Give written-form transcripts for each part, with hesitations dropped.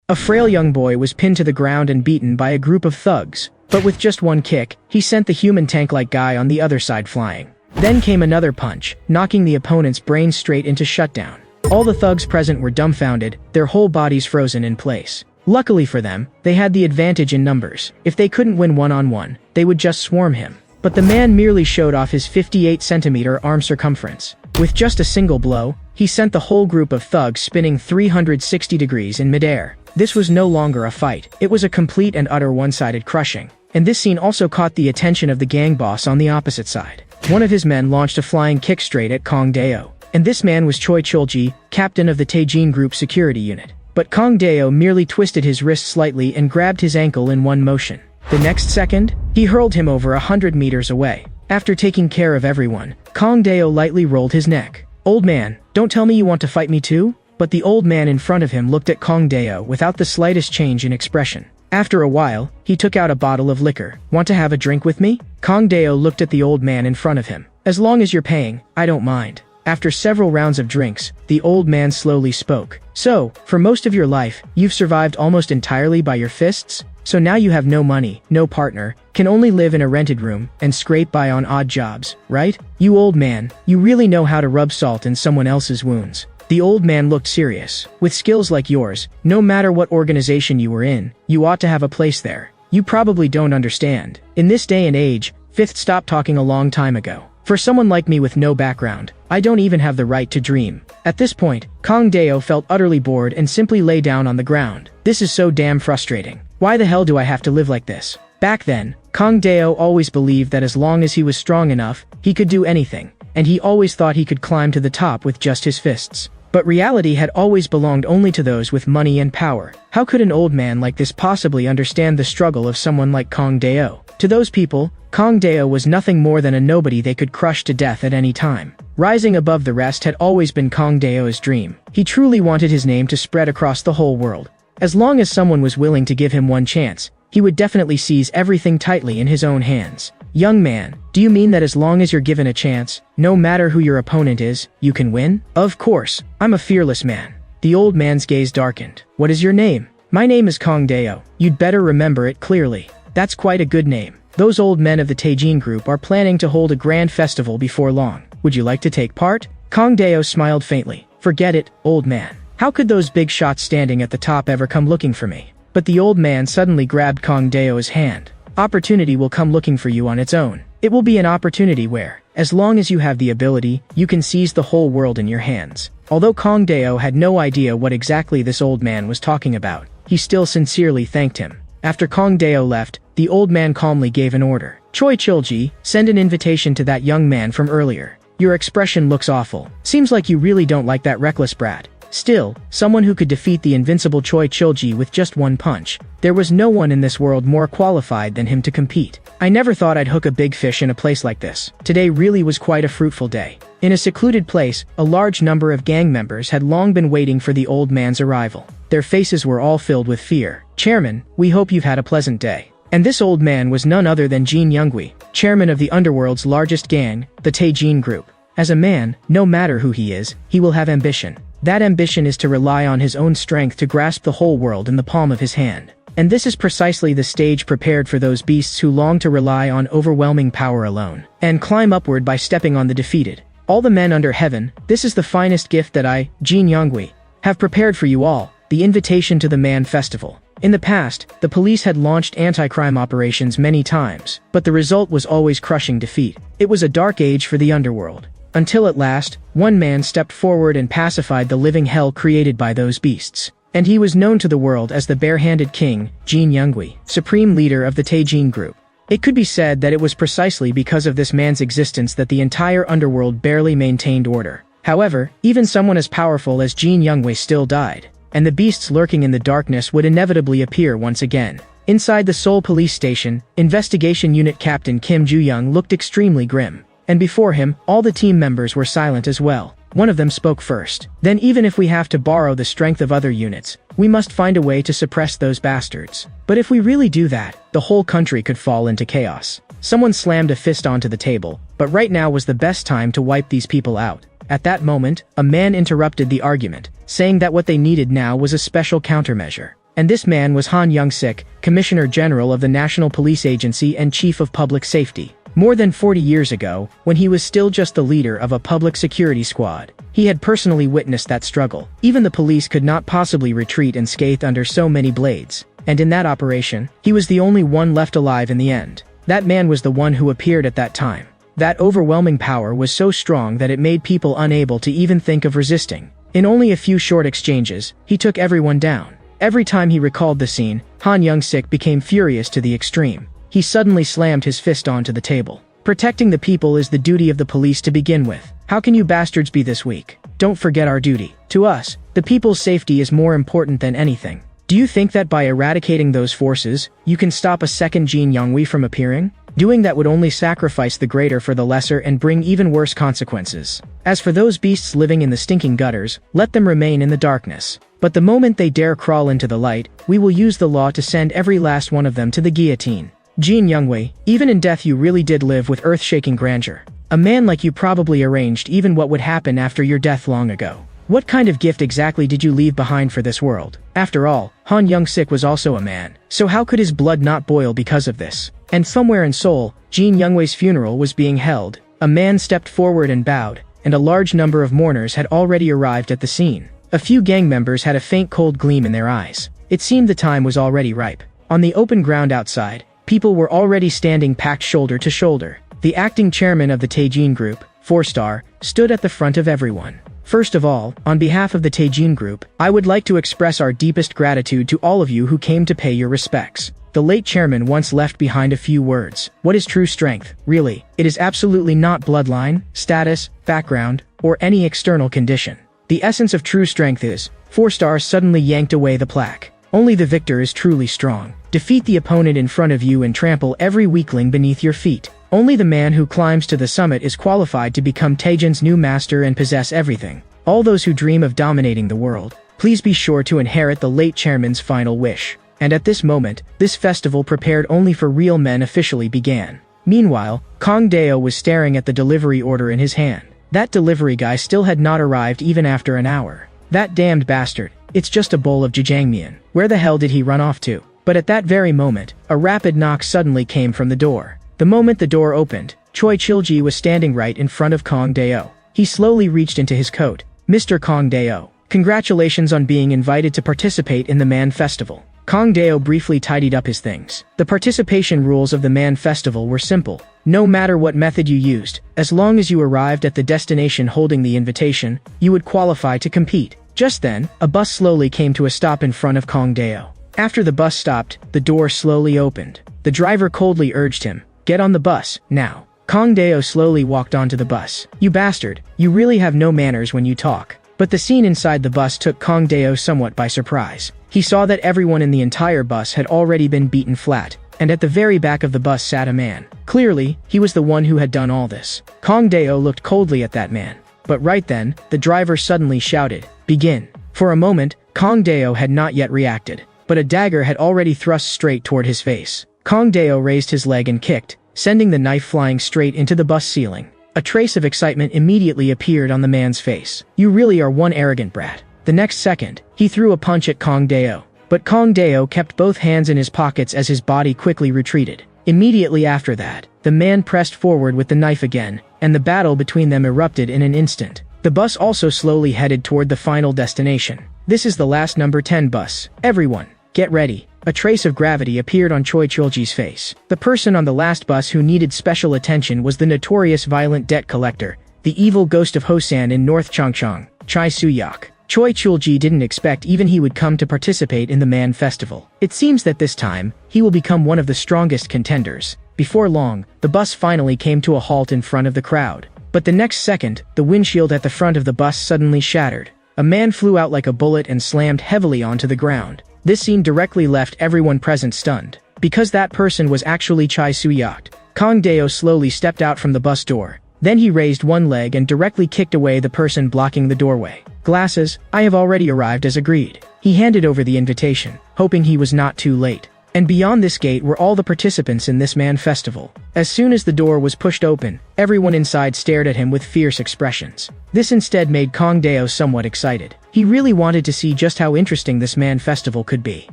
A frail young boy was pinned to the ground and beaten by a group of thugs, but with just one kick, he sent the human tank-like guy on the other side flying. Then came another punch, knocking the opponent's brain straight into shutdown. All the thugs present were dumbfounded, their whole bodies frozen in place. Luckily for them, they had the advantage in numbers. If they couldn't win one-on-one, they would just swarm him. But the man merely showed off his 58-centimeter arm circumference. With just a single blow, he sent the whole group of thugs spinning 360 degrees in midair. This was no longer a fight, it was a complete and utter one-sided crushing. And this scene also caught the attention of the gang boss on the opposite side. One of his men launched a flying kick straight at Kong Deo. And this man was Choi Chulji, captain of the Taejin Group security unit. But Kong Deo merely twisted his wrist slightly and grabbed his ankle in one motion. The next second, he hurled him over 100 meters away. After taking care of everyone, Kong Deo lightly rolled his neck. "Old man, don't tell me you want to fight me too?" But the old man in front of him looked at Kong Deo without the slightest change in expression. After a while, he took out a bottle of liquor. "Want to have a drink with me?" Kong Deo looked at the old man in front of him. "As long as you're paying, I don't mind." After several rounds of drinks, the old man slowly spoke. "So, for most of your life, you've survived almost entirely by your fists? So now you have no money, no partner, can only live in a rented room, and scrape by on odd jobs, right? You old man, you really know how to rub salt in someone else's wounds." The old man looked serious. "With skills like yours, no matter what organization you were in, you ought to have a place there. You probably don't understand. In this day and age, Fifth stopped talking a long time ago. For someone like me with no background, I don't even have the right to dream." At this point, Kong Deo felt utterly bored and simply lay down on the ground. "This is so damn frustrating. Why the hell do I have to live like this?" Back then, Kong Deo always believed that as long as he was strong enough, he could do anything, and he always thought he could climb to the top with just his fists. But reality had always belonged only to those with money and power. How could an old man like this possibly understand the struggle of someone like Kong Deo? To those people, Kong Deo was nothing more than a nobody they could crush to death at any time. Rising above the rest had always been Kong Deo's dream. He truly wanted his name to spread across the whole world. As long as someone was willing to give him one chance, he would definitely seize everything tightly in his own hands. "Young man, do you mean that as long as you're given a chance, no matter who your opponent is, you can win?" "Of course, I'm a fearless man." The old man's gaze darkened. "What is your name?" "My name is Kong Deo. You'd better remember it clearly. That's quite a good name. Those old men of the Taejin Group are planning to hold a grand festival before long. Would you like to take part?" Kong Deo smiled faintly. "Forget it, old man. How could those big shots standing at the top ever come looking for me?" But the old man suddenly grabbed Kong Deo's hand. "Opportunity will come looking for you on its own. It will be an opportunity where, as long as you have the ability, you can seize the whole world in your hands." Although Kong Deo had no idea what exactly this old man was talking about, he still sincerely thanked him. After Kong Deo left, the old man calmly gave an order. "Choi Chulji, send an invitation to that young man from earlier. Your expression looks awful. Seems like you really don't like that reckless brat." Still, someone who could defeat the invincible Choi Chulji with just one punch. There was no one in this world more qualified than him to compete. "I never thought I'd hook a big fish in a place like this. Today really was quite a fruitful day." In a secluded place, a large number of gang members had long been waiting for the old man's arrival. Their faces were all filled with fear. "Chairman, we hope you've had a pleasant day." And this old man was none other than Jin Youngwi, chairman of the underworld's largest gang, the Taejin Group. As a man, no matter who he is, he will have ambition. That ambition is to rely on his own strength to grasp the whole world in the palm of his hand. And this is precisely the stage prepared for those beasts who long to rely on overwhelming power alone, and climb upward by stepping on the defeated. All the men under heaven, this is the finest gift that I, Jin Youngwi, have prepared for you all, the invitation to the Man Festival. In the past, the police had launched anti-crime operations many times, but the result was always crushing defeat. It was a dark age for the underworld. Until at last, one man stepped forward and pacified the living hell created by those beasts. And he was known to the world as the Bare-Handed King, Jin Youngwi, supreme leader of the Taejin Group. It could be said that it was precisely because of this man's existence that the entire underworld barely maintained order. However, even someone as powerful as Jin Youngwi still died, and the beasts lurking in the darkness would inevitably appear once again. Inside the Seoul police station, Investigation Unit Captain Kim Ju-young looked extremely grim. And before him, all the team members were silent as well. One of them spoke first. "Then even if we have to borrow the strength of other units, we must find a way to suppress those bastards. But if we really do that, the whole country could fall into chaos." Someone slammed a fist onto the table, but right now was the best time to wipe these people out. At that moment, a man interrupted the argument, saying that what they needed now was a special countermeasure. And this man was Han Young-sik, Commissioner General of the National Police Agency and Chief of Public Safety. More than 40 years ago, when he was still just the leader of a public security squad, he had personally witnessed that struggle. Even the police could not possibly retreat unscathed under so many blades. And in that operation, he was the only one left alive in the end. That man was the one who appeared at that time. That overwhelming power was so strong that it made people unable to even think of resisting. In only a few short exchanges, he took everyone down. Every time he recalled the scene, Han Young-sik became furious to the extreme. He suddenly slammed his fist onto the table. Protecting the people is the duty of the police to begin with. How can you bastards be this weak? Don't forget our duty. To us, the people's safety is more important than anything. Do you think that by eradicating those forces, you can stop a second Jin Youngwei from appearing? Doing that would only sacrifice the greater for the lesser and bring even worse consequences. As for those beasts living in the stinking gutters, let them remain in the darkness. But the moment they dare crawl into the light, we will use the law to send every last one of them to the guillotine. Jin Youngwei, even in death you really did live with earth-shaking grandeur. A man like you probably arranged even what would happen after your death long ago. What kind of gift exactly did you leave behind for this world? After all, Han Young-sik was also a man, so how could his blood not boil because of this? And somewhere in Seoul, Jin Youngwei's funeral was being held. A man stepped forward and bowed, and a large number of mourners had already arrived at the scene. A few gang members had a faint cold gleam in their eyes. It seemed the time was already ripe. On the open ground outside, people were already standing packed shoulder to shoulder. The acting chairman of the Taejin Group, 4-star, stood at the front of everyone. First of all, on behalf of the Taejin Group, I would like to express our deepest gratitude to all of you who came to pay your respects. The late chairman once left behind a few words. What is true strength? Really, it is absolutely not bloodline, status, background, or any external condition. The essence of true strength is, 4-star suddenly yanked away the plaque. Only the victor is truly strong. Defeat the opponent in front of you and trample every weakling beneath your feet. Only the man who climbs to the summit is qualified to become Taejin's new master and possess everything. All those who dream of dominating the world, please be sure to inherit the late chairman's final wish. And at this moment, this festival prepared only for real men officially began. Meanwhile, Kang Deo was staring at the delivery order in his hand. That delivery guy still had not arrived even after an hour. That damned bastard. It's just a bowl of jjajangmyeon. Where the hell did he run off to? But at that very moment, a rapid knock suddenly came from the door. The moment the door opened, Choi Chilji was standing right in front of Kang Deo. He slowly reached into his coat. Mr. Kang Deo, congratulations on being invited to participate in the Man Festival. Kang Deo briefly tidied up his things. The participation rules of the Man Festival were simple. No matter what method you used, as long as you arrived at the destination holding the invitation, you would qualify to compete. Just then, a bus slowly came to a stop in front of Kang Deo. After the bus stopped, the door slowly opened. The driver coldly urged him, "Get on the bus, now." Kang Deo slowly walked onto the bus. "You bastard, you really have no manners when you talk." But the scene inside the bus took Kang Deo somewhat by surprise. He saw that everyone in the entire bus had already been beaten flat, and at the very back of the bus sat a man. Clearly, he was the one who had done all this. Kang Deo looked coldly at that man. But right then, the driver suddenly shouted, "Begin." For a moment, Kang Deo had not yet reacted, but a dagger had already thrust straight toward his face. Kang Deo raised his leg and kicked, sending the knife flying straight into the bus ceiling. A trace of excitement immediately appeared on the man's face. "You really are one arrogant brat." The next second, he threw a punch at Kang Deo. But Kang Deo kept both hands in his pockets as his body quickly retreated. Immediately after that, the man pressed forward with the knife again, and the battle between them erupted in an instant. The bus also slowly headed toward the final destination. "This is the last number 10 bus. Everyone, get ready." A trace of gravity appeared on Choi Chulji's face. The person on the last bus who needed special attention was the notorious violent debt collector, the evil ghost of Hosan in North Changchang, Chai Suyak. Choi Chulji didn't expect even he would come to participate in the Man Festival. It seems that this time, he will become one of the strongest contenders. Before long, the bus finally came to a halt in front of the crowd. But the next second, the windshield at the front of the bus suddenly shattered. A man flew out like a bullet and slammed heavily onto the ground. This scene directly left everyone present stunned. Because that person was actually Chai Suyak, Kang Deo slowly stepped out from the bus door. Then he raised one leg and directly kicked away the person blocking the doorway. "Glasses, I have already arrived as agreed." He handed over the invitation, hoping he was not too late. And beyond this gate were all the participants in this Man Festival. As soon as the door was pushed open, everyone inside stared at him with fierce expressions. This instead made Kong Deo somewhat excited. He really wanted to see just how interesting this man festival could be.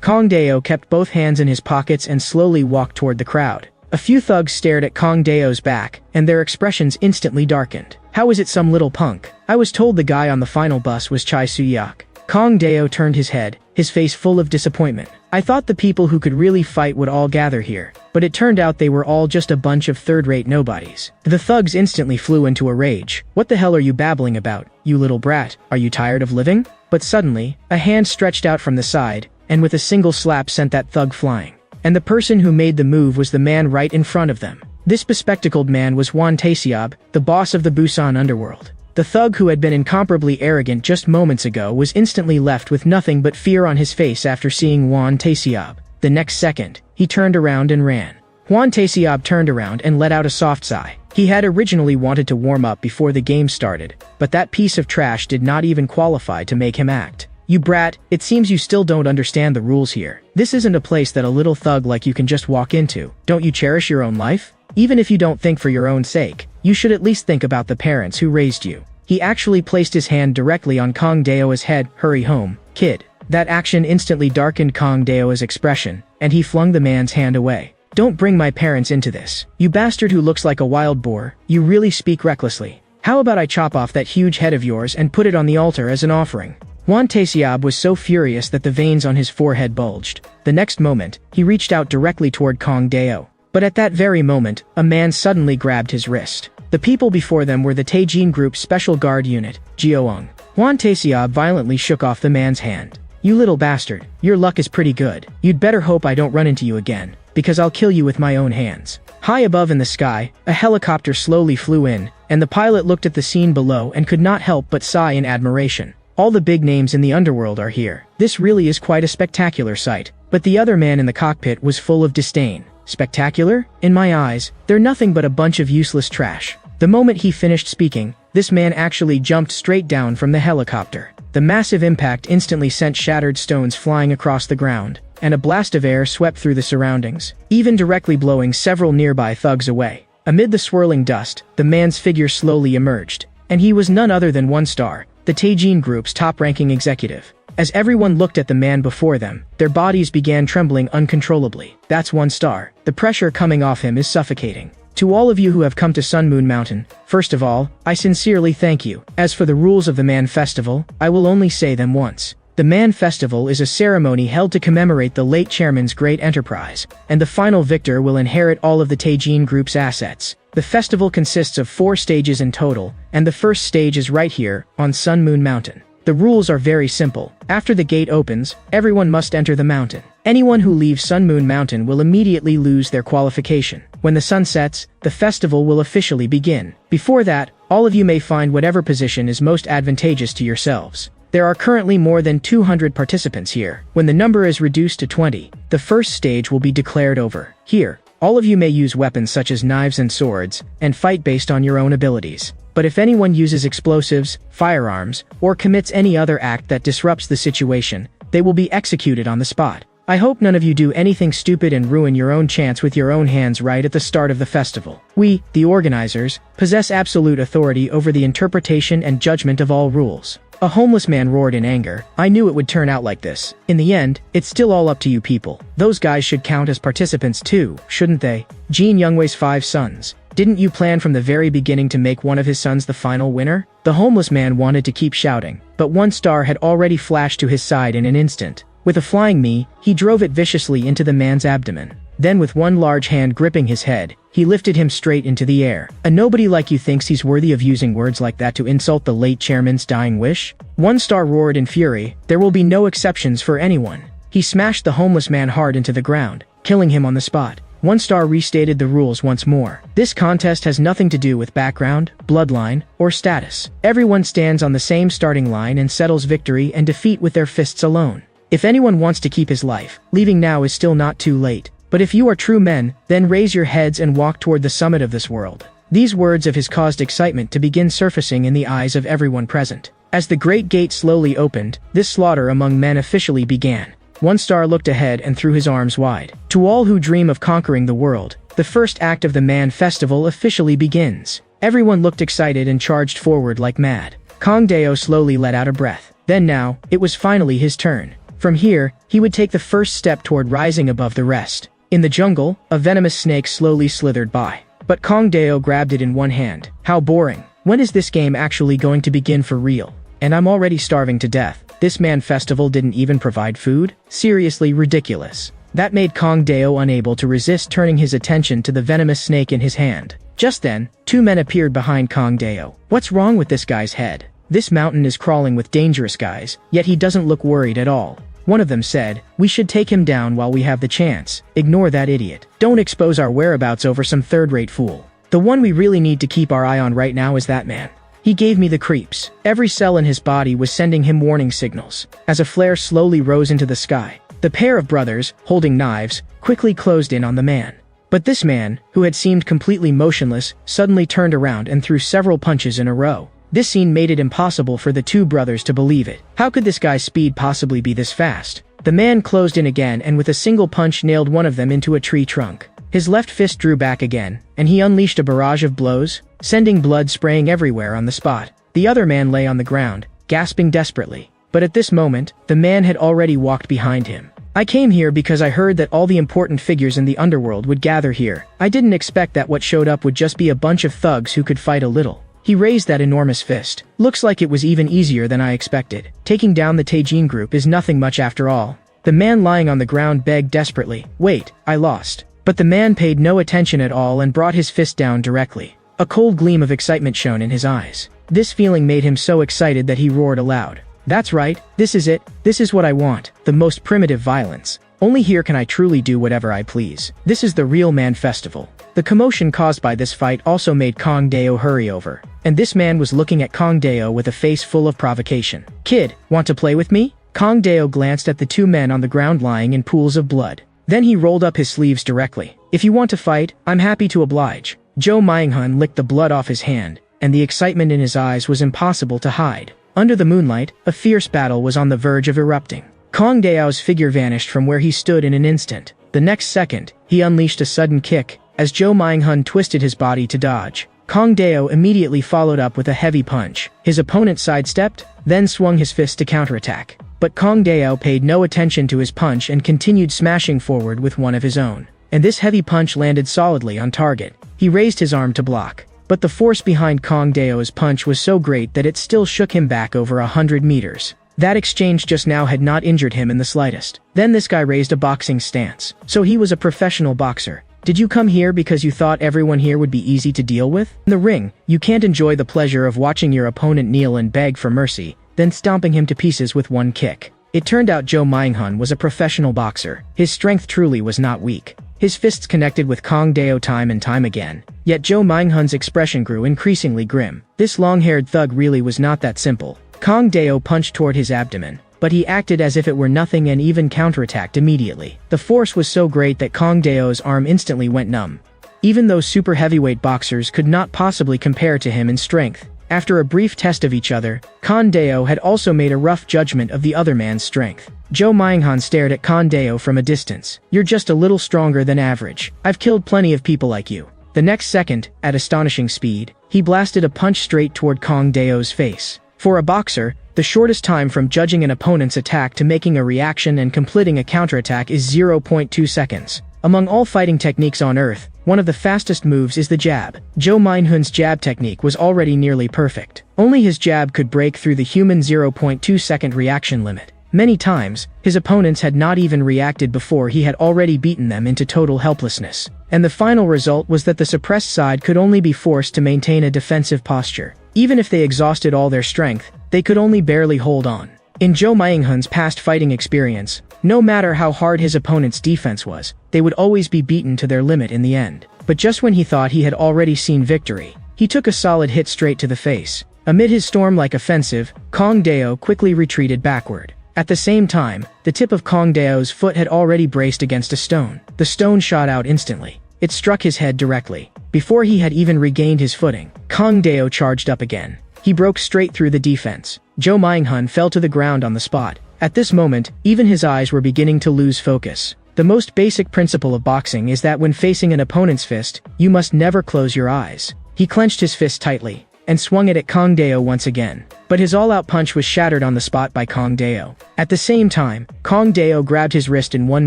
Kong Deo kept both hands in his pockets and slowly walked toward the crowd. A few thugs stared at Kong Deo's back, and their expressions instantly darkened. How is it some little punk? I was told the guy on the final bus was Chai Suyak. Kong Deo turned his head, his face full of disappointment. I thought the people who could really fight would all gather here, but it turned out they were all just a bunch of third-rate nobodies. The thugs instantly flew into a rage. What the hell are you babbling about, you little brat? Are you tired of living? But suddenly, a hand stretched out from the side, and with a single slap sent that thug flying. And the person who made the move was the man right in front of them. This bespectacled man was Wan Taeseob, the boss of the Busan underworld. The thug who had been incomparably arrogant just moments ago was instantly left with nothing but fear on his face after seeing Wan Taeseob. The next second, he turned around and ran. Wan Taeseob turned around and let out a soft sigh. He had originally wanted to warm up before the game started, but that piece of trash did not even qualify to make him act. You brat, it seems you still don't understand the rules here. This isn't a place that a little thug like you can just walk into. Don't you cherish your own life? Even if you don't think for your own sake, you should at least think about the parents who raised you. He actually placed his hand directly on Kong Deo's head. Hurry home, kid. That action instantly darkened Kong Deo's expression, and he flung the man's hand away. Don't bring my parents into this. You bastard who looks like a wild boar, you really speak recklessly. How about I chop off that huge head of yours and put it on the altar as an offering? Wan Taeseob was so furious that the veins on his forehead bulged. The next moment, he reached out directly toward Kong Deo. But at that very moment, a man suddenly grabbed his wrist. The people before them were the Taejin Group's Special Guard Unit, Jioung. Wan Taeseob violently shook off the man's hand. You little bastard, your luck is pretty good. You'd better hope I don't run into you again, because I'll kill you with my own hands. High above in the sky, a helicopter slowly flew in, and the pilot looked at the scene below and could not help but sigh in admiration. All the big names in the underworld are here. This really is quite a spectacular sight. But the other man in the cockpit was full of disdain. Spectacular? In my eyes, they're nothing but a bunch of useless trash. The moment he finished speaking, this man actually jumped straight down from the helicopter. The massive impact instantly sent shattered stones flying across the ground, and a blast of air swept through the surroundings, even directly blowing several nearby thugs away. Amid the swirling dust, the man's figure slowly emerged, and he was none other than One Star, the Taejin Group's top-ranking executive. As everyone looked at the man before them, their bodies began trembling uncontrollably. That's One Star. The pressure coming off him is suffocating. To all of you who have come to Sun Moon Mountain, first of all, I sincerely thank you. As for the rules of the Man Festival, I will only say them once. The Man Festival is a ceremony held to commemorate the late chairman's great enterprise, and the final victor will inherit all of the Taejin Group's assets. The festival consists of 4 stages in total, and the first stage is right here, on Sun Moon Mountain. The rules are very simple. After the gate opens, everyone must enter the mountain. Anyone who leaves Sun Moon Mountain will immediately lose their qualification. When the sun sets, the festival will officially begin. Before that, all of you may find whatever position is most advantageous to yourselves. There are currently more than 200 participants here. When the number is reduced to 20, the first stage will be declared over. Here, all of you may use weapons such as knives and swords, and fight based on your own abilities. But if anyone uses explosives, firearms, or commits any other act that disrupts the situation, they will be executed on the spot. I hope none of you do anything stupid and ruin your own chance with your own hands right at the start of the festival. We, the organizers, possess absolute authority over the interpretation and judgment of all rules. A homeless man roared in anger. I knew it would turn out like this. In the end, it's still all up to you people. Those guys should count as participants too, shouldn't they? Jin Youngwei's 5 sons. Didn't you plan from the very beginning to make one of his sons the final winner? The homeless man wanted to keep shouting, but One Star had already flashed to his side in an instant. With a flying knee, he drove it viciously into the man's abdomen. Then with one large hand gripping his head, he lifted him straight into the air. A nobody like you thinks he's worthy of using words like that to insult the late chairman's dying wish? One Star roared in fury. There will be no exceptions for anyone. He smashed the homeless man hard into the ground, killing him on the spot. One Star restated the rules once more. This contest has nothing to do with background, bloodline, or status. Everyone stands on the same starting line and settles victory and defeat with their fists alone. If anyone wants to keep his life, leaving now is still not too late. But if you are true men, then raise your heads and walk toward the summit of this world. These words of his caused excitement to begin surfacing in the eyes of everyone present. As the great gate slowly opened, this slaughter among men officially began. One Star looked ahead and threw his arms wide. To all who dream of conquering the world, the first act of the Man Festival officially begins. Everyone looked excited and charged forward like mad. Kang Deo slowly let out a breath. Then now, it was finally his turn. From here, he would take the first step toward rising above the rest. In the jungle, a venomous snake slowly slithered by. But Kang Deo grabbed it in one hand. How boring. When is this game actually going to begin for real? And I'm already starving to death. This Man Festival didn't even provide food? Seriously ridiculous. That made Kang Deo unable to resist turning his attention to the venomous snake in his hand. Just then, two men appeared behind Kang Deo. What's wrong with this guy's head? This mountain is crawling with dangerous guys, yet he doesn't look worried at all. One of them said, we should take him down while we have the chance. Ignore that idiot. Don't expose our whereabouts over some third-rate fool. The one we really need to keep our eye on right now is that man. He gave me the creeps. Every cell in his body was sending him warning signals. As a flare slowly rose into the sky, the pair of brothers, holding knives, quickly closed in on the man. But this man, who had seemed completely motionless, suddenly turned around and threw several punches in a row. This scene made it impossible for the two brothers to believe it. How could this guy's speed possibly be this fast? The man closed in again and with a single punch nailed one of them into a tree trunk. His left fist drew back again, and he unleashed a barrage of blows, sending blood spraying everywhere on the spot. The other man lay on the ground, gasping desperately. But at this moment, the man had already walked behind him. I came here because I heard that all the important figures in the underworld would gather here. I didn't expect that what showed up would just be a bunch of thugs who could fight a little. He raised that enormous fist. Looks like it was even easier than I expected. Taking down the Taijin group is nothing much after all. The man lying on the ground begged desperately, wait, I lost. But the man paid no attention at all and brought his fist down directly. A cold gleam of excitement shone in his eyes. This feeling made him so excited that he roared aloud. That's right, this is it, this is what I want, the most primitive violence. Only here can I truly do whatever I please. This is the real Man Festival. The commotion caused by this fight also made Kang Deo hurry over. And this man was looking at Kang Deo with a face full of provocation. Kid, want to play with me? Kang Deo glanced at the two men on the ground lying in pools of blood. Then he rolled up his sleeves directly. If you want to fight, I'm happy to oblige. Zhou Minghun licked the blood off his hand, and the excitement in his eyes was impossible to hide. Under the moonlight, a fierce battle was on the verge of erupting. Kang Deo's figure vanished from where he stood in an instant. The next second, he unleashed a sudden kick. As Zhou Minghun twisted his body to dodge, Kang Deo immediately followed up with a heavy punch. His opponent sidestepped, then swung his fist to counterattack. But Kang Deo paid no attention to his punch and continued smashing forward with one of his own. And this heavy punch landed solidly on target. He raised his arm to block. But the force behind Kang Deo's punch was so great that it still shook him back over 100 meters. That exchange just now had not injured him in the slightest. Then this guy raised a boxing stance. So he was a professional boxer. Did you come here because you thought everyone here would be easy to deal with? In the ring, you can't enjoy the pleasure of watching your opponent kneel and beg for mercy, then stomping him to pieces with one kick. It turned out Zhou Minghun was a professional boxer. His strength truly was not weak. His fists connected with Kang Deo time and time again. Yet Zhou Minghun's expression grew increasingly grim. This long-haired thug really was not that simple. Kang Deo punched toward his abdomen, but he acted as if it were nothing and even counterattacked immediately. The force was so great that Kang Deo's arm instantly went numb. Even those super heavyweight boxers could not possibly compare to him in strength. After a brief test of each other, Kang Deo had also made a rough judgment of the other man's strength. Zhou Minghun stared at Kang Deo from a distance. You're just a little stronger than average. I've killed plenty of people like you. The next second, at astonishing speed, he blasted a punch straight toward Kang Deo's face. For a boxer, the shortest time from judging an opponent's attack to making a reaction and completing a counterattack is 0.2 seconds. Among all fighting techniques on Earth, one of the fastest moves is the jab. Zhou Minghun's jab technique was already nearly perfect. Only his jab could break through the human 0.2 second reaction limit. Many times, his opponents had not even reacted before he had already beaten them into total helplessness. And the final result was that the suppressed side could only be forced to maintain a defensive posture. Even if they exhausted all their strength, they could only barely hold on. In Zhou Minghun's past fighting experience, no matter how hard his opponent's defense was, they would always be beaten to their limit in the end. But just when he thought he had already seen victory, he took a solid hit straight to the face. Amid his storm-like offensive, Kang Deo quickly retreated backward. At the same time, the tip of Kang Deo's foot had already braced against a stone. The stone shot out instantly. It struck his head directly. Before he had even regained his footing, Kang Deo charged up again. He broke straight through the defense. Zhou Minghun fell to the ground on the spot. At this moment, even his eyes were beginning to lose focus. The most basic principle of boxing is that when facing an opponent's fist, you must never close your eyes. He clenched his fist tightly and swung it at Kang Dao once again. But his all-out punch was shattered on the spot by Kang Dao. At the same time, Kang Dao grabbed his wrist in one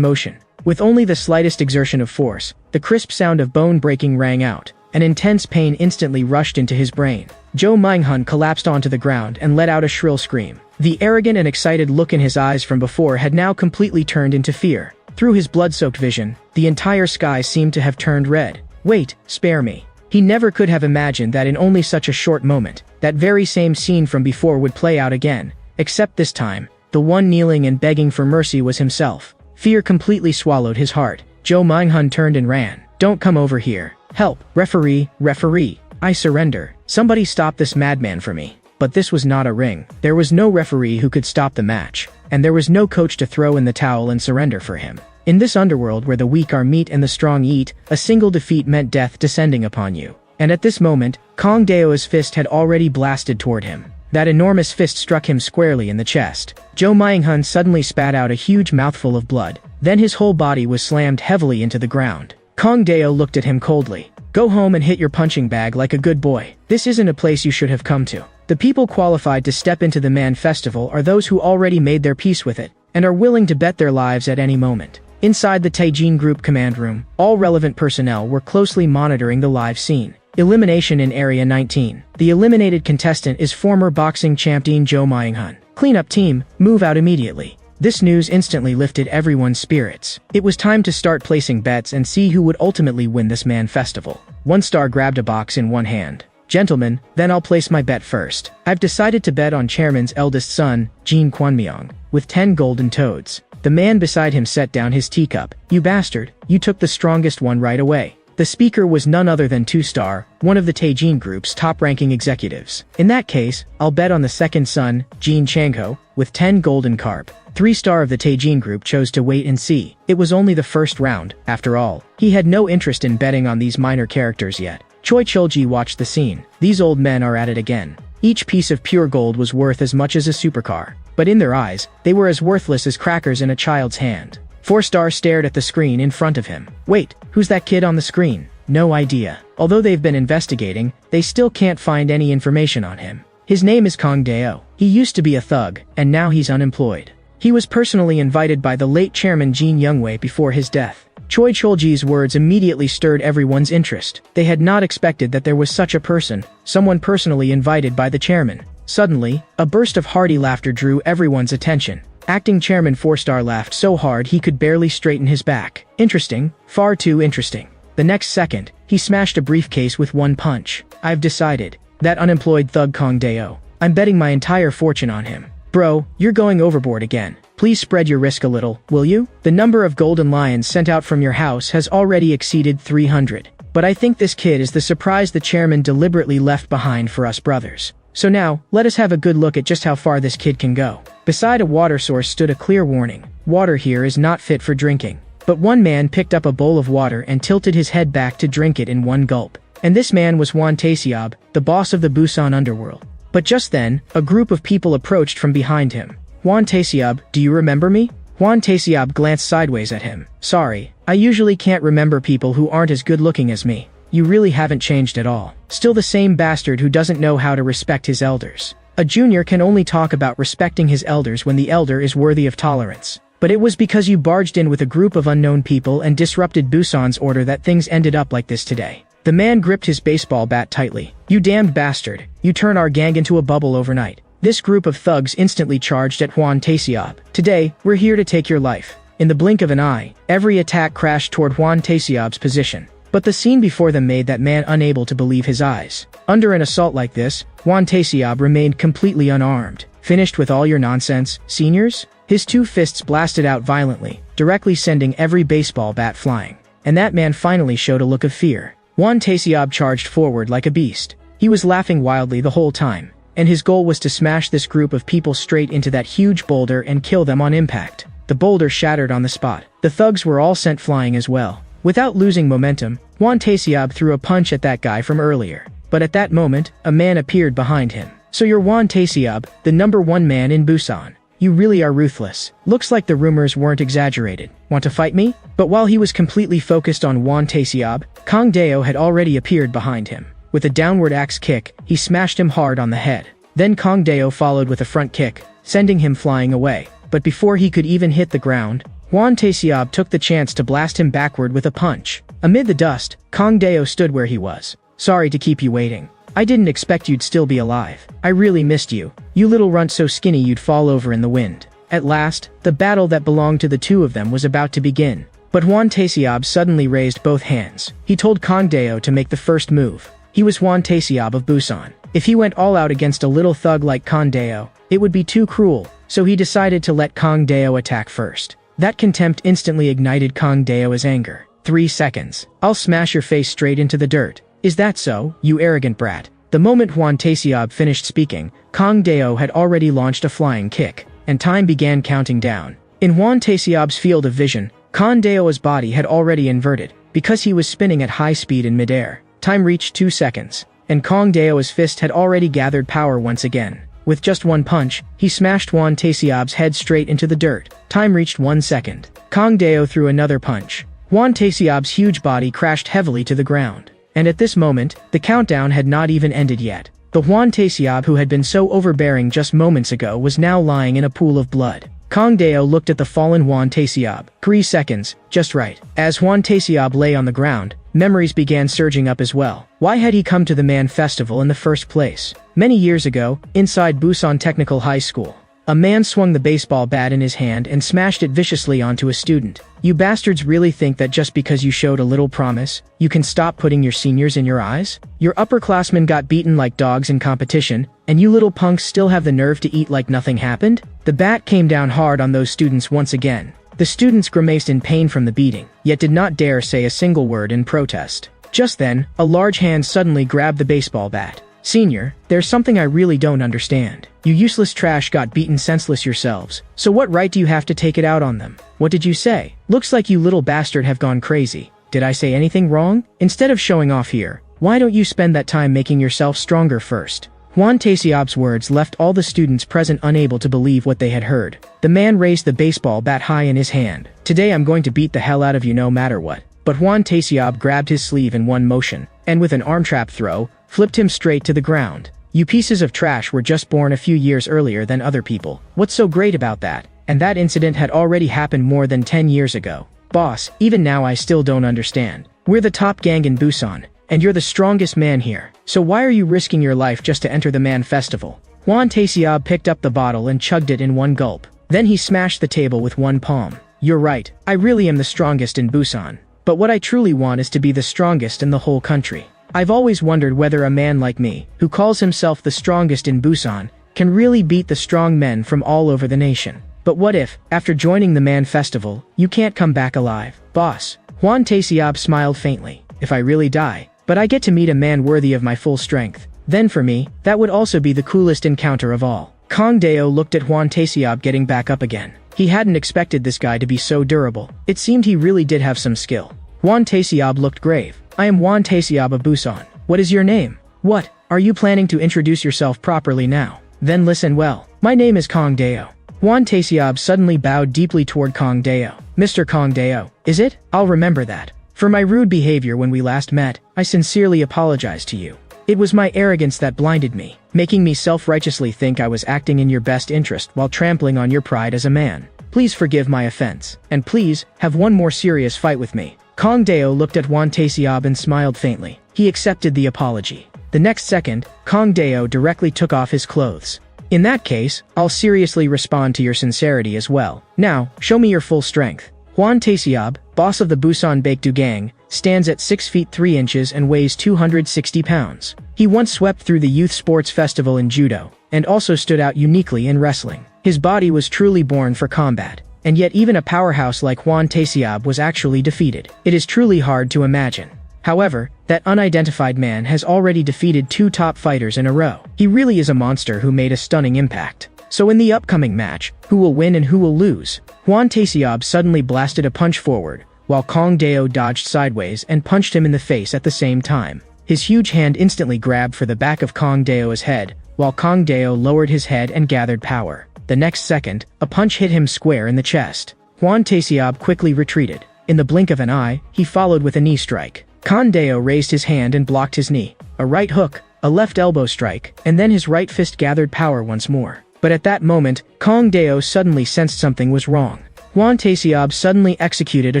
motion. With only the slightest exertion of force, the crisp sound of bone breaking rang out. An intense pain instantly rushed into his brain. Zhou Minghun collapsed onto the ground and let out a shrill scream. The arrogant and excited look in his eyes from before had now completely turned into fear. Through his blood-soaked vision, the entire sky seemed to have turned red. Wait, spare me. He never could have imagined that in only such a short moment, that very same scene from before would play out again, except this time, the one kneeling and begging for mercy was himself. Fear completely swallowed his heart. Zhou Minghun turned and ran. Don't come over here. Help, referee, referee. I surrender. Somebody stop this madman for me. But this was not a ring. There was no referee who could stop the match, and there was no coach to throw in the towel and surrender for him. In this underworld where the weak are meat and the strong eat, a single defeat meant death descending upon you. And at this moment, Kang Dao's fist had already blasted toward him. That enormous fist struck him squarely in the chest. Zhou Minghun suddenly spat out a huge mouthful of blood. Then his whole body was slammed heavily into the ground. Kang Dao looked at him coldly. Go home and hit your punching bag like a good boy. This isn't a place you should have come to. The people qualified to step into the Man Festival are those who already made their peace with it, and are willing to bet their lives at any moment. Inside the Taijin Group command room, all relevant personnel were closely monitoring the live scene. Elimination in Area 19. The eliminated contestant is former boxing champion Zhou Minghun. Cleanup team, move out immediately. This news instantly lifted everyone's spirits. It was time to start placing bets and see who would ultimately win this Man Festival. One star grabbed a box in one hand. Gentlemen, then I'll place my bet first. I've decided to bet on Chairman's eldest son, Jin Quanmyong, with 10 golden toads. The man beside him set down his teacup. You bastard, you took the strongest one right away. The speaker was none other than 2-star, one of the Taijin Group's top-ranking executives. In that case, I'll bet on the second son, Jin Changho, with 10 golden carp. 3-star of the Taijin Group chose to wait and see. It was only the first round, after all. He had no interest in betting on these minor characters yet. Choi Chulji watched the scene. These old men are at it again. Each piece of pure gold was worth as much as a supercar. But in their eyes, they were as worthless as crackers in a child's hand. 4-star stared at the screen in front of him. Wait, who's that kid on the screen? No idea. Although they've been investigating, they still can't find any information on him. His name is Kang Dao. He used to be a thug, and now he's unemployed. He was personally invited by the late chairman Jin Youngwei before his death. Choi Chulji's words immediately stirred everyone's interest. They had not expected that there was such a person, someone personally invited by the chairman. Suddenly, a burst of hearty laughter drew everyone's attention. Acting Chairman 4-star laughed so hard he could barely straighten his back. Interesting, far too interesting. The next second, he smashed a briefcase with one punch. I've decided. That unemployed thug Kang Dao. I'm betting my entire fortune on him. Bro, you're going overboard again. Please spread your risk a little, will you? The number of golden lions sent out from your house has already exceeded 300. But I think this kid is the surprise the chairman deliberately left behind for us brothers. So now, let us have a good look at just how far this kid can go. Beside a water source stood a clear warning. Water here is not fit for drinking. But one man picked up a bowl of water and tilted his head back to drink it in one gulp. And this man was Hwan Taeseob, the boss of the Busan underworld. But just then, a group of people approached from behind him. Hwan Taeseob, do you remember me? Hwan Taeseob glanced sideways at him. Sorry, I usually can't remember people who aren't as good-looking as me. You really haven't changed at all. Still the same bastard who doesn't know how to respect his elders. A junior can only talk about respecting his elders when the elder is worthy of tolerance. But it was because you barged in with a group of unknown people and disrupted Busan's order that things ended up like this today. The man gripped his baseball bat tightly. You damned bastard. You turn our gang into a bubble overnight. This group of thugs instantly charged at Hwan Taeseob. Today, we're here to take your life. In the blink of an eye, every attack crashed toward Hwan Taeseob's position. But the scene before them made that man unable to believe his eyes. Under an assault like this, Hwan Taeseob remained completely unarmed. Finished with all your nonsense, seniors? His two fists blasted out violently, directly sending every baseball bat flying. And that man finally showed a look of fear. Hwan Taeseob charged forward like a beast. He was laughing wildly the whole time, and his goal was to smash this group of people straight into that huge boulder and kill them on impact. The boulder shattered on the spot. The thugs were all sent flying as well. Without losing momentum, Hwan Taeseob threw a punch at that guy from earlier. But at that moment, a man appeared behind him. So you're Hwan Taeseob, the #1 man in Busan. you really are ruthless. Looks like the rumors weren't exaggerated. Want to fight me? But while he was completely focused on Hwan Taeseob, Kang Deo had already appeared behind him. With a downward axe kick, he smashed him hard on the head. Then Kang Deo followed with a front kick, sending him flying away. But before he could even hit the ground, Hwan Taeseob took the chance to blast him backward with a punch. Amid the dust, Kang Deo stood where he was. Sorry to keep you waiting. I didn't expect you'd still be alive. I really missed you. You little runt so skinny you'd fall over in the wind. At last, the battle that belonged to the two of them was about to begin. But Hwan Taeseob suddenly raised both hands. He told Kang Deo to make the first move. He was Hwan Taeseob of Busan. If he went all out against a little thug like Kang Deo, it would be too cruel, so he decided to let Kang Deo attack first. That contempt instantly ignited Kang Deo's anger. 3 seconds. I'll smash your face straight into the dirt. Is that so, you arrogant brat? The moment Hwan Taeseob finished speaking, Kang Deo had already launched a flying kick, and time began counting down. In Hwan Taeseob's field of vision, Kang Deo's body had already inverted, because he was spinning at high speed in midair. Time reached 2 seconds, and Kang Deo's fist had already gathered power once again. With just one punch, he smashed Hwan Taeseob's head straight into the dirt. Time reached 1 second. Kang Deo threw another punch. Hwan Taeseob's huge body crashed heavily to the ground. And at this moment, the countdown had not even ended yet. The Hwan Taeseob who had been so overbearing just moments ago was now lying in a pool of blood. Kang Deo looked at the fallen Hwan Taeseob. 3 seconds, just right. As Hwan Taeseob lay on the ground, memories began surging up as well. Why had he come to the Man Festival in the first place? Many years ago, inside Busan Technical High School, a man swung the baseball bat in his hand and smashed it viciously onto a student. You bastards really think that just because you showed a little promise, you can stop putting your seniors in your eyes? Your upperclassmen got beaten like dogs in competition, and you little punks still have the nerve to eat like nothing happened? The bat came down hard on those students once again. The students grimaced in pain from the beating, yet did not dare say a single word in protest. Just then, a large hand suddenly grabbed the baseball bat. Senior, there's something I really don't understand. You useless trash got beaten senseless yourselves, so what right do you have to take it out on them? What did you say? Looks like you little bastard have gone crazy. Did I say anything wrong? Instead of showing off here, why don't you spend that time making yourself stronger first? Hwan Taeseob's words left all the students present unable to believe what they had heard. The man raised the baseball bat high in his hand. Today I'm going to beat the hell out of you no matter what. But Hwan Taeseob grabbed his sleeve in one motion, and with an arm trap throw, flipped him straight to the ground. You pieces of trash were just born a few years earlier than other people. What's so great about that? And that incident had already happened more than 10 years ago. Boss, even now I still don't understand. We're the top gang in Busan, and you're the strongest man here. So why are you risking your life just to enter the Man Festival? Hwan Taeseob picked up the bottle and chugged it in one gulp. Then he smashed the table with one palm. You're right, I really am the strongest in Busan. But what I truly want is to be the strongest in the whole country. I've always wondered whether a man like me, who calls himself the strongest in Busan, can really beat the strong men from all over the nation. But what if, after joining the Man Festival, you can't come back alive? Boss, Hwan Taeseob smiled faintly. If I really die, but I get to meet a man worthy of my full strength, then for me, that would also be the coolest encounter of all. Kang Deo looked at Hwan Taeseob getting back up again. He hadn't expected this guy to be so durable. It seemed he really did have some skill. Hwan Taeseob looked grave. I am Hwan Taeseob of Busan. What is your name? What? Are you planning to introduce yourself properly now? Then listen well. My name is Kang Deo. Hwan Taeseob suddenly bowed deeply toward Kang Deo. Mr. Kang Deo, is it? I'll remember that. For my rude behavior when we last met, I sincerely apologize to you. It was my arrogance that blinded me, making me self-righteously think I was acting in your best interest while trampling on your pride as a man. Please forgive my offense, and please, have one more serious fight with me. Kang Deo looked at Hwan Taeseob and smiled faintly. He accepted the apology. The next second, Kang Deo directly took off his clothes. In that case, I'll seriously respond to your sincerity as well. Now, show me your full strength. Hwan Taeseob, boss of the Busan Baekdu gang, stands at 6 feet 3 inches and weighs 260 pounds. He once swept through the youth sports festival in judo, and also stood out uniquely in wrestling. His body was truly born for combat. And yet even a powerhouse like Hwan Taeseob was actually defeated. It is truly hard to imagine. However, that unidentified man has already defeated 2 top fighters in a row. He really is a monster who made a stunning impact. So in the upcoming match, who will win and who will lose? Hwan Taeseob suddenly blasted a punch forward, while Kang Deo dodged sideways and punched him in the face at the same time. His huge hand instantly grabbed for the back of Kang Deo's head, while Kang Deo lowered his head and gathered power. The next second, a punch hit him square in the chest. Juan Taseob quickly retreated. In the blink of an eye, he followed with a knee strike. Kang Dao raised his hand and blocked his knee. A right hook, a left elbow strike, and then his right fist gathered power once more. But at that moment, Kang Dao suddenly sensed something was wrong. Juan Taseob suddenly executed a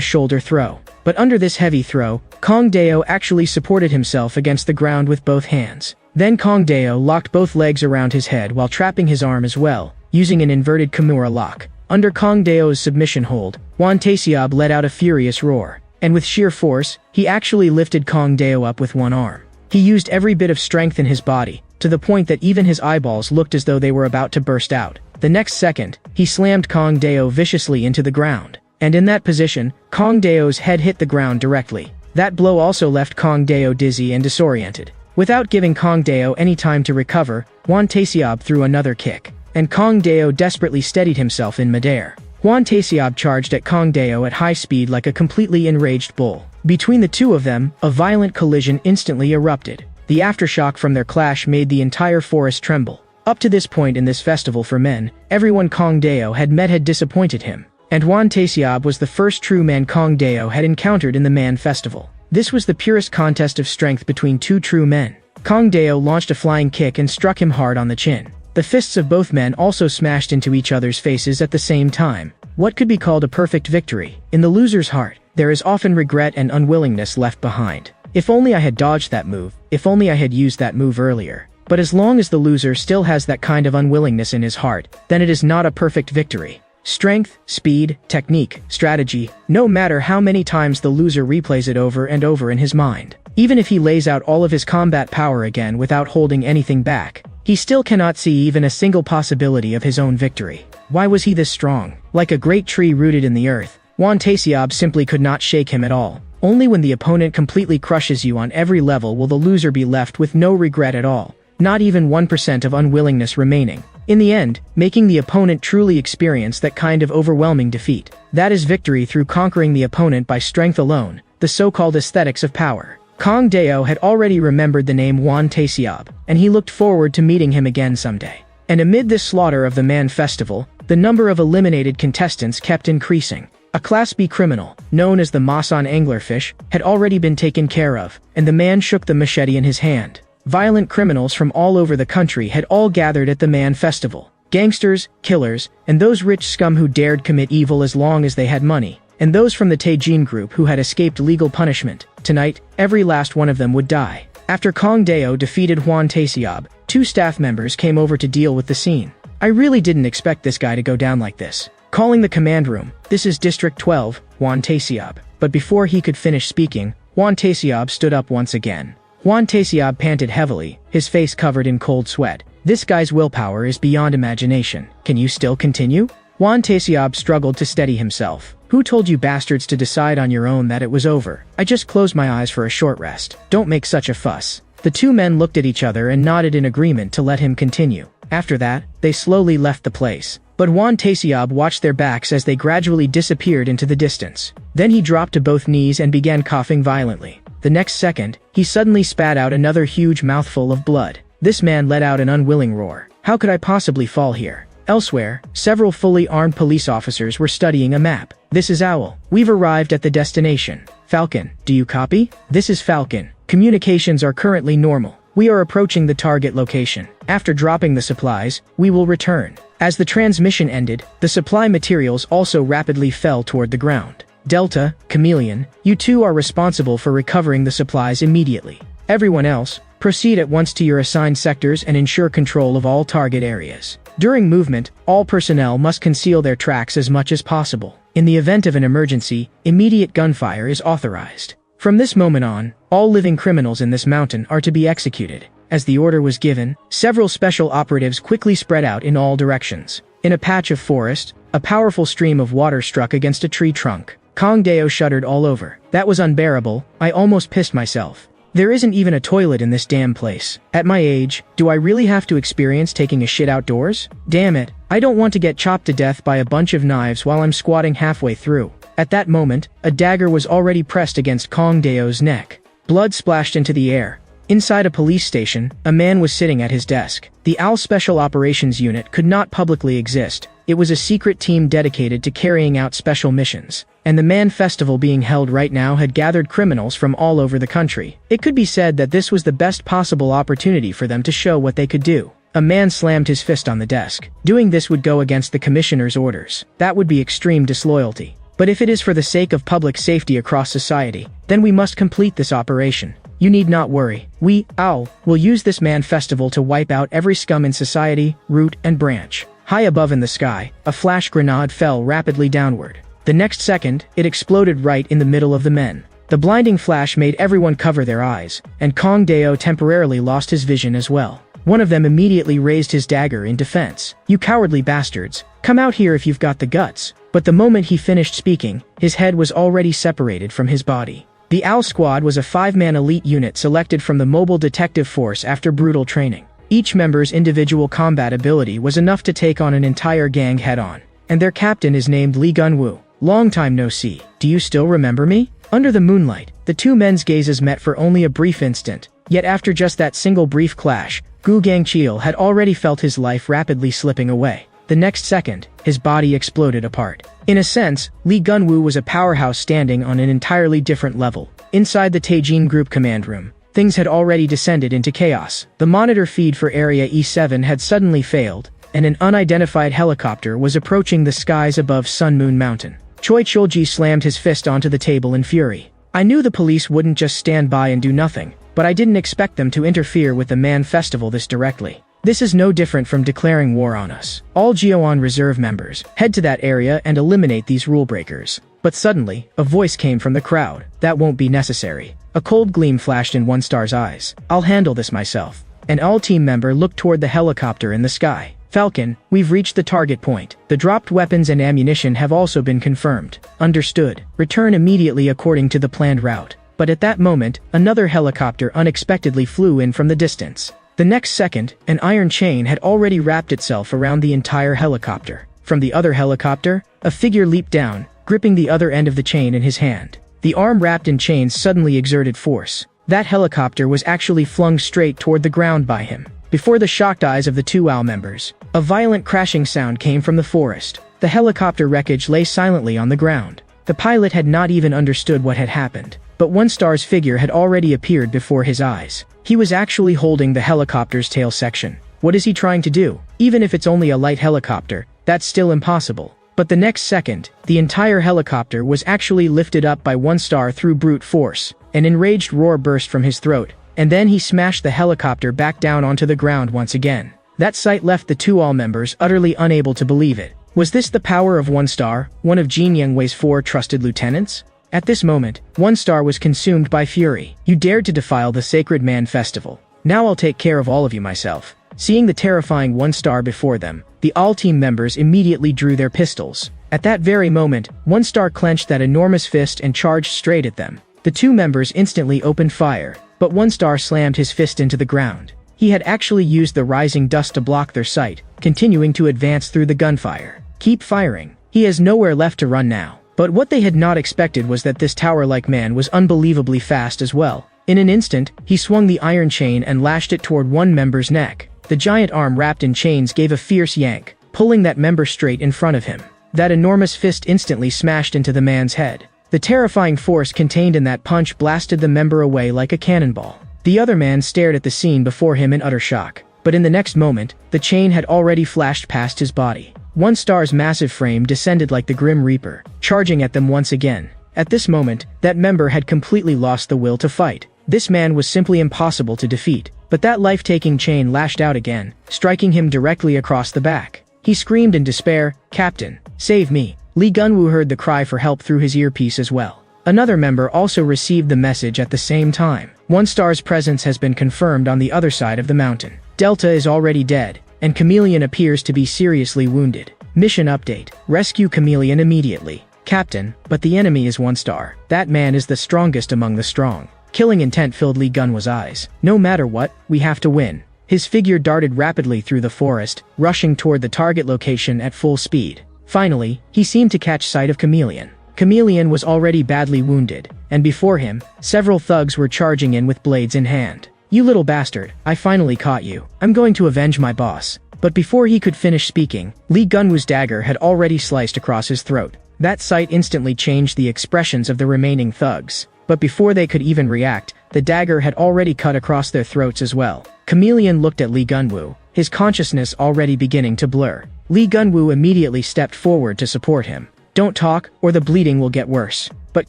shoulder throw. But under this heavy throw, Kang Dao actually supported himself against the ground with both hands. Then Kang Dao locked both legs around his head while trapping his arm as well, using an inverted Kimura lock. Under Kang Dao's submission hold, Juan Taseob let out a furious roar. And with sheer force, he actually lifted Kang Dao up with one arm. He used every bit of strength in his body, to the point that even his eyeballs looked as though they were about to burst out. The next second, he slammed Kang Dao viciously into the ground. And in that position, Kang Dao's head hit the ground directly. That blow also left Kang Dao dizzy and disoriented. Without giving Kang Dao any time to recover, Juan Taseob threw another kick, and Kang Dao desperately steadied himself in midair. Juan Taseob charged at Kang Dao at high speed like a completely enraged bull. Between the two of them, a violent collision instantly erupted. The aftershock from their clash made the entire forest tremble. Up to this point in this festival for men, everyone Kang Dao had met had disappointed him. And Juan Taseob was the first true man Kang Dao had encountered in the Man Festival. This was the purest contest of strength between two true men. Kang Dao launched a flying kick and struck him hard on the chin. The fists of both men also smashed into each other's faces at the same time. What could be called a perfect victory? In the loser's heart, there is often regret and unwillingness left behind. If only I had dodged that move, if only I had used that move earlier. But as long as the loser still has that kind of unwillingness in his heart, then it is not a perfect victory. Strength, speed, technique, strategy, no matter how many times the loser replays it over and over in his mind. Even if he lays out all of his combat power again without holding anything back, he still cannot see even a single possibility of his own victory. Why was he this strong? Like a great tree rooted in the earth, Juan Taseob simply could not shake him at all. Only when the opponent completely crushes you on every level will the loser be left with no regret at all, not even 1% of unwillingness remaining. In the end, making the opponent truly experience that kind of overwhelming defeat. That is victory through conquering the opponent by strength alone, the so-called aesthetics of power. Kang Dao had already remembered the name Juan Taseob, and he looked forward to meeting him again someday. And amid this slaughter of the Man Festival, the number of eliminated contestants kept increasing. A Class B criminal, known as the Masan anglerfish, had already been taken care of, and the man shook the machete in his hand. Violent criminals from all over the country had all gathered at the Man Festival. Gangsters, killers, and those rich scum who dared commit evil as long as they had money, and those from the Taejin group who had escaped legal punishment. Tonight, every last one of them would die. After Kang Dao defeated Juan Taseob, 2 staff members came over to deal with the scene. I really didn't expect this guy to go down like this. Calling the command room, "This is District 12, Juan Taseob." But before he could finish speaking, Juan Taseob stood up once again. Juan Taseob panted heavily, his face covered in cold sweat. This guy's willpower is beyond imagination. Can you still continue? Juan Taseob struggled to steady himself. Who told you bastards to decide on your own that it was over? I just closed my eyes for a short rest. Don't make such a fuss. The 2 men looked at each other and nodded in agreement to let him continue. After that, they slowly left the place. But Juan Taseob watched their backs as they gradually disappeared into the distance. Then he dropped to both knees and began coughing violently. The next second, he suddenly spat out another huge mouthful of blood. This man let out an unwilling roar. How could I possibly fall here? Elsewhere, several fully armed police officers were studying a map. This is Owl. We've arrived at the destination. Falcon, do you copy? This is Falcon. Communications are currently normal. We are approaching the target location. After dropping the supplies, we will return. As the transmission ended, the supply materials also rapidly fell toward the ground. Delta, Chameleon, you 2 are responsible for recovering the supplies immediately. Everyone else, proceed at once to your assigned sectors and ensure control of all target areas. During movement, all personnel must conceal their tracks as much as possible. In the event of an emergency, immediate gunfire is authorized. From this moment on, all living criminals in this mountain are to be executed. As the order was given, several special operatives quickly spread out in all directions. In a patch of forest, a powerful stream of water struck against a tree trunk. Kang Dao shuddered all over. That was unbearable. I almost pissed myself. There isn't even a toilet in this damn place. At my age, do I really have to experience taking a shit outdoors? Damn it, I don't want to get chopped to death by a bunch of knives while I'm squatting halfway through. At that moment, a dagger was already pressed against Kang Dao's neck. Blood splashed into the air. Inside a police station, a man was sitting at his desk. The OWL Special Operations Unit could not publicly exist. It was a secret team dedicated to carrying out special missions. And the Man Festival being held right now had gathered criminals from all over the country. It could be said that this was the best possible opportunity for them to show what they could do. A man slammed his fist on the desk. Doing this would go against the commissioner's orders. That would be extreme disloyalty. But if it is for the sake of public safety across society, then we must complete this operation. You need not worry. We, OWL, will use this Man Festival to wipe out every scum in society, root and branch. High above in the sky, a flash grenade fell rapidly downward. The next second, it exploded right in the middle of the men. The blinding flash made everyone cover their eyes, and Kong Deo temporarily lost his vision as well. One of them immediately raised his dagger in defense. "You cowardly bastards, come out here if you've got the guts." But the moment he finished speaking, his head was already separated from his body. The OWL Squad was a 5-man elite unit selected from the Mobile Detective Force after brutal training. Each member's individual combat ability was enough to take on an entire gang head-on. And their captain is named Lee Gun-woo. Long time no see. Do you still remember me? Under the moonlight, the two men's gazes met for only a brief instant. Yet after just that single brief clash, Gu Gangcheol had already felt his life rapidly slipping away. The next second, his body exploded apart. In a sense, Lee Gun-woo was a powerhouse standing on an entirely different level. Inside the Taejin Group command room, things had already descended into chaos. The monitor feed for Area E7 had suddenly failed, and an unidentified helicopter was approaching the skies above Sun Moon Mountain. Choi Chulji slammed his fist onto the table in fury. "I knew the police wouldn't just stand by and do nothing, but I didn't expect them to interfere with the Man Festival this directly. This is no different from declaring war on us. All Geoan Reserve members, head to that area and eliminate these rule breakers." But suddenly, a voice came from the crowd. "That won't be necessary." A cold gleam flashed in One Star's eyes. "I'll handle this myself." An all team member looked toward the helicopter in the sky. "Falcon, we've reached the target point. The dropped weapons and ammunition have also been confirmed." "Understood. Return immediately according to the planned route." But at that moment, another helicopter unexpectedly flew in from the distance. The next second, an iron chain had already wrapped itself around the entire helicopter. From the other helicopter, a figure leaped down, gripping the other end of the chain in his hand. The arm wrapped in chains suddenly exerted force. That helicopter was actually flung straight toward the ground by him. Before the shocked eyes of the two OWL members, a violent crashing sound came from the forest. The helicopter wreckage lay silently on the ground. The pilot had not even understood what had happened, but One Star's figure had already appeared before his eyes. He was actually holding the helicopter's tail section. What is he trying to do? Even if it's only a light helicopter, that's still impossible. But the next second, the entire helicopter was actually lifted up by One Star through brute force. An enraged roar burst from his throat, and then he smashed the helicopter back down onto the ground once again. That sight left the two OWL members utterly unable to believe it. Was this the power of One Star, one of Jin Youngwei's 4 trusted lieutenants? At this moment, One Star was consumed by fury. "You dared to defile the sacred Man Festival. Now I'll take care of all of you myself." Seeing the terrifying One Star before them, the all team members immediately drew their pistols. At that very moment, One Star clenched that enormous fist and charged straight at them. The two members instantly opened fire, but One Star slammed his fist into the ground. He had actually used the rising dust to block their sight, continuing to advance through the gunfire. "Keep firing. He has nowhere left to run now." But what they had not expected was that this tower-like man was unbelievably fast as well. In an instant, he swung the iron chain and lashed it toward one member's neck. The giant arm wrapped in chains gave a fierce yank, pulling that member straight in front of him. That enormous fist instantly smashed into the man's head. The terrifying force contained in that punch blasted the member away like a cannonball. The other man stared at the scene before him in utter shock. But in the next moment, the chain had already flashed past his body. One Star's massive frame descended like the Grim Reaper, charging at them once again. At this moment, that member had completely lost the will to fight. This man was simply impossible to defeat. But that life-taking chain lashed out again, striking him directly across the back. He screamed in despair, "Captain, save me." Lee Gun-woo heard the cry for help through his earpiece as well. Another member also received the message at the same time. One Star's presence has been confirmed on the other side of the mountain. Delta is already dead, and Chameleon appears to be seriously wounded. Mission update. Rescue Chameleon immediately. Captain, but the enemy is One Star. That man is the strongest among the strong. Killing intent filled Lee Gun-woo's eyes. No matter what, we have to win. His figure darted rapidly through the forest, rushing toward the target location at full speed. Finally, he seemed to catch sight of Chameleon. Chameleon was already badly wounded, and before him, several thugs were charging in with blades in hand. "You little bastard, I finally caught you. I'm going to avenge my boss." But before he could finish speaking, Lee Gunwoo's dagger had already sliced across his throat. That sight instantly changed the expressions of the remaining thugs. But before they could even react, the dagger had already cut across their throats as well. Chameleon looked at Lee Gunwoo, his consciousness already beginning to blur. Lee Gunwoo immediately stepped forward to support him. "Don't talk, or the bleeding will get worse." But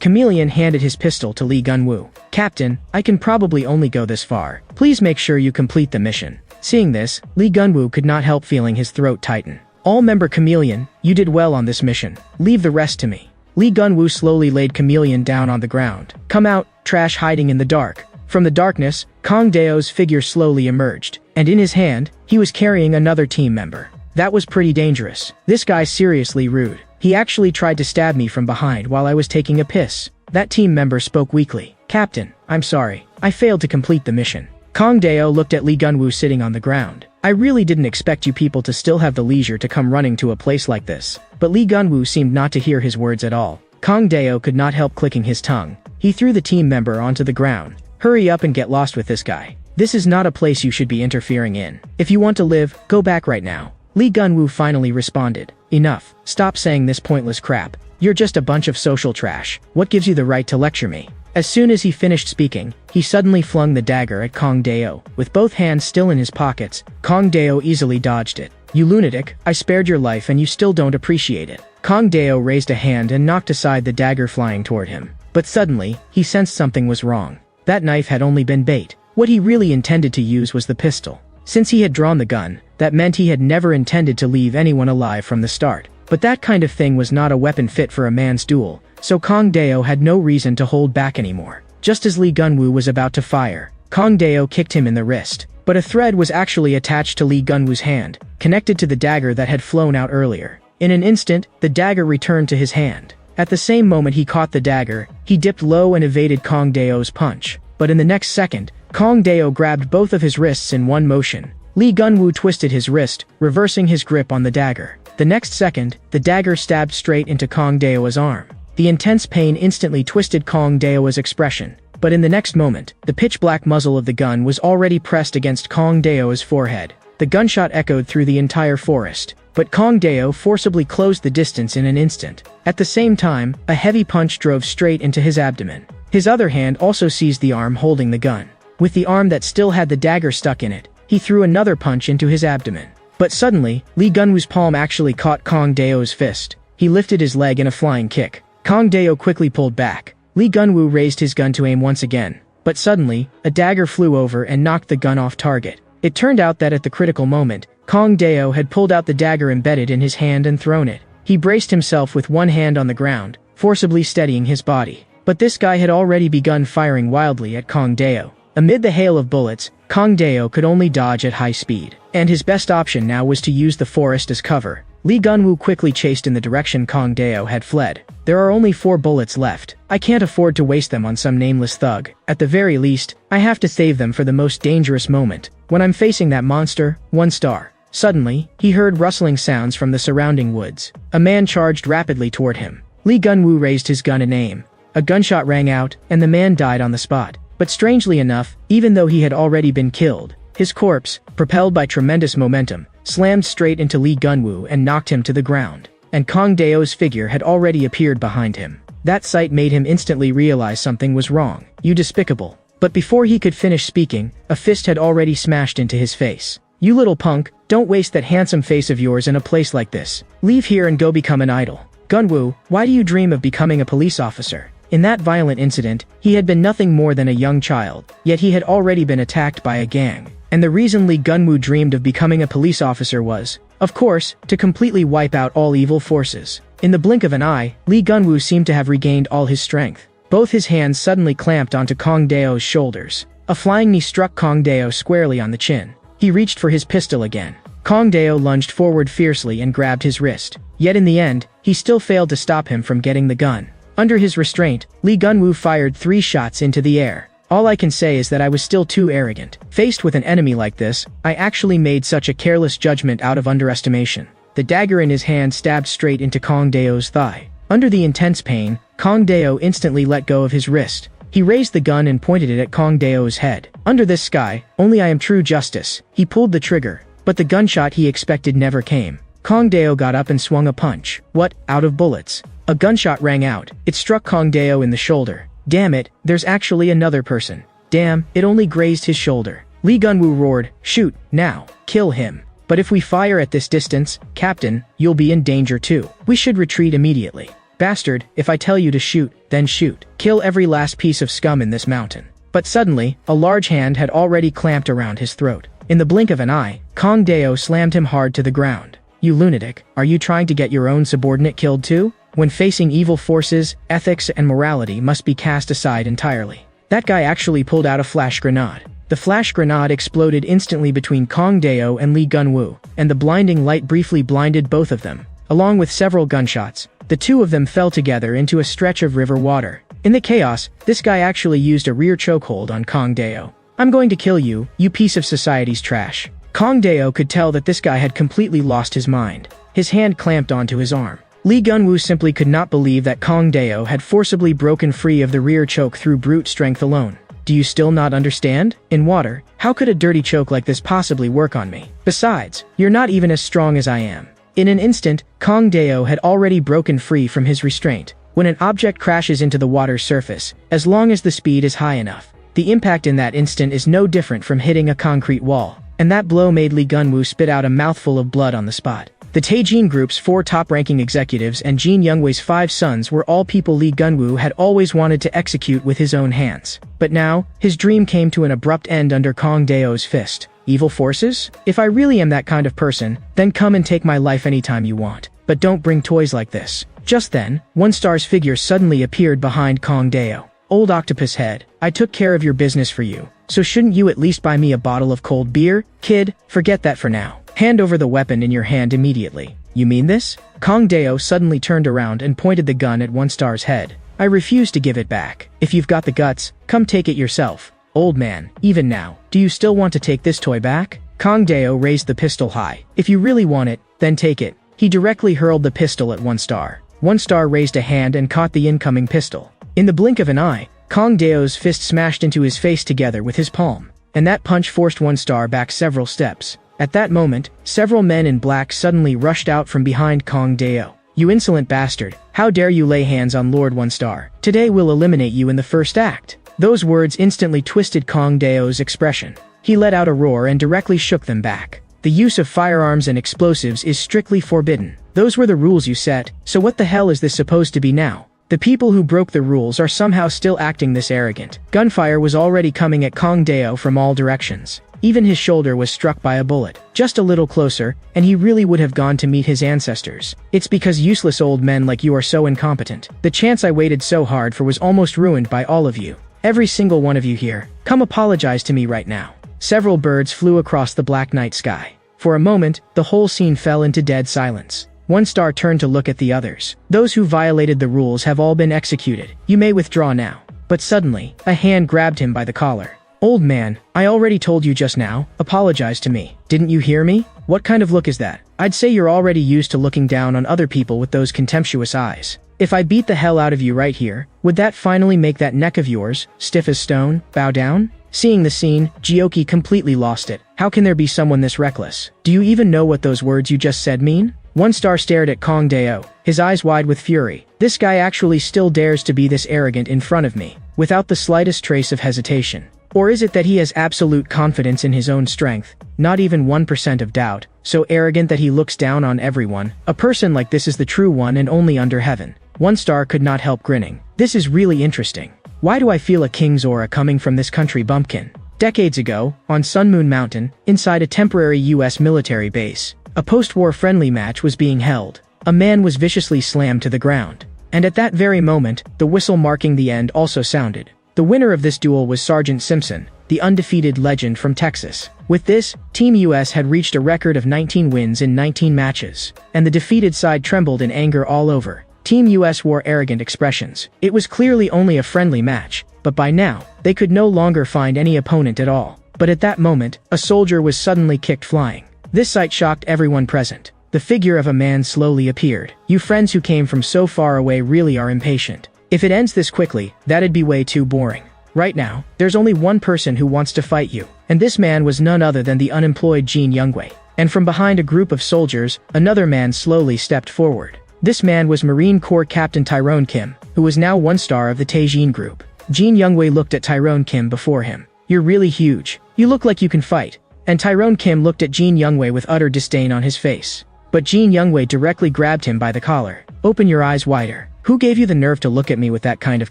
Chameleon handed his pistol to Lee Gunwoo. "Captain, I can probably only go this far. Please make sure you complete the mission." Seeing this, Lee Gunwoo could not help feeling his throat tighten. "All-member Chameleon, you did well on this mission. Leave the rest to me." Lee Gunwoo slowly laid Chameleon down on the ground. "Come out, trash hiding in the dark." From the darkness, Kong Dao's figure slowly emerged, and in his hand, he was carrying another team member. That was pretty dangerous. This guy's seriously rude. He actually tried to stab me from behind while I was taking a piss. That team member spoke weakly. "Captain, I'm sorry. I failed to complete the mission." Kong Dao looked at Lee Gunwoo sitting on the ground. "I really didn't expect you people to still have the leisure to come running to a place like this." But Lee Gunwoo seemed not to hear his words at all. Kong Dao could not help clicking his tongue. He threw the team member onto the ground. "Hurry up and get lost with this guy. This is not a place you should be interfering in. If you want to live, go back right now." Lee Gunwoo finally responded. "Enough. Stop saying this pointless crap. You're just a bunch of social trash. What gives you the right to lecture me?" As soon as he finished speaking, he suddenly flung the dagger at Kong Dao. With both hands still in his pockets, Kong Dao easily dodged it. "You lunatic, I spared your life and you still don't appreciate it." Kong Dao raised a hand and knocked aside the dagger flying toward him. But suddenly, he sensed something was wrong. That knife had only been bait. What he really intended to use was the pistol. Since he had drawn the gun, that meant he had never intended to leave anyone alive from the start. But that kind of thing was not a weapon fit for a man's duel, so Kong Dao had no reason to hold back anymore. Just as Lee Gunwoo was about to fire, Kong Dao kicked him in the wrist. But a thread was actually attached to Lee Gunwoo's hand, connected to the dagger that had flown out earlier. In an instant, the dagger returned to his hand. At the same moment he caught the dagger, he dipped low and evaded Kong Dao's punch. But in the next second, Kong Dao grabbed both of his wrists in one motion. Lee Gunwoo twisted his wrist, reversing his grip on the dagger. The next second, the dagger stabbed straight into Kong Dao's arm. The intense pain instantly twisted Kong Dao's expression. But in the next moment, the pitch-black muzzle of the gun was already pressed against Kong Dao's forehead. The gunshot echoed through the entire forest. But Kong Dao forcibly closed the distance in an instant. At the same time, a heavy punch drove straight into his abdomen. His other hand also seized the arm holding the gun. With the arm that still had the dagger stuck in it, he threw another punch into his abdomen. But suddenly, Lee Gunwoo's palm actually caught Kong Dao's fist. He lifted his leg in a flying kick. Kong Dao quickly pulled back. Lee Gunwoo raised his gun to aim once again. But suddenly, a dagger flew over and knocked the gun off target. It turned out that at the critical moment, Kong Dao had pulled out the dagger embedded in his hand and thrown it. He braced himself with one hand on the ground, forcibly steadying his body. But this guy had already begun firing wildly at Kong Dao. Amid the hail of bullets, Kong Dao could only dodge at high speed. And his best option now was to use the forest as cover. Lee Gunwoo quickly chased in the direction Kong Dao had fled. "There are only 4 bullets left. I can't afford to waste them on some nameless thug. At the very least, I have to save them for the most dangerous moment. When I'm facing that monster, 1 star. Suddenly, he heard rustling sounds from the surrounding woods. A man charged rapidly toward him. Lee Gunwoo raised his gun and aimed. A gunshot rang out, and the man died on the spot. But strangely enough, even though he had already been killed, his corpse, propelled by tremendous momentum, slammed straight into Lee Gunwoo and knocked him to the ground. And Kong Dao's figure had already appeared behind him. That sight made him instantly realize something was wrong. "You despicable." But before he could finish speaking, a fist had already smashed into his face. "You little punk, don't waste that handsome face of yours in a place like this. Leave here and go become an idol." "Gunwoo, why do you dream of becoming a police officer?" In that violent incident, he had been nothing more than a young child, yet he had already been attacked by a gang. And the reason Lee Gunwoo dreamed of becoming a police officer was, of course, to completely wipe out all evil forces. In the blink of an eye, Lee Gunwoo seemed to have regained all his strength. Both his hands suddenly clamped onto Kong Dao's shoulders. A flying knee struck Kong Dao squarely on the chin. He reached for his pistol again. Kong Dao lunged forward fiercely and grabbed his wrist. Yet in the end, he still failed to stop him from getting the gun. Under his restraint, Lee Gunwoo fired 3 shots into the air. "All I can say is that I was still too arrogant. Faced with an enemy like this, I actually made such a careless judgment out of underestimation." The dagger in his hand stabbed straight into Kong Dao's thigh. Under the intense pain, Kong Dao instantly let go of his wrist. He raised the gun and pointed it at Kong Dao's head. Under this sky, only I am true justice. He pulled the trigger, but the gunshot he expected never came. Kong Dao got up and swung a punch. What? Out of bullets. A gunshot rang out. It struck Kong Dao in the shoulder. Damn it, there's actually another person. Damn, it only grazed his shoulder. Lee Gunwoo roared, shoot, now, kill him. But if we fire at this distance, Captain, you'll be in danger too. We should retreat immediately. Bastard, if I tell you to shoot, then shoot. Kill every last piece of scum in this mountain. But suddenly, a large hand had already clamped around his throat. In the blink of an eye, Kong Dao slammed him hard to the ground. You lunatic, are you trying to get your own subordinate killed too? When facing evil forces, ethics and morality must be cast aside entirely. That guy actually pulled out a flash grenade. The flash grenade exploded instantly between Kong Dao and Lee Gunwoo, and the blinding light briefly blinded both of them. Along with several gunshots, the two of them fell together into a stretch of river water. In the chaos, this guy actually used a rear chokehold on Kong Dao. I'm going to kill you, you piece of society's trash. Kong Dao could tell that this guy had completely lost his mind. His hand clamped onto his arm. Lee Gunwoo simply could not believe that Kong Dao had forcibly broken free of the rear choke through brute strength alone. Do you still not understand? In water, how could a dirty choke like this possibly work on me? Besides, you're not even as strong as I am. In an instant, Kong Dao had already broken free from his restraint. When an object crashes into the water's surface, as long as the speed is high enough, the impact in that instant is no different from hitting a concrete wall. And that blow made Lee Gunwoo spit out a mouthful of blood on the spot. The Taejin Group's 4 top-ranking executives and Jin Youngwei's 5 sons were all people Lee Gunwoo had always wanted to execute with his own hands. But now, his dream came to an abrupt end under Kong Dao's fist. Evil forces? If I really am that kind of person, then come and take my life anytime you want. But don't bring toys like this. Just then, One Star's figure suddenly appeared behind Kong Dao. Old octopus head, I took care of your business for you. So shouldn't you at least buy me a bottle of cold beer? Kid, forget that for now. Hand over the weapon in your hand immediately. You mean this? Kong Dao suddenly turned around and pointed the gun at One Star's head. I refuse to give it back. If you've got the guts, come take it yourself. Old man, even now, do you still want to take this toy back? Kong Dao raised the pistol high. If you really want it, then take it. He directly hurled the pistol at One Star. One Star raised a hand and caught the incoming pistol. In the blink of an eye, Kong Dao's fist smashed into his face together with his palm, and that punch forced One Star back several steps. At that moment, several men in black suddenly rushed out from behind Kong Dao. You insolent bastard, how dare you lay hands on Lord One Star? Today we'll eliminate you in the first act. Those words instantly twisted Kong Dao's expression. He let out a roar and directly shook them back. The use of firearms and explosives is strictly forbidden. Those were the rules you set, so what the hell is this supposed to be now? The people who broke the rules are somehow still acting this arrogant. Gunfire was already coming at Kong Dao from all directions. Even his shoulder was struck by a bullet. Just a little closer, and he really would have gone to meet his ancestors. It's because useless old men like you are so incompetent. The chance I waited so hard for was almost ruined by all of you. Every single one of you here, come apologize to me right now. Several birds flew across the black night sky. For a moment, the whole scene fell into dead silence. One Star turned to look at the others. Those who violated the rules have all been executed. You may withdraw now. But suddenly, a hand grabbed him by the collar. Old man, I already told you just now, apologize to me. Didn't you hear me? What kind of look is that? I'd say you're already used to looking down on other people with those contemptuous eyes. If I beat the hell out of you right here, would that finally make that neck of yours, stiff as stone, bow down? Seeing the scene, Gyoki completely lost it. How can there be someone this reckless? Do you even know what those words you just said mean? One Star stared at Kong Dao, his eyes wide with fury. This guy actually still dares to be this arrogant in front of me, without the slightest trace of hesitation. Or is it that he has absolute confidence in his own strength, not even 1% of doubt, so arrogant that he looks down on everyone? A person like this is the true one and only under heaven. One Star could not help grinning. This is really interesting. Why do I feel a king's aura coming from this country bumpkin? Decades ago, on Sun Moon Mountain, inside a temporary US military base, a post-war friendly match was being held. A man was viciously slammed to the ground. And at that very moment, the whistle marking the end also sounded. The winner of this duel was Sergeant Simpson, the undefeated legend from Texas. With this, Team US had reached a record of 19 wins in 19 matches, and the defeated side trembled in anger all over. Team US wore arrogant expressions. It was clearly only a friendly match, but by now, they could no longer find any opponent at all. But at that moment, a soldier was suddenly kicked flying. This sight shocked everyone present. The figure of a man slowly appeared. You friends who came from so far away really are impatient. If it ends this quickly, that'd be way too boring. Right now, there's only one person who wants to fight you, and this man was none other than the unemployed Jin Youngwei. And from behind a group of soldiers, another man slowly stepped forward. This man was Marine Corps Captain Tyrone Kim, who was now 1-star of the Taejin group. Jin Youngwei looked at Tyrone Kim before him. "You're really huge. You look like you can fight." And Tyrone Kim looked at Jin Youngwei with utter disdain on his face. But Jin Youngwei directly grabbed him by the collar. "Open your eyes wider. Who gave you the nerve to look at me with that kind of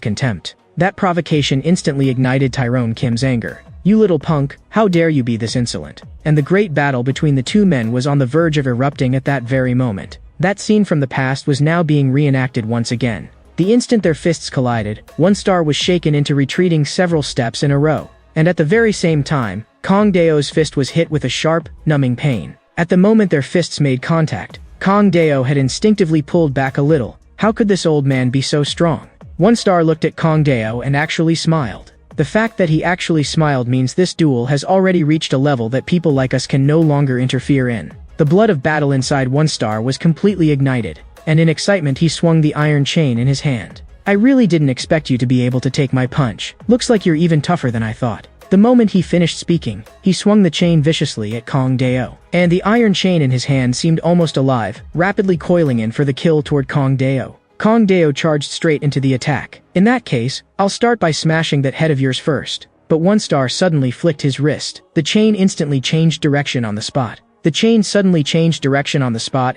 contempt?" That provocation instantly ignited Tyrone Kim's anger. "You little punk, how dare you be this insolent?" And the great battle between the two men was on the verge of erupting at that very moment. That scene from the past was now being reenacted once again. The instant their fists collided, 1-star was shaken into retreating several steps in a row. And at the very same time, Kang Dao's fist was hit with a sharp, numbing pain. At the moment their fists made contact, Kang Dao had instinctively pulled back a little. How could this old man be so strong? 1-star looked at Kang Dao and actually smiled. The fact that he actually smiled means this duel has already reached a level that people like us can no longer interfere in. The blood of battle inside 1-star was completely ignited, and in excitement he swung the iron chain in his hand. "I really didn't expect you to be able to take my punch. Looks like you're even tougher than I thought." The moment he finished speaking, he swung the chain viciously at Kang Dao. And the iron chain in his hand seemed almost alive, rapidly coiling in for the kill toward Kang Dao. Kang Dao charged straight into the attack. "In that case, I'll start by smashing that head of yours first." But 1-star suddenly flicked his wrist. The chain instantly changed direction on the spot.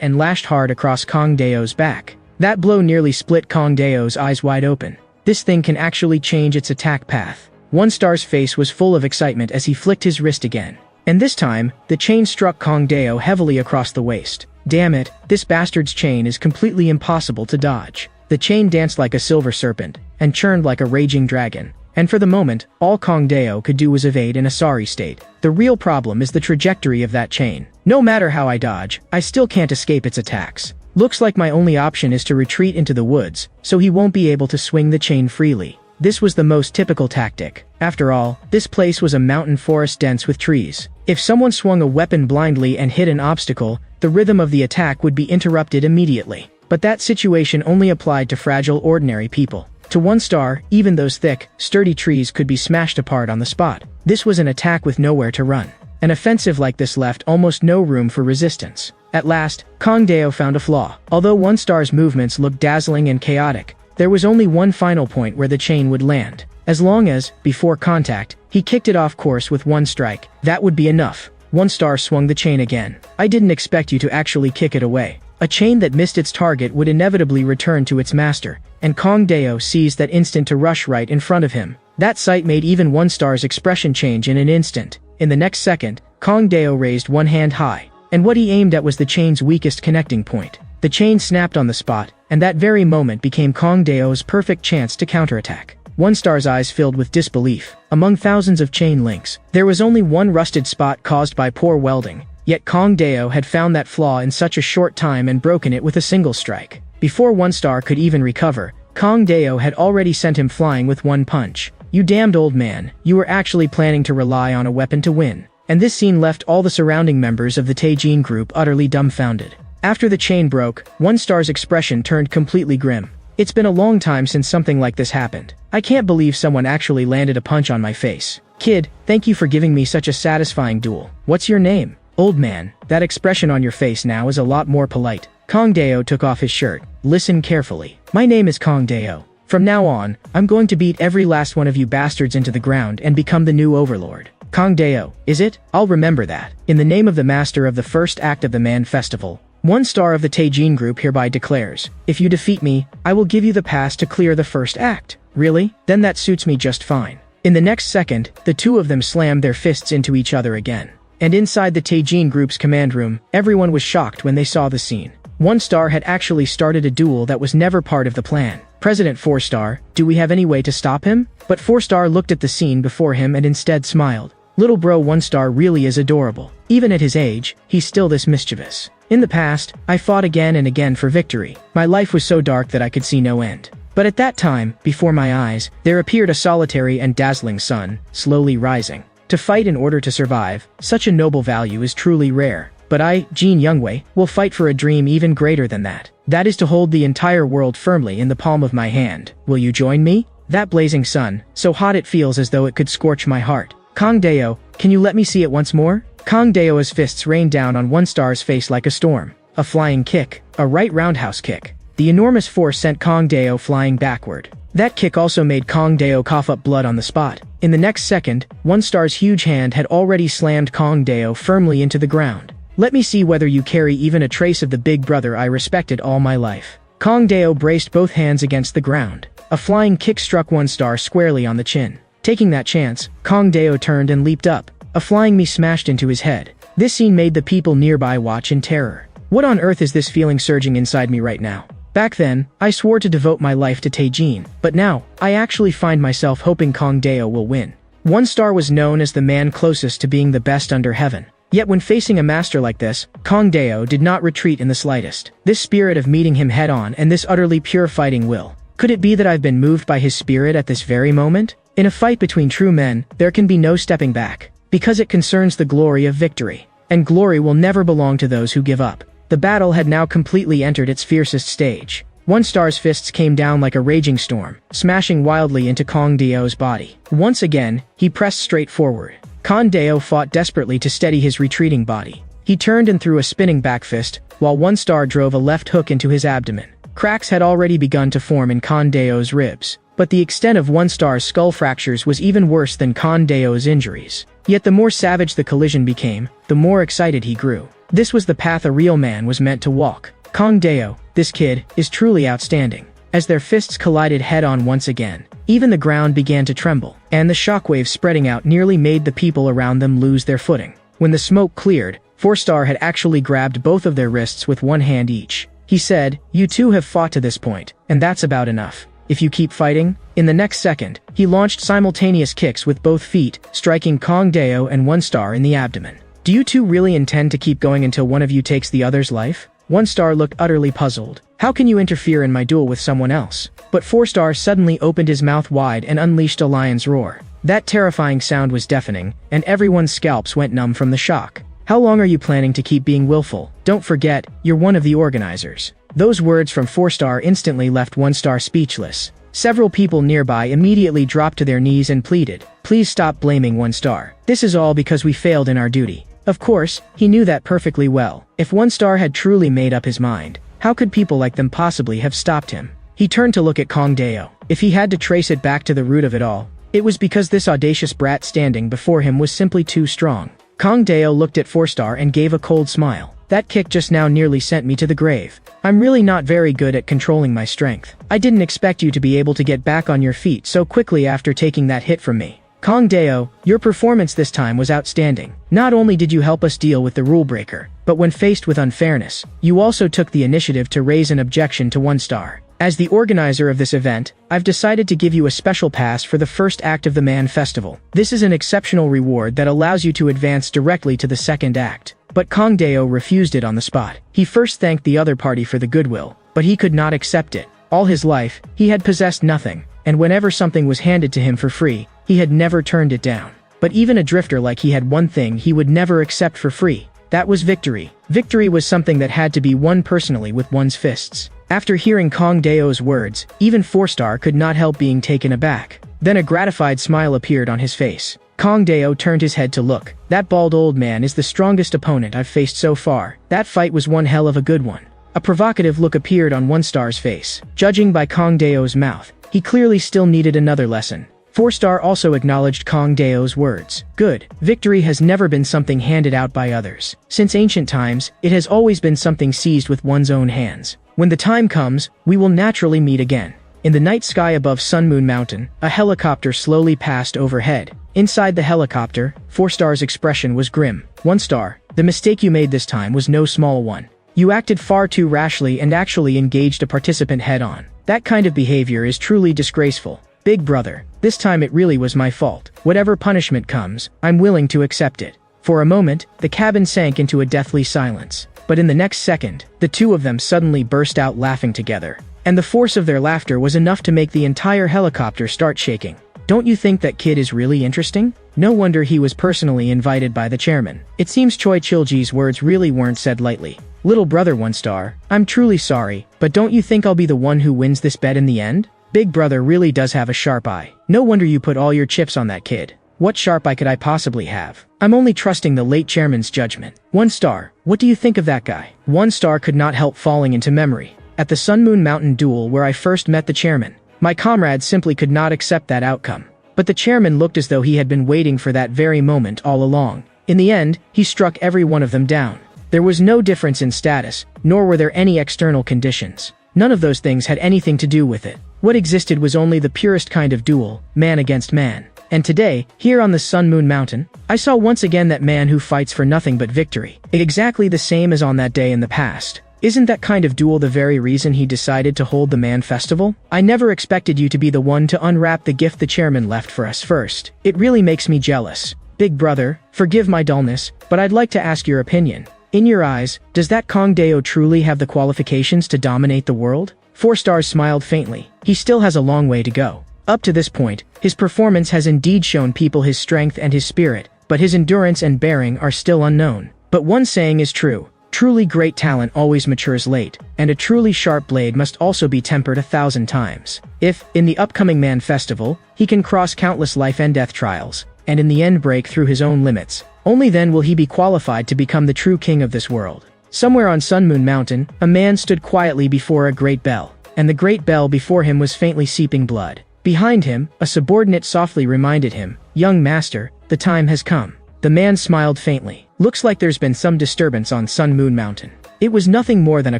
And lashed hard across Kang Dao's back. That blow nearly split Kang Dao's eyes wide open. This thing can actually change its attack path. 1-star's face was full of excitement as he flicked his wrist again. And this time, the chain struck Kang Dao heavily across the waist. Damn it, this bastard's chain is completely impossible to dodge. The chain danced like a silver serpent, and churned like a raging dragon. And for the moment, all Kang Dao could do was evade in a sorry state. The real problem is the trajectory of that chain. No matter how I dodge, I still can't escape its attacks. Looks like my only option is to retreat into the woods, so he won't be able to swing the chain freely. This was the most typical tactic. After all, this place was a mountain forest dense with trees. If someone swung a weapon blindly and hit an obstacle, the rhythm of the attack would be interrupted immediately. But that situation only applied to fragile ordinary people. To 1-star, even those thick, sturdy trees could be smashed apart on the spot. This was an attack with nowhere to run. An offensive like this left almost no room for resistance. At last, Kang Dao found a flaw. Although 1-star's movements looked dazzling and chaotic, there was only one final point where the chain would land. As long as, before contact, he kicked it off course with one strike, that would be enough. 1-star swung the chain again. "I didn't expect you to actually kick it away." A chain that missed its target would inevitably return to its master, and Kang Dao seized that instant to rush right in front of him. That sight made even 1-star's expression change in an instant. In the next second, Kang Dao raised one hand high, and what he aimed at was the chain's weakest connecting point. The chain snapped on the spot, and that very moment became Kang Dao's perfect chance to counterattack. 1-star's eyes filled with disbelief. Among thousands of chain links, there was only one rusted spot caused by poor welding, yet Kang Dao had found that flaw in such a short time and broken it with a single strike. Before 1-star could even recover, Kang Dao had already sent him flying with one punch. "You damned old man, you were actually planning to rely on a weapon to win." And this scene left all the surrounding members of the Taejin group utterly dumbfounded. After the chain broke, 1-star's expression turned completely grim. "It's been a long time since something like this happened. I can't believe someone actually landed a punch on my face. Kid, thank you for giving me such a satisfying duel. What's your name?" "Old man, that expression on your face now is a lot more polite." Kang Dao took off his shirt. "Listen carefully. My name is Kang Dao. From now on, I'm going to beat every last one of you bastards into the ground and become the new overlord." "Kang Dao, is it? I'll remember that. In the name of the master of the first act of the Man Festival, 1-star of the Taejin group hereby declares, if you defeat me, I will give you the pass to clear the first act." "Really? Then that suits me just fine." In the next second, the two of them slammed their fists into each other again. And inside the Taejin group's command room, everyone was shocked when they saw the scene. 1-star had actually started a duel that was never part of the plan. "President 4-star, do we have any way to stop him?" But 4-star looked at the scene before him and instead smiled. "Little bro 1-star really is adorable. Even at his age, he's still this mischievous. In the past, I fought again and again for victory. My life was so dark that I could see no end. But at that time, before my eyes, there appeared a solitary and dazzling sun, slowly rising. To fight in order to survive, such a noble value is truly rare. But I, Jin Youngwei, will fight for a dream even greater than that." That is to hold the entire world firmly in the palm of my hand. Will you join me? That blazing sun, so hot it feels as though it could scorch my heart. Kangdeo, can you let me see it once more? Kangdeo's fists rained down on One Star's face like a storm. A flying kick, a right roundhouse kick. The enormous force sent Kangdeo flying backward. That kick also made Kangdeo cough up blood on the spot. In the next second, One Star's huge hand had already slammed Kangdeo firmly into the ground. Let me see whether you carry even a trace of the big brother I respected all my life. Kangdeo braced both hands against the ground. A flying kick struck One Star squarely on the chin. Taking that chance, Kangdeo turned and leaped up. A flying me smashed into his head. This scene made the people nearby watch in terror. What on earth is this feeling surging inside me right now? Back then, I swore to devote my life to Taejin, but now, I actually find myself hoping Kangdeo will win. One Star was known as the man closest to being the best under heaven. Yet when facing a master like this, Kangdeo did not retreat in the slightest. This spirit of meeting him head-on and this utterly pure fighting will. Could it be that I've been moved by his spirit at this very moment? In a fight between true men, there can be no stepping back, because it concerns the glory of victory. And glory will never belong to those who give up. The battle had now completely entered its fiercest stage. One Star's fists came down like a raging storm, smashing wildly into Kangdeo's body. Once again, he pressed straight forward. Kangdeo fought desperately to steady his retreating body. He turned and threw a spinning back fist, while One Star drove a left hook into his abdomen. Cracks had already begun to form in Kangdeo's ribs, but the extent of One Star's skull fractures was even worse than Kangdeo's injuries. Yet the more savage the collision became, the more excited he grew. This was the path a real man was meant to walk. Kangdeo, this kid, is truly outstanding. As their fists collided head-on once again, even the ground began to tremble, and the shockwaves spreading out nearly made the people around them lose their footing. When the smoke cleared, 4-Star had actually grabbed both of their wrists with one hand each. He said, "You two have fought to this point, and that's about enough. If you keep fighting..." In the next second, he launched simultaneous kicks with both feet, striking Kangdeo and One Star in the abdomen. "Do you two really intend to keep going until one of you takes the other's life?" One Star looked utterly puzzled. "How can you interfere in my duel with someone else?" But 4-Star suddenly opened his mouth wide and unleashed a lion's roar. That terrifying sound was deafening, and everyone's scalps went numb from the shock. "How long are you planning to keep being willful? Don't forget, you're one of the organizers." Those words from 4-Star instantly left One Star speechless. Several people nearby immediately dropped to their knees and pleaded, "Please stop blaming One Star. This is all because we failed in our duty." Of course, he knew that perfectly well. If One Star had truly made up his mind, how could people like them possibly have stopped him? He turned to look at Kangdeo. If he had to trace it back to the root of it all, it was because this audacious brat standing before him was simply too strong. Kangdeo looked at 4-Star and gave a cold smile. "That kick just now nearly sent me to the grave. I'm really not very good at controlling my strength. I didn't expect you to be able to get back on your feet so quickly after taking that hit from me." "Kangdeo, your performance this time was outstanding. Not only did you help us deal with the rule breaker, but when faced with unfairness, you also took the initiative to raise an objection to One Star. As the organizer of this event, I've decided to give you a special pass for the first act of the Man Festival. This is an exceptional reward that allows you to advance directly to the second act." But Kangdeo refused it on the spot. He first thanked the other party for the goodwill, but he could not accept it. All his life, he had possessed nothing, and whenever something was handed to him for free, he had never turned it down. But even a drifter like he had one thing he would never accept for free. That was victory. Victory was something that had to be won personally with one's fists. After hearing Kangdeo's words, even 4-Star could not help being taken aback. Then a gratified smile appeared on his face. Kangdeo turned his head to look. "That bald old man is the strongest opponent I've faced so far. That fight was one hell of a good one." A provocative look appeared on One Star's face. Judging by Kangdeo's mouth, he clearly still needed another lesson. 4-Star also acknowledged Kangdeo's words. "Good. Victory has never been something handed out by others. Since ancient times, it has always been something seized with one's own hands. When the time comes, we will naturally meet again." In the night sky above Sun Moon Mountain, a helicopter slowly passed overhead. Inside the helicopter, 4-Star's expression was grim. "One Star, the mistake you made this time was no small one. You acted far too rashly and actually engaged a participant head-on. That kind of behavior is truly disgraceful. Big brother, this time it really was my fault. Whatever punishment comes, I'm willing to accept it." For a moment, the cabin sank into a deathly silence. But in the next second, the two of them suddenly burst out laughing together. And the force of their laughter was enough to make the entire helicopter start shaking. Don't you think that kid is really interesting? No wonder he was personally invited by the chairman. It seems Choi Chilji's words really weren't said lightly. Little brother 1 star, I'm truly sorry, but don't you think I'll be the one who wins this bet in the end? Big brother really does have a sharp eye. No wonder you put all your chips on that kid. What sharp eye could I possibly have? I'm only trusting the late chairman's judgment. 1 star, what do you think of that guy? 1 star could not help falling into memory. At the Sun Moon Mountain duel where I first met the chairman, my comrades simply could not accept that outcome. But the chairman looked as though he had been waiting for that very moment all along. In the end, he struck every one of them down. There was no difference in status, nor were there any external conditions. None of those things had anything to do with it. What existed was only the purest kind of duel, man against man. And today, here on the Sun Moon Mountain, I saw once again that man who fights for nothing but victory. Exactly the same as on that day in the past. Isn't that kind of duel the very reason he decided to hold the Man Festival? I never expected you to be the one to unwrap the gift the chairman left for us first. It really makes me jealous. Big brother, forgive my dullness, but I'd like to ask your opinion. In your eyes, does that Kong Deo truly have the qualifications to dominate the world? 4 stars smiled faintly. He still has a long way to go. Up to this point, his performance has indeed shown people his strength and his spirit, but his endurance and bearing are still unknown. But one saying is true. Truly great talent always matures late, and a truly sharp blade must also be tempered 1,000 times. If, in the upcoming Man Festival, he can cross countless life and death trials, and in the end break through his own limits, only then will he be qualified to become the true king of this world. Somewhere on Sun Moon Mountain, a man stood quietly before a great bell, and the great bell before him was faintly seeping blood. Behind him, a subordinate softly reminded him, "Young master, the time has come." The man smiled faintly. Looks like there's been some disturbance on Sun Moon Mountain. It was nothing more than a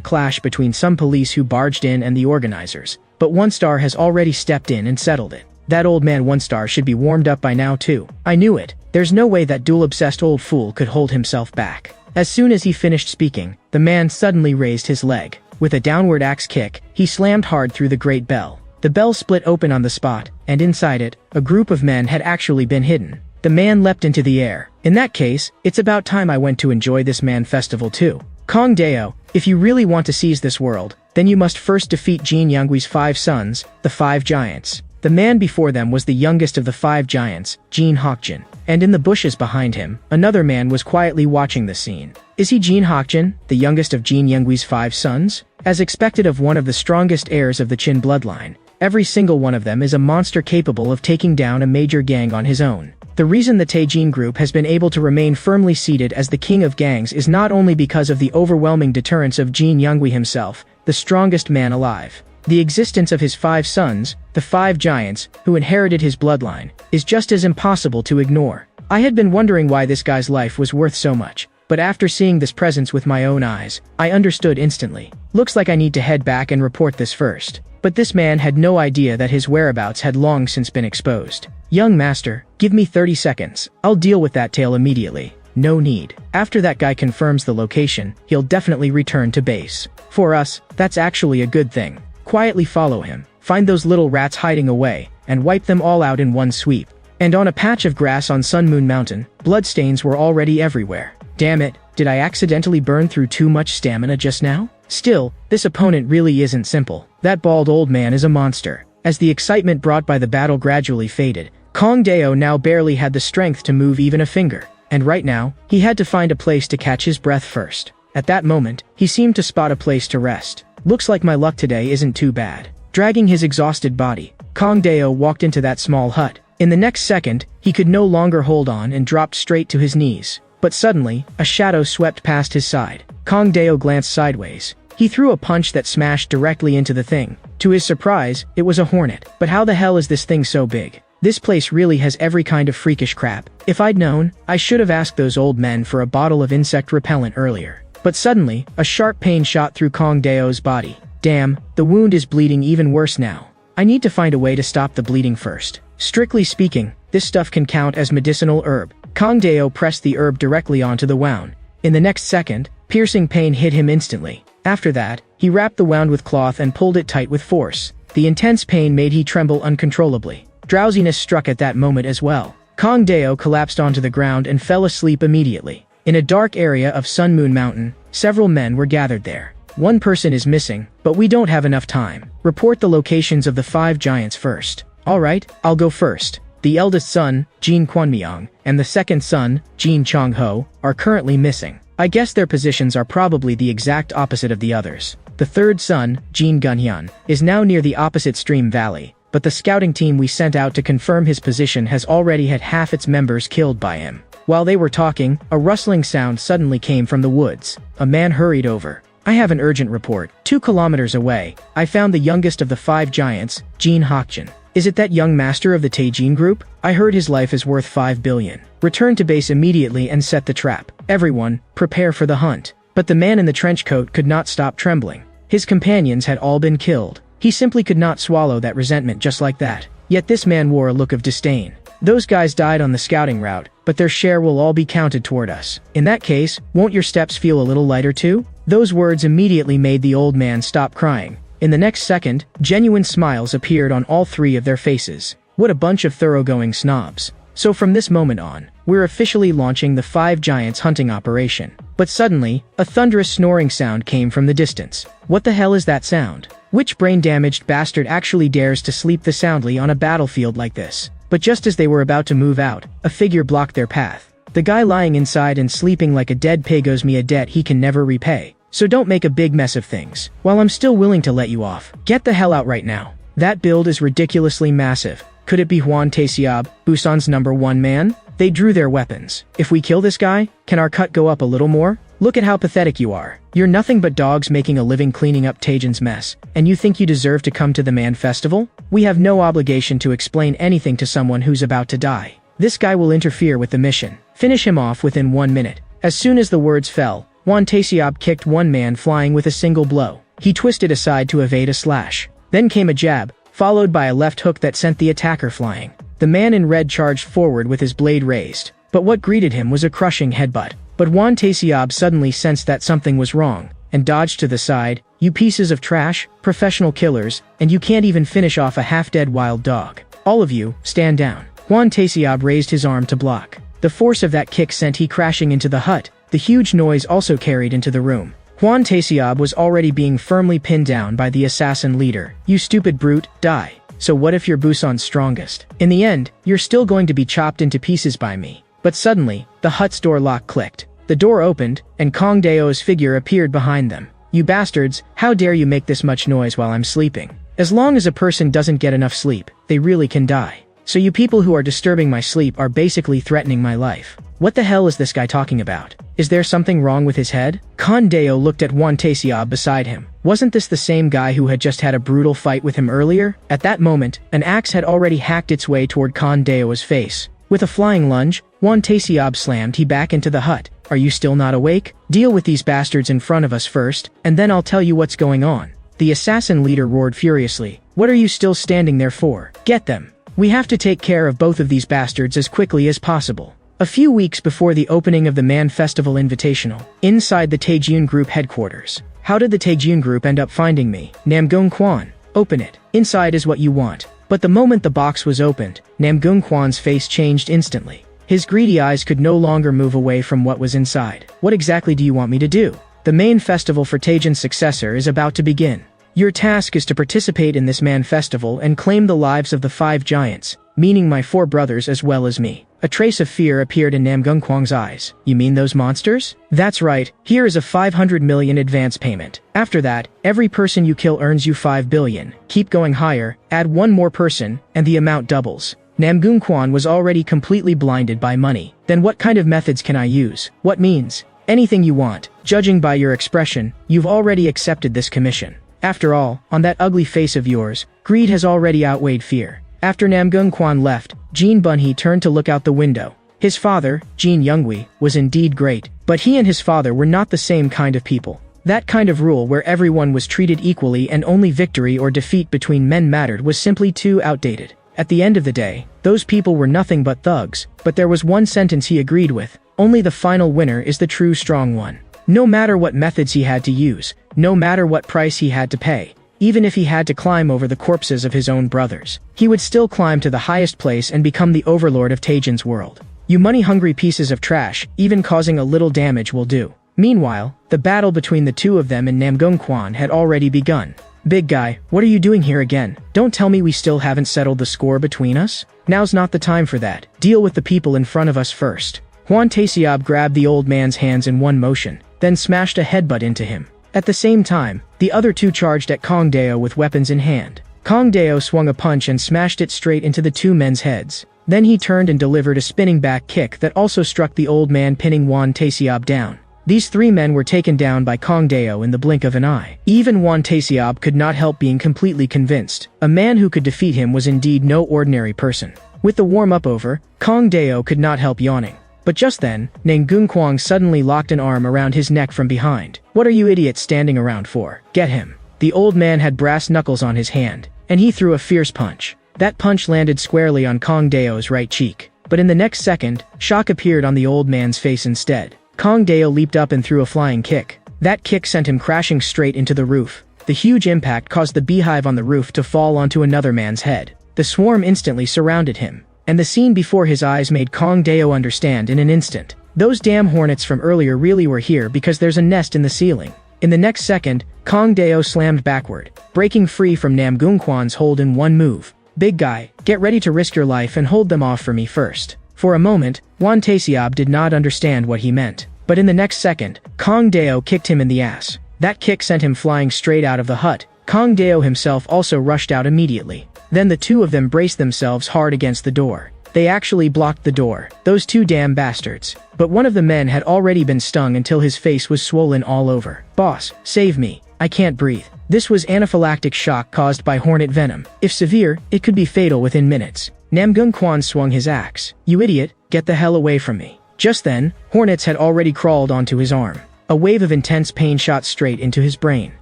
clash between some police who barged in and the organizers, but 1 star has already stepped in and settled it. That old man 1 star should be warmed up by now too. I knew it. There's no way that duel-obsessed old fool could hold himself back. As soon as he finished speaking, the man suddenly raised his leg. With a downward axe kick, he slammed hard through the great bell. The bell split open on the spot, and inside it, a group of men had actually been hidden. The man leapt into the air. In that case, it's about time I went to enjoy this Man Festival too. Kong Deo, if you really want to seize this world, then you must first defeat Jin Youngwi's 5 sons, the 5 giants. The man before them was the youngest of the 5 giants, Jin Hokjin. And in the bushes behind him, another man was quietly watching the scene. Is he Jin Hokjin, the youngest of Jin Youngwi's 5 sons? As expected of one of the strongest heirs of the Qin bloodline, every single one of them is a monster capable of taking down a major gang on his own. The reason the Taejin group has been able to remain firmly seated as the king of gangs is not only because of the overwhelming deterrence of Jin Youngwi himself, the strongest man alive. The existence of his 5 sons, the 5 giants, who inherited his bloodline, is just as impossible to ignore. I had been wondering why this guy's life was worth so much, but after seeing this presence with my own eyes, I understood instantly. Looks like I need to head back and report this first. But this man had no idea that his whereabouts had long since been exposed. Young master, give me 30 seconds. I'll deal with that tale immediately. No need. After that guy confirms the location, he'll definitely return to base. For us, that's actually a good thing. Quietly follow him, find those little rats hiding away, and wipe them all out in one sweep. And on a patch of grass on Sun Moon Mountain, bloodstains were already everywhere. Damn it, did I accidentally burn through too much stamina just now? Still, this opponent really isn't simple. That bald old man is a monster. As the excitement brought by the battle gradually faded, Kong Deo now barely had the strength to move even a finger. And right now, he had to find a place to catch his breath first. At that moment, he seemed to spot a place to rest. Looks like my luck today isn't too bad. Dragging his exhausted body, Kong Deo walked into that small hut. In the next second, he could no longer hold on and dropped straight to his knees. But suddenly, a shadow swept past his side. Kong Deo glanced sideways. He threw a punch that smashed directly into the thing. To his surprise, it was a hornet. But how the hell is this thing so big? This place really has every kind of freakish crap. If I'd known, I should have asked those old men for a bottle of insect repellent earlier. But suddenly, a sharp pain shot through Kong Deo's body. Damn, the wound is bleeding even worse now. I need to find a way to stop the bleeding first. Strictly speaking, this stuff can count as medicinal herb. Kong Deo pressed the herb directly onto the wound. In the next second, piercing pain hit him instantly. After that, he wrapped the wound with cloth and pulled it tight with force. The intense pain made he tremble uncontrollably. Drowsiness struck at that moment as well. Kong Deo collapsed onto the ground and fell asleep immediately. In a dark area of Sun Moon Mountain, several men were gathered there. One person is missing, but we don't have enough time. Report the locations of the 5 giants first. Alright, I'll go first. The eldest son, Jin Kwanmyong, and the second son, Jin Chong-ho, are currently missing. I guess their positions are probably the exact opposite of the others. The third son, Jin Gunhyun, is now near the opposite Stream Valley, but the scouting team we sent out to confirm his position has already had half its members killed by him. While they were talking, a rustling sound suddenly came from the woods. A man hurried over. I have an urgent report. 2 kilometers away, I found the youngest of the 5 giants, Jin Hokjin. Is it that young master of the Taejin group? I heard his life is worth 5 billion. Return to base immediately and set the trap. Everyone, prepare for the hunt. But the man in the trench coat could not stop trembling. His companions had all been killed. He simply could not swallow that resentment just like that. Yet this man wore a look of disdain. Those guys died on the scouting route, but their share will all be counted toward us. In that case, won't your steps feel a little lighter too? Those words immediately made the old man stop crying. In the next second, genuine smiles appeared on all 3 of their faces. What a bunch of thoroughgoing snobs. So from this moment on, we're officially launching the 5 giants hunting operation. But suddenly, a thunderous snoring sound came from the distance. What the hell is that sound? Which brain-damaged bastard actually dares to sleep this soundly on a battlefield like this? But just as they were about to move out, a figure blocked their path. The guy lying inside and sleeping like a dead pig owes me a debt he can never repay. So don't make a big mess of things. While I'm still willing to let you off, get the hell out right now. That build is ridiculously massive. Could it be Hwan Tae-seob, Busan's #1 man? They drew their weapons. If we kill this guy, can our cut go up a little more? Look at how pathetic you are. You're nothing but dogs making a living cleaning up Taejin's mess, and you think you deserve to come to the Man Festival? We have no obligation to explain anything to someone who's about to die. This guy will interfere with the mission. Finish him off within 1 minute. As soon as the words fell, Hwan Tae-seob kicked one man flying with a single blow. He twisted aside to evade a slash. Then came a jab, followed by a left hook that sent the attacker flying. The man in red charged forward with his blade raised, but what greeted him was a crushing headbutt. But Hwan Tae-seob suddenly sensed that something was wrong, and dodged to the side. You pieces of trash, professional killers, and you can't even finish off a half-dead wild dog. All of you, stand down. Hwan Tae-seob raised his arm to block. The force of that kick sent he crashing into the hut. The huge noise also carried into the room. Hwan Tae-seob was already being firmly pinned down by the assassin leader. You stupid brute, die. So what if you're Busan's strongest? In the end, you're still going to be chopped into pieces by me. But suddenly, the hut's door lock clicked. The door opened, and Kong Dao's figure appeared behind them. You bastards, how dare you make this much noise while I'm sleeping? As long as a person doesn't get enough sleep, they really can die. So you people who are disturbing my sleep are basically threatening my life. What the hell is this guy talking about? Is there something wrong with his head? Kong Dao looked at Hwan Tae-seob beside him. Wasn't this the same guy who had just had a brutal fight with him earlier? At that moment, an axe had already hacked its way toward Kong Dao's face. With a flying lunge, Hwan Tae-seob slammed he back into the hut. Are you still not awake? Deal with these bastards in front of us first, and then I'll tell you what's going on. The assassin leader roared furiously. What are you still standing there for? Get them. We have to take care of both of these bastards as quickly as possible. A few weeks before the opening of the Man Festival Invitational, inside the Taejun Group headquarters. How did the Taejun Group end up finding me? Namgung Kwan. Open it. Inside is what you want. But the moment the box was opened, Namgung Kwan's face changed instantly. His greedy eyes could no longer move away from what was inside. What exactly do you want me to do? The main festival for Taejin's successor is about to begin. Your task is to participate in this Man Festival and claim the lives of the 5 giants, meaning my 4 brothers as well as me. A trace of fear appeared in Namgung Kwang's eyes. You mean those monsters? That's right, here is a 500 million advance payment. After that, every person you kill earns you 5 billion. Keep going higher, add 1 more person, and the amount doubles. Namgung Kwan was already completely blinded by money. Then what kind of methods can I use? What means? Anything you want. Judging by your expression, you've already accepted this commission. After all, on that ugly face of yours, greed has already outweighed fear. After Namgung Kwan left, Jin Bunhee turned to look out the window. His father, Jin Youngwi, was indeed great, but he and his father were not the same kind of people. That kind of rule where everyone was treated equally and only victory or defeat between men mattered was simply too outdated. At the end of the day, those people were nothing but thugs, but there was one sentence he agreed with: only the final winner is the true strong one. No matter what methods he had to use, no matter what price he had to pay, even if he had to climb over the corpses of his own brothers, he would still climb to the highest place and become the overlord of Taejin's world. You money-hungry pieces of trash, even causing a little damage will do. Meanwhile, the battle between the two of them and Namgung had already begun. Big guy, what are you doing here again? Don't tell me we still haven't settled the score between us? Now's not the time for that. Deal with the people in front of us first. Juan Taseob grabbed the old man's hands in one motion, then smashed a headbutt into him. At the same time, the other two charged at Kong Dao with weapons in hand. Kong Dao swung a punch and smashed it straight into the two men's heads. Then he turned and delivered a spinning back kick that also struck the old man, pinning Juan Taseob down. These three men were taken down by Kong Dao in the blink of an eye. Even Juan Taseob could not help being completely convinced. A man who could defeat him was indeed no ordinary person. With the warm-up over, Kong Dao could not help yawning. But just then, Namgung suddenly locked an arm around his neck from behind. What are you idiots standing around for? Get him. The old man had brass knuckles on his hand, and he threw a fierce punch. That punch landed squarely on Kong Dao's right cheek. But in the next second, shock appeared on the old man's face instead. Kong Dao leaped up and threw a flying kick. That kick sent him crashing straight into the roof. The huge impact caused the beehive on the roof to fall onto another man's head. The swarm instantly surrounded him, and the scene before his eyes made Kong Dao understand in an instant. Those damn hornets from earlier really were here because there's a nest in the ceiling. In the next second, Kong Dao slammed backward, breaking free from Namgung hold in one move. Big guy, get ready to risk your life and hold them off for me first. For a moment, Juan Taseob did not understand what he meant. But in the next second, Kong Dao kicked him in the ass. That kick sent him flying straight out of the hut. Kong Dao himself also rushed out immediately. Then the two of them braced themselves hard against the door. They actually blocked the door. Those two damn bastards. But one of the men had already been stung until his face was swollen all over. Boss, save me. I can't breathe. This was anaphylactic shock caused by hornet venom. If severe, it could be fatal within minutes. Namgung swung his axe. You idiot, get the hell away from me. Just then, hornets had already crawled onto his arm. A wave of intense pain shot straight into his brain.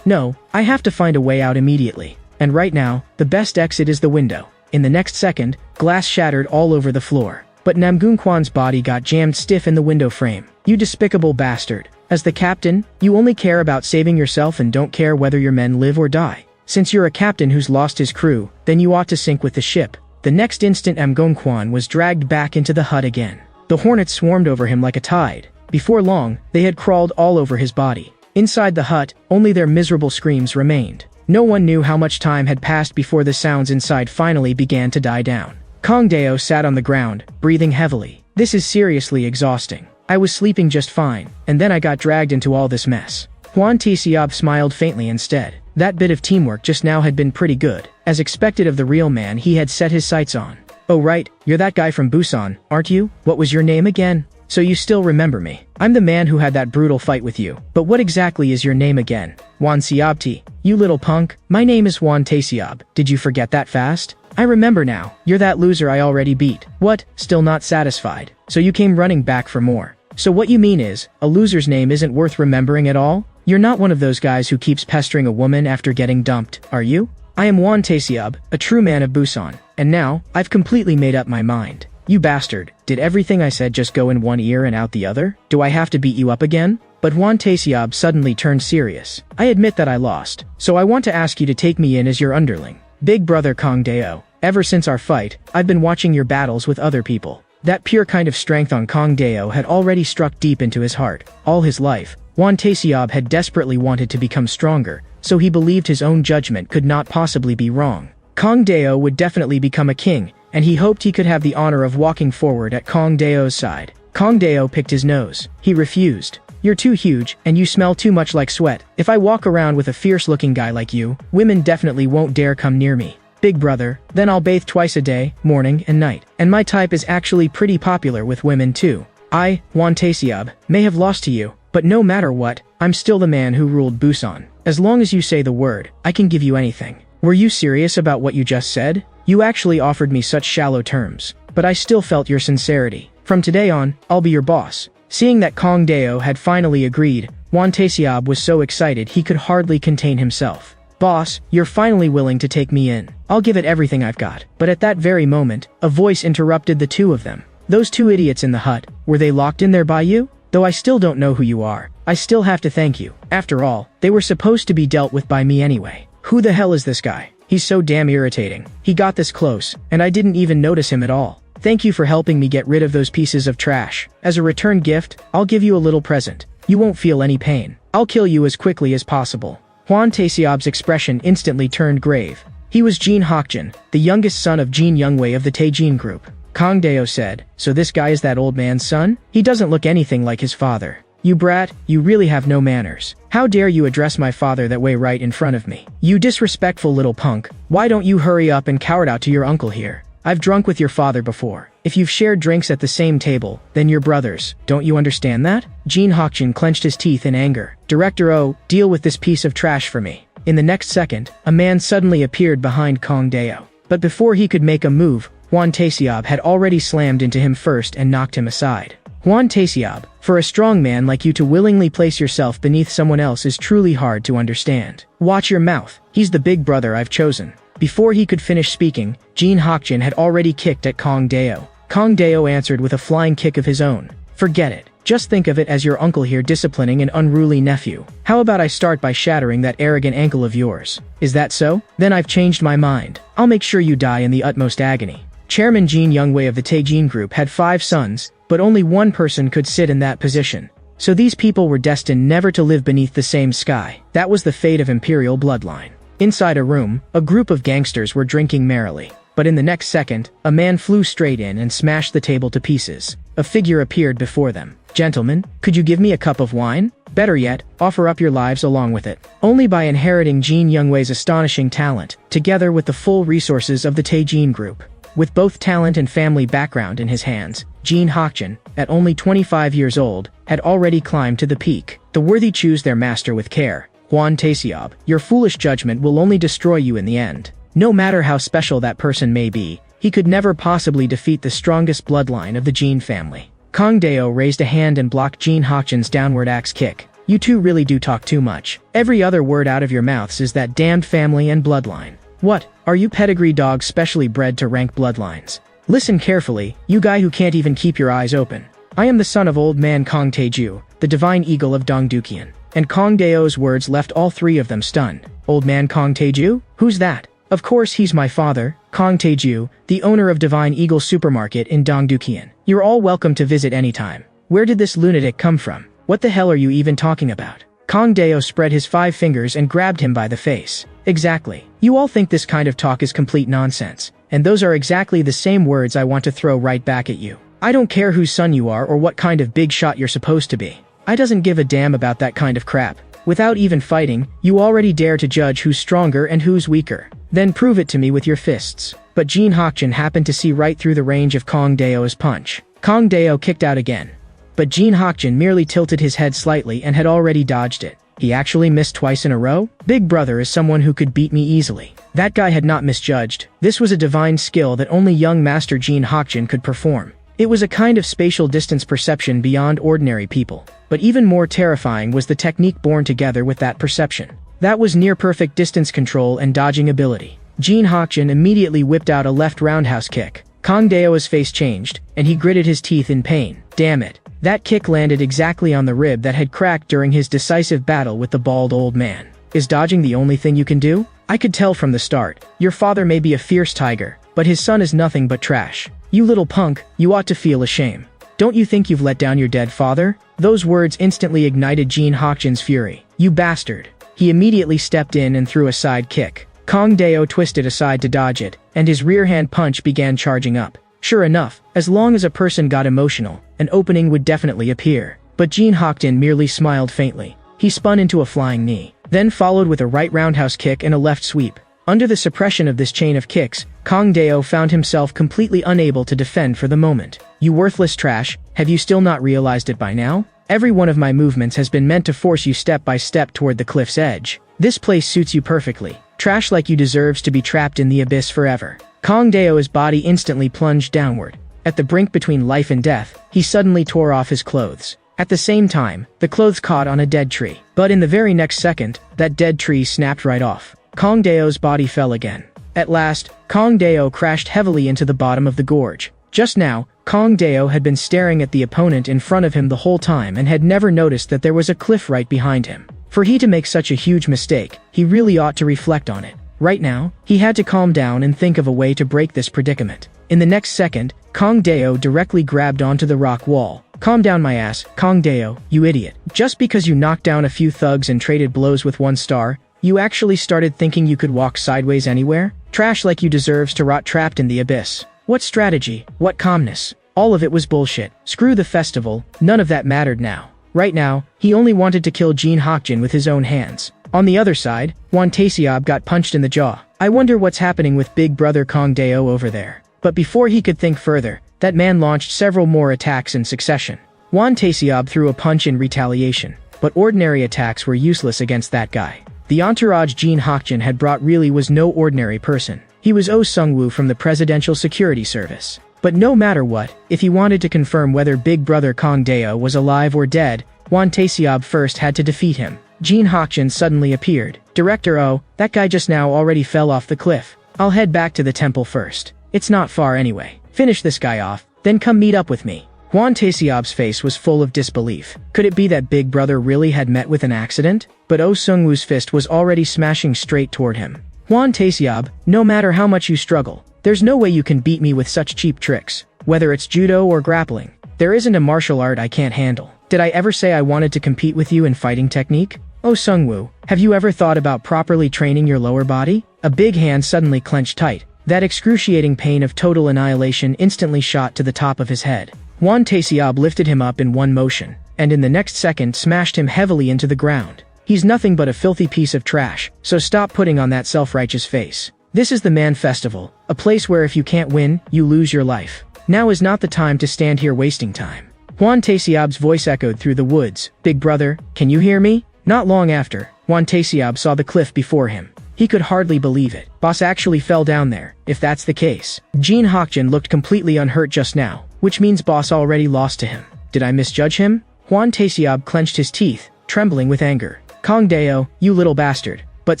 No, I have to find a way out immediately. And right now, the best exit is the window. In the next second, glass shattered all over the floor. But Namgung body got jammed stiff in the window frame. You despicable bastard. As the captain, you only care about saving yourself and don't care whether your men live or die. Since you're a captain who's lost his crew, then you ought to sink with the ship. The next instant Namgung was dragged back into the hut again. The hornets swarmed over him like a tide. Before long, they had crawled all over his body. Inside the hut, only their miserable screams remained. No one knew how much time had passed before the sounds inside finally began to die down. Kong Dao sat on the ground, breathing heavily. This is seriously exhausting. I was sleeping just fine, and then I got dragged into all this mess. Juan Taseob smiled faintly instead. That bit of teamwork just now had been pretty good. As expected of the real man he had set his sights on. Oh right, you're that guy from Busan, aren't you? What was your name again? So you still remember me. I'm the man who had that brutal fight with you. But what exactly is your name again? Juan Seobti. You little punk. My name is Juan Taseob. Did you forget that fast? I remember now. You're that loser I already beat. What? Still not satisfied? So you came running back for more. So what you mean is, a loser's name isn't worth remembering at all? You're not one of those guys who keeps pestering a woman after getting dumped, are you? I am Juan Taseob, a true man of Busan. And now, I've completely made up my mind. You bastard, did everything I said just go in one ear and out the other? Do I have to beat you up again? But Juan Taseob suddenly turned serious. I admit that I lost, so I want to ask you to take me in as your underling. Big brother Kong Dao, ever since our fight, I've been watching your battles with other people. That pure kind of strength on Kong Dao had already struck deep into his heart. All his life, Juan Taseob had desperately wanted to become stronger, so he believed his own judgment could not possibly be wrong. Kong Dao would definitely become a king, and he hoped he could have the honor of walking forward at Kong Dao's side. Kong Dao picked his nose. He refused. You're too huge, and you smell too much like sweat. If I walk around with a fierce-looking guy like you, women definitely won't dare come near me. Big brother, then I'll bathe twice a day, morning and night. And my type is actually pretty popular with women too. I, Juan Taseob, may have lost to you, but no matter what, I'm still the man who ruled Busan. As long as you say the word, I can give you anything. Were you serious about what you just said? You actually offered me such shallow terms, but I still felt your sincerity. From today on, I'll be your boss. Seeing that Kong Dao had finally agreed, Juan Taseob was so excited he could hardly contain himself. Boss, you're finally willing to take me in. I'll give it everything I've got. But at that very moment, a voice interrupted the two of them. Those two idiots in the hut, were they locked in there by you? Though I still don't know who you are, I still have to thank you. After all, they were supposed to be dealt with by me anyway. Who the hell is this guy? He's so damn irritating. He got this close, and I didn't even notice him at all. Thank you for helping me get rid of those pieces of trash. As a return gift, I'll give you a little present. You won't feel any pain. I'll kill you as quickly as possible." Hwan Taeseob's expression instantly turned grave. He was Jin Hokjin, the youngest son of Jin Youngwei of the Taejin group. Kang Deo said, "So this guy is that old man's son? He doesn't look anything like his father. You brat, you really have no manners. How dare you address my father that way right in front of me? You disrespectful little punk. Why don't you hurry up and cower out to your uncle here? I've drunk with your father before. If you've shared drinks at the same table, then you're brothers. Don't you understand that?" Jin Hokjin clenched his teeth in anger. "Director O, deal with this piece of trash for me." In the next second, a man suddenly appeared behind Kang Deo. But before he could make a move, Hwan Taeseob had already slammed into him first and knocked him aside. Hwan Taeseob, for a strong man like you to willingly place yourself beneath someone else is truly hard to understand. Watch your mouth. He's the big brother I've chosen. Before he could finish speaking, Jin Hokjin had already kicked at Kang Deo. Kang Deo answered with a flying kick of his own. "Forget it. Just think of it as your uncle here disciplining an unruly nephew. How about I start by shattering that arrogant ankle of yours? Is that so? Then I've changed my mind. I'll make sure you die in the utmost agony." Chairman Jin Youngwei of the Taejin group had 5 sons, but only one person could sit in that position. So these people were destined never to live beneath the same sky. That was the fate of imperial bloodline. Inside a room, a group of gangsters were drinking merrily. But in the next second, a man flew straight in and smashed the table to pieces. A figure appeared before them. "Gentlemen, could you give me a cup of wine? Better yet, offer up your lives along with it." Only by inheriting Jin Youngwei's astonishing talent, together with the full resources of the Taejin group. With both talent and family background in his hands, Jin Hokjin, at only 25 years old, had already climbed to the peak. The worthy choose their master with care. Hwan Taeseob, your foolish judgment will only destroy you in the end. No matter how special that person may be, he could never possibly defeat the strongest bloodline of the Jin family. Kang Deo raised a hand and blocked Jin Hokjin's downward axe kick. "You two really do talk too much. Every other word out of your mouths is that damned family and bloodline. What, are you pedigree dogs specially bred to rank bloodlines? Listen carefully, you guy who can't even keep your eyes open. I am the son of old man Kang Taeju, the divine eagle of Dongdukian." And Kang Deo's words left all 3 of them stunned. "Old man Kang Taeju? Who's that?" "Of course he's my father, Kang Taeju, the owner of Divine Eagle Supermarket in Dongdukian. You're all welcome to visit anytime." "Where did this lunatic come from? What the hell are you even talking about?" Kang Deo spread his 5 fingers and grabbed him by the face. "Exactly. You all think this kind of talk is complete nonsense. And those are exactly the same words I want to throw right back at you. I don't care whose son you are or what kind of big shot you're supposed to be. I doesn't give a damn about that kind of crap. Without even fighting, you already dare to judge who's stronger and who's weaker. Then prove it to me with your fists." But Jin Hokjin happened to see right through the range of Kang Deo's punch. Kang Deo kicked out again. But Jin Hokjin merely tilted his head slightly and had already dodged it. He actually missed twice in a row? Big brother is someone who could beat me easily. That guy had not misjudged. This was a divine skill that only young Master Jin Hokjin could perform. It was a kind of spatial distance perception beyond ordinary people. But even more terrifying was the technique born together with that perception. That was near-perfect distance control and dodging ability. Jin Hokjin immediately whipped out a left roundhouse kick. Kang Deo's face changed, and he gritted his teeth in pain. Damn it. That kick landed exactly on the rib that had cracked during his decisive battle with the bald old man. Is dodging the only thing you can do? I could tell from the start. Your father may be a fierce tiger, but his son is nothing but trash. You little punk, you ought to feel ashamed. Don't you think you've let down your dead father? Those words instantly ignited Jin Hokjin's fury. You bastard. He immediately stepped in and threw a side kick. Kang Deo twisted aside to dodge it, and his rear hand punch began charging up. Sure enough, as long as a person got emotional, an opening would definitely appear. But Jin Hokjin merely smiled faintly. He spun into a flying knee, then followed with a right roundhouse kick and a left sweep. Under the suppression of this chain of kicks, Kang Deo found himself completely unable to defend for the moment. You worthless trash, have you still not realized it by now? Every one of my movements has been meant to force you step by step toward the cliff's edge. This place suits you perfectly. Trash like you deserves to be trapped in the abyss forever. Kang Deo's body instantly plunged downward. At the brink between life and death, he suddenly tore off his clothes. At the same time, the clothes caught on a dead tree. But in the very next second, that dead tree snapped right off. Kang Deo's body fell again. At last, Kang Deo crashed heavily into the bottom of the gorge. Just now, Kang Deo had been staring at the opponent in front of him the whole time and had never noticed that there was a cliff right behind him. For he to make such a huge mistake, he really ought to reflect on it. Right now, he had to calm down and think of a way to break this predicament. In the next second, Kang Deo directly grabbed onto the rock wall. Calm down my ass, Kong Deo, you idiot. Just because you knocked down a few thugs and traded blows with 1 star, you actually started thinking you could walk sideways anywhere? Trash like you deserves to rot trapped in the abyss. What strategy? What calmness? All of it was bullshit. Screw the festival, none of that mattered now. Right now, he only wanted to kill Jin Hokjin with his own hands. On the other side, Wan Taeseob got punched in the jaw. I wonder what's happening with big brother Kong Deo over there. But before he could think further, that man launched several more attacks in succession. Wan Taeseob threw a punch in retaliation, but ordinary attacks were useless against that guy. The entourage Jin Hokjin had brought really was no ordinary person. He was Oh Sung-woo from the Presidential Security Service. But no matter what, if he wanted to confirm whether big brother Kong Deo was alive or dead, Wan Taeseob first had to defeat him. Jin Hokjin suddenly appeared. Director, oh, that guy just now already fell off the cliff. I'll head back to the temple first. It's not far anyway. Finish this guy off, then come meet up with me. Wan Taeseob's face was full of disbelief. Could it be that big brother really had met with an accident? But Oh Sung-woo's fist was already smashing straight toward him. Wan Taeseob, no matter how much you struggle, there's no way you can beat me with such cheap tricks. Whether it's judo or grappling, there isn't a martial art I can't handle. Did I ever say I wanted to compete with you in fighting technique? Oh Sung-woo, have you ever thought about properly training your lower body? A big hand suddenly clenched tight. That excruciating pain of total annihilation instantly shot to the top of his head. Wan Taeseob lifted him up in one motion, and in the next second smashed him heavily into the ground. He's nothing but a filthy piece of trash, so stop putting on that self-righteous face. This is the Man Festival, a place where if you can't win, you lose your life. Now is not the time to stand here wasting time. Wan Taeseob's voice echoed through the woods. Big brother, can you hear me? Not long after, Wan Taeseob saw the cliff before him. He could hardly believe it. Boss actually fell down there, if that's the case. Jin Hokjin looked completely unhurt just now, which means boss already lost to him. Did I misjudge him? Wan Taeseob clenched his teeth, trembling with anger. Kong Deo, you little bastard. But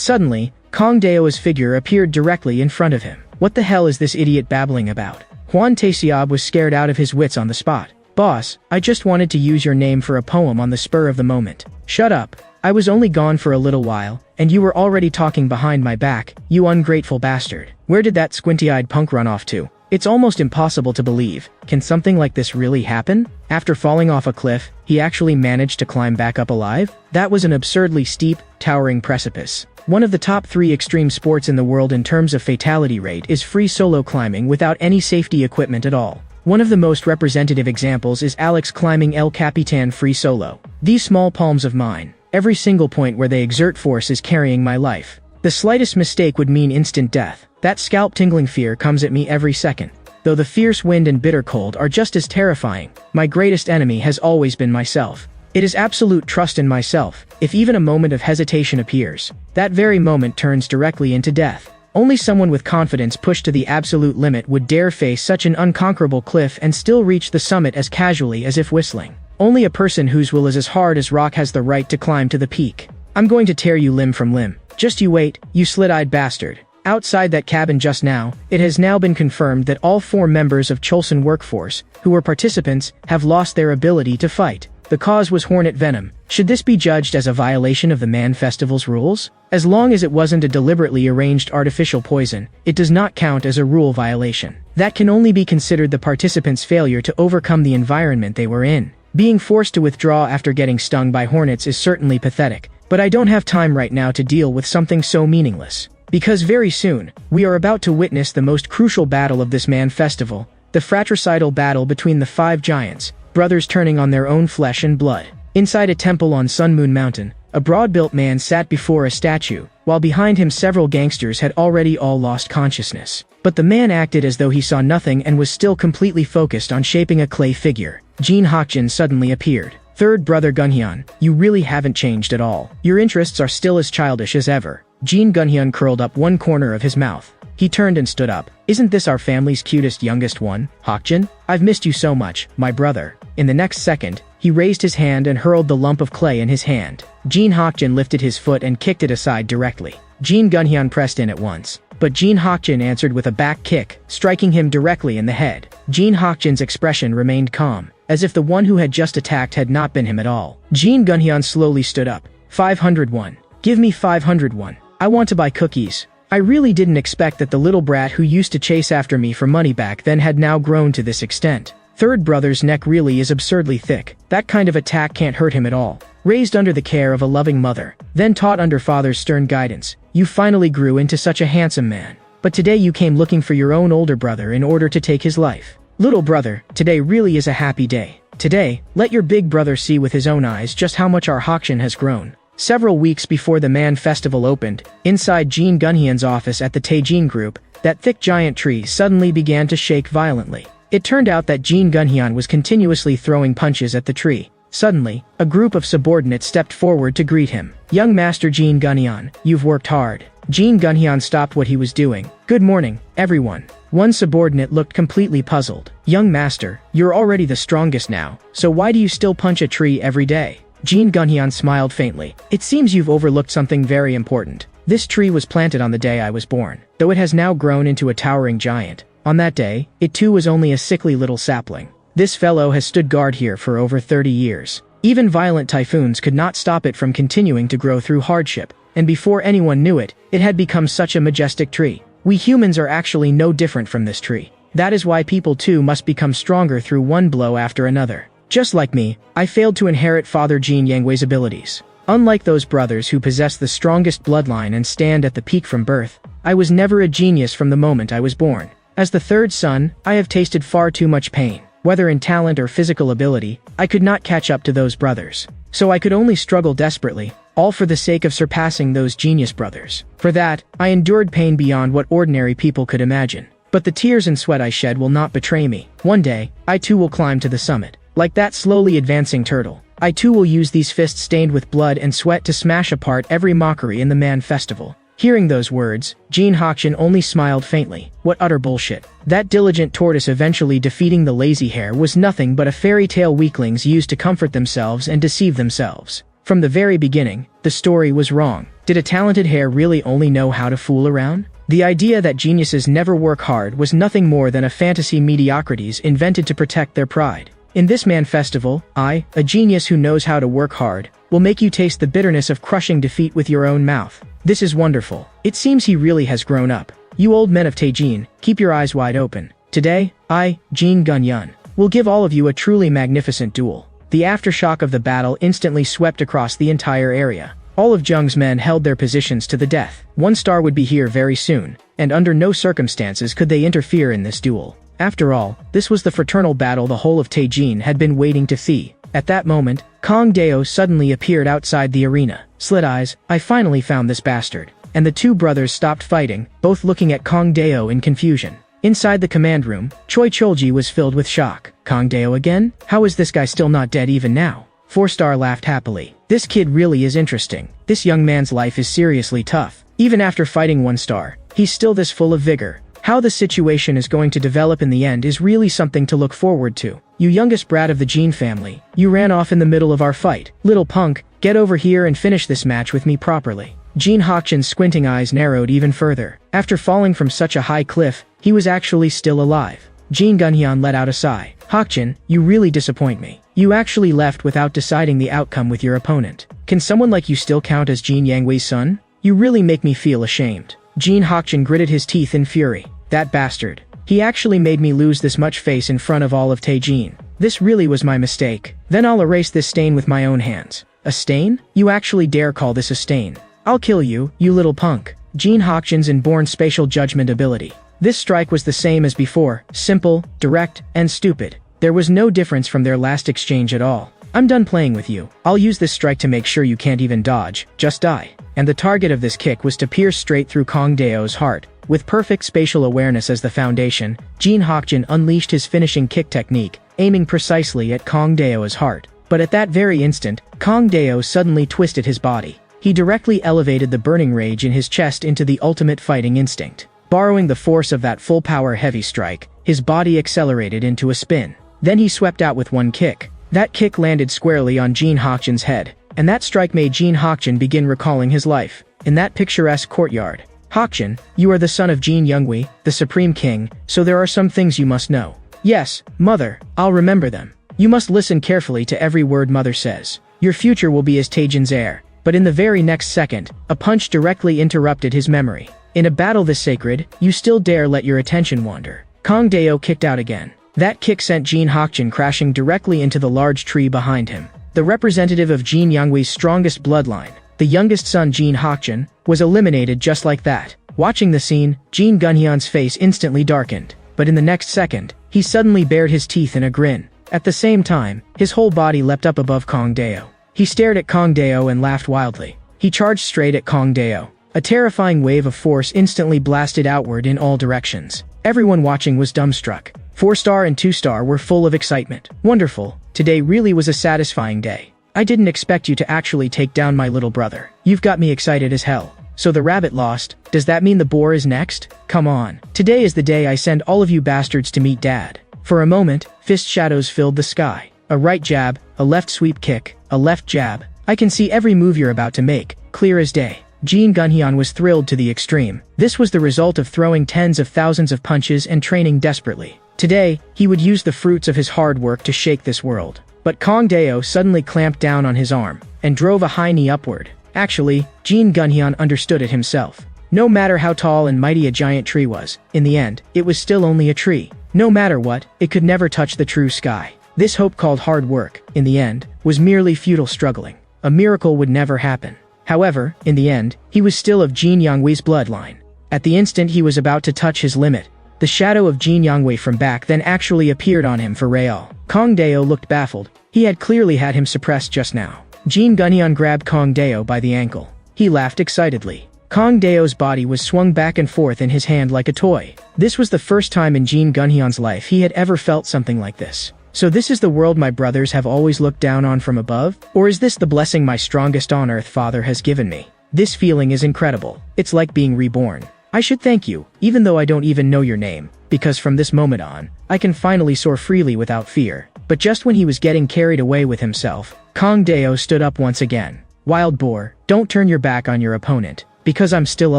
suddenly, Kong Deo's figure appeared directly in front of him. What the hell is this idiot babbling about? Wan Taeseob was scared out of his wits on the spot. Boss, I just wanted to use your name for a poem on the spur of the moment. Shut up. I was only gone for a little while, and you were already talking behind my back, you ungrateful bastard. Where did that squinty-eyed punk run off to? It's almost impossible to believe. Can something like this really happen? After falling off a cliff, he actually managed to climb back up alive? That was an absurdly steep, towering precipice. One of the top 3 extreme sports in the world in terms of fatality rate is free solo climbing without any safety equipment at all. One of the most representative examples is Alex climbing El Capitan free solo. These small palms of mine, every single point where they exert force is carrying my life. The slightest mistake would mean instant death. That scalp-tingling fear comes at me every second. Though the fierce wind and bitter cold are just as terrifying, my greatest enemy has always been myself. It is absolute trust in myself. If even a moment of hesitation appears, that very moment turns directly into death. Only someone with confidence pushed to the absolute limit would dare face such an unconquerable cliff and still reach the summit as casually as if whistling. Only a person whose will is as hard as rock has the right to climb to the peak. I'm going to tear you limb from limb. Just you wait, you slit-eyed bastard. Outside that cabin just now, it has now been confirmed that all 4 members of Cholson workforce, who were participants, have lost their ability to fight. The cause was hornet venom. Should this be judged as a violation of the Man Festival's rules? As long as it wasn't a deliberately arranged artificial poison, it does not count as a rule violation. That can only be considered the participants' failure to overcome the environment they were in. Being forced to withdraw after getting stung by hornets is certainly pathetic, but I don't have time right now to deal with something so meaningless. Because very soon, we are about to witness the most crucial battle of this Man Festival, the fratricidal battle between the 5 giants, brothers turning on their own flesh and blood. Inside a temple on Sun Moon Mountain, a broad-built man sat before a statue, while behind him several gangsters had already all lost consciousness. But the man acted as though he saw nothing and was still completely focused on shaping a clay figure. Jin Hokjin suddenly appeared. Third brother Gunhyun, you really haven't changed at all. Your interests are still as childish as ever. Jin Gunhyun curled up one corner of his mouth. He turned and stood up. Isn't this our family's cutest youngest one, Hokjin? I've missed you so much, my brother. In the next second, he raised his hand and hurled the lump of clay in his hand. Jin Hokjin lifted his foot and kicked it aside directly. Jin Gunhyun pressed in at once. But Jin Hokjin answered with a back kick, striking him directly in the head. Jin Hokjin's expression remained calm, as if the one who had just attacked had not been him at all. Jin Gunhyun slowly stood up. 501. Give me 501. I want to buy cookies. I really didn't expect that the little brat who used to chase after me for money back then had now grown to this extent. Third brother's neck really is absurdly thick. That kind of attack can't hurt him at all. Raised under the care of a loving mother, then taught under father's stern guidance, you finally grew into such a handsome man. But today you came looking for your own older brother in order to take his life. Little brother, today really is a happy day. Today, let your big brother see with his own eyes just how much our Hakshin has grown. Several weeks before the Man Festival opened, inside Jin Gunhyeon's office at the Taejin Group, that thick giant tree suddenly began to shake violently. It turned out that Jin Gunhyeon was continuously throwing punches at the tree. Suddenly, a group of subordinates stepped forward to greet him. Young Master Jin Gunhyeon, you've worked hard. Jin Gunhyeon stopped what he was doing. Good morning, everyone. One subordinate looked completely puzzled. Young Master, you're already the strongest now, so why do you still punch a tree every day? Jin Gunhyeon smiled faintly. It seems you've overlooked something very important. This tree was planted on the day I was born, though it has now grown into a towering giant. On that day, it too was only a sickly little sapling. This fellow has stood guard here for over 30 years. Even violent typhoons could not stop it from continuing to grow through hardship, and before anyone knew it, it had become such a majestic tree. We humans are actually no different from this tree. That is why people too must become stronger through one blow after another. Just like me, I failed to inherit Father Jin Yangwei's abilities. Unlike those brothers who possess the strongest bloodline and stand at the peak from birth, I was never a genius from the moment I was born. As the third son, I have tasted far too much pain. Whether in talent or physical ability, I could not catch up to those brothers. So I could only struggle desperately, all for the sake of surpassing those genius brothers. For that, I endured pain beyond what ordinary people could imagine. But the tears and sweat I shed will not betray me. One day, I too will climb to the summit. Like that slowly advancing turtle, I too will use these fists stained with blood and sweat to smash apart every mockery in the Man Festival. Hearing those words, Jin Hakshin only smiled faintly. What utter bullshit. That diligent tortoise eventually defeating the lazy hare was nothing but a fairy tale weaklings used to comfort themselves and deceive themselves. From the very beginning, the story was wrong. Did a talented hare really only know how to fool around? The idea that geniuses never work hard was nothing more than a fantasy mediocrities invented to protect their pride. In this Man Festival, I, a genius who knows how to work hard, will make you taste the bitterness of crushing defeat with your own mouth. This is wonderful. It seems he really has grown up. You old men of Taejin, keep your eyes wide open. Today, I, Jin Gunhyeon, will give all of you a truly magnificent duel. The aftershock of the battle instantly swept across the entire area. All of Jung's men held their positions to the death. One star would be here very soon, and under no circumstances could they interfere in this duel. After all, this was the fraternal battle the whole of Taejin had been waiting to see. At that moment, Kong Deo suddenly appeared outside the arena. Slit eyes, I finally found this bastard. And the two brothers stopped fighting, both looking at Kong Deo in confusion. Inside the command room, Choi Cholji was filled with shock. Kong Deo again? How is this guy still not dead even now? 4-star laughed happily. This kid really is interesting. This young man's life is seriously tough. Even after fighting 1 star, he's still this full of vigor. How the situation is going to develop in the end is really something to look forward to. You youngest brat of the Jin family, you ran off in the middle of our fight. Little punk, get over here and finish this match with me properly. Jin Hakshin's squinting eyes narrowed even further. After falling from such a high cliff, he was actually still alive. Jin Gunhyeon let out a sigh. Hakshin, you really disappoint me. You actually left without deciding the outcome with your opponent. Can someone like you still count as Jin Yangwei's son? You really make me feel ashamed. Jin Hakshin gritted his teeth in fury. That bastard. He actually made me lose this much face in front of all of Taejin. This really was my mistake. Then I'll erase this stain with my own hands. A stain? You actually dare call this a stain? I'll kill you, you little punk. Jin Hakshin's inborn spatial judgment ability. This strike was the same as before, simple, direct, and stupid. There was no difference from their last exchange at all. I'm done playing with you. I'll use this strike to make sure you can't even dodge, just die. And the target of this kick was to pierce straight through Kong Deo's heart. With perfect spatial awareness as the foundation, Jin Hakshin unleashed his finishing kick technique, aiming precisely at Kong Deo's heart. But at that very instant, Kong Deo suddenly twisted his body. He directly elevated the burning rage in his chest into the ultimate fighting instinct. Borrowing the force of that full-power heavy strike, his body accelerated into a spin. Then he swept out with one kick. That kick landed squarely on Jin Hakshin's head, and that strike made Jin Hakshin begin recalling his life in that picturesque courtyard. Hakshin, you are the son of Jin Youngwei, the Supreme King, so there are some things you must know. Yes, mother, I'll remember them. You must listen carefully to every word mother says. Your future will be as Taejin's heir. But in the very next second, a punch directly interrupted his memory. In a battle this sacred, you still dare let your attention wander. Kong Deo kicked out again. That kick sent Jin Hokjin crashing directly into the large tree behind him. The representative of Jin Yangwe's strongest bloodline, the youngest son Jin Hokjin, was eliminated just like that. Watching the scene, Jin Gunhyeon's face instantly darkened, but in the next second, he suddenly bared his teeth in a grin. At the same time, his whole body leapt up above Kong Deo. He stared at Kong Deo and laughed wildly. He charged straight at Kong Deo. A terrifying wave of force instantly blasted outward in all directions. Everyone watching was dumbstruck. 4-star and 2-star were full of excitement. Wonderful. Today really was a satisfying day. I didn't expect you to actually take down my little brother. You've got me excited as hell. So the rabbit lost. Does that mean the boar is next? Come on. Today is the day I send all of you bastards to meet Dad. For a moment, fist shadows filled the sky. A right jab, a left sweep kick, a left jab. I can see every move you're about to make, clear as day. Jin Gunhyeon was thrilled to the extreme. This was the result of throwing tens of thousands of punches and training desperately. Today, he would use the fruits of his hard work to shake this world. But Kong Deo suddenly clamped down on his arm and drove a high knee upward. Actually, Jin Gunhyeon understood it himself. No matter how tall and mighty a giant tree was, in the end, it was still only a tree. No matter what, it could never touch the true sky. This hope called hard work, in the end, was merely futile struggling. A miracle would never happen. However, in the end, he was still of Jin Yangwe's bloodline. At the instant he was about to touch his limit, the shadow of Jin Yangwei from back then actually appeared on him for real. Kong Deo looked baffled. He had clearly had him suppressed just now. Jin Gunhyeon grabbed Kong Deo by the ankle. He laughed excitedly. Kong Deo's body was swung back and forth in his hand like a toy. This was the first time in Jin Gunhyeon's life he had ever felt something like this. So this is the world my brothers have always looked down on from above? Or is this the blessing my strongest on earth father has given me? This feeling is incredible. It's like being reborn. I should thank you, even though I don't even know your name, because from this moment on, I can finally soar freely without fear. But just when he was getting carried away with himself, Kong Deo stood up once again. Wild boar, don't turn your back on your opponent, because I'm still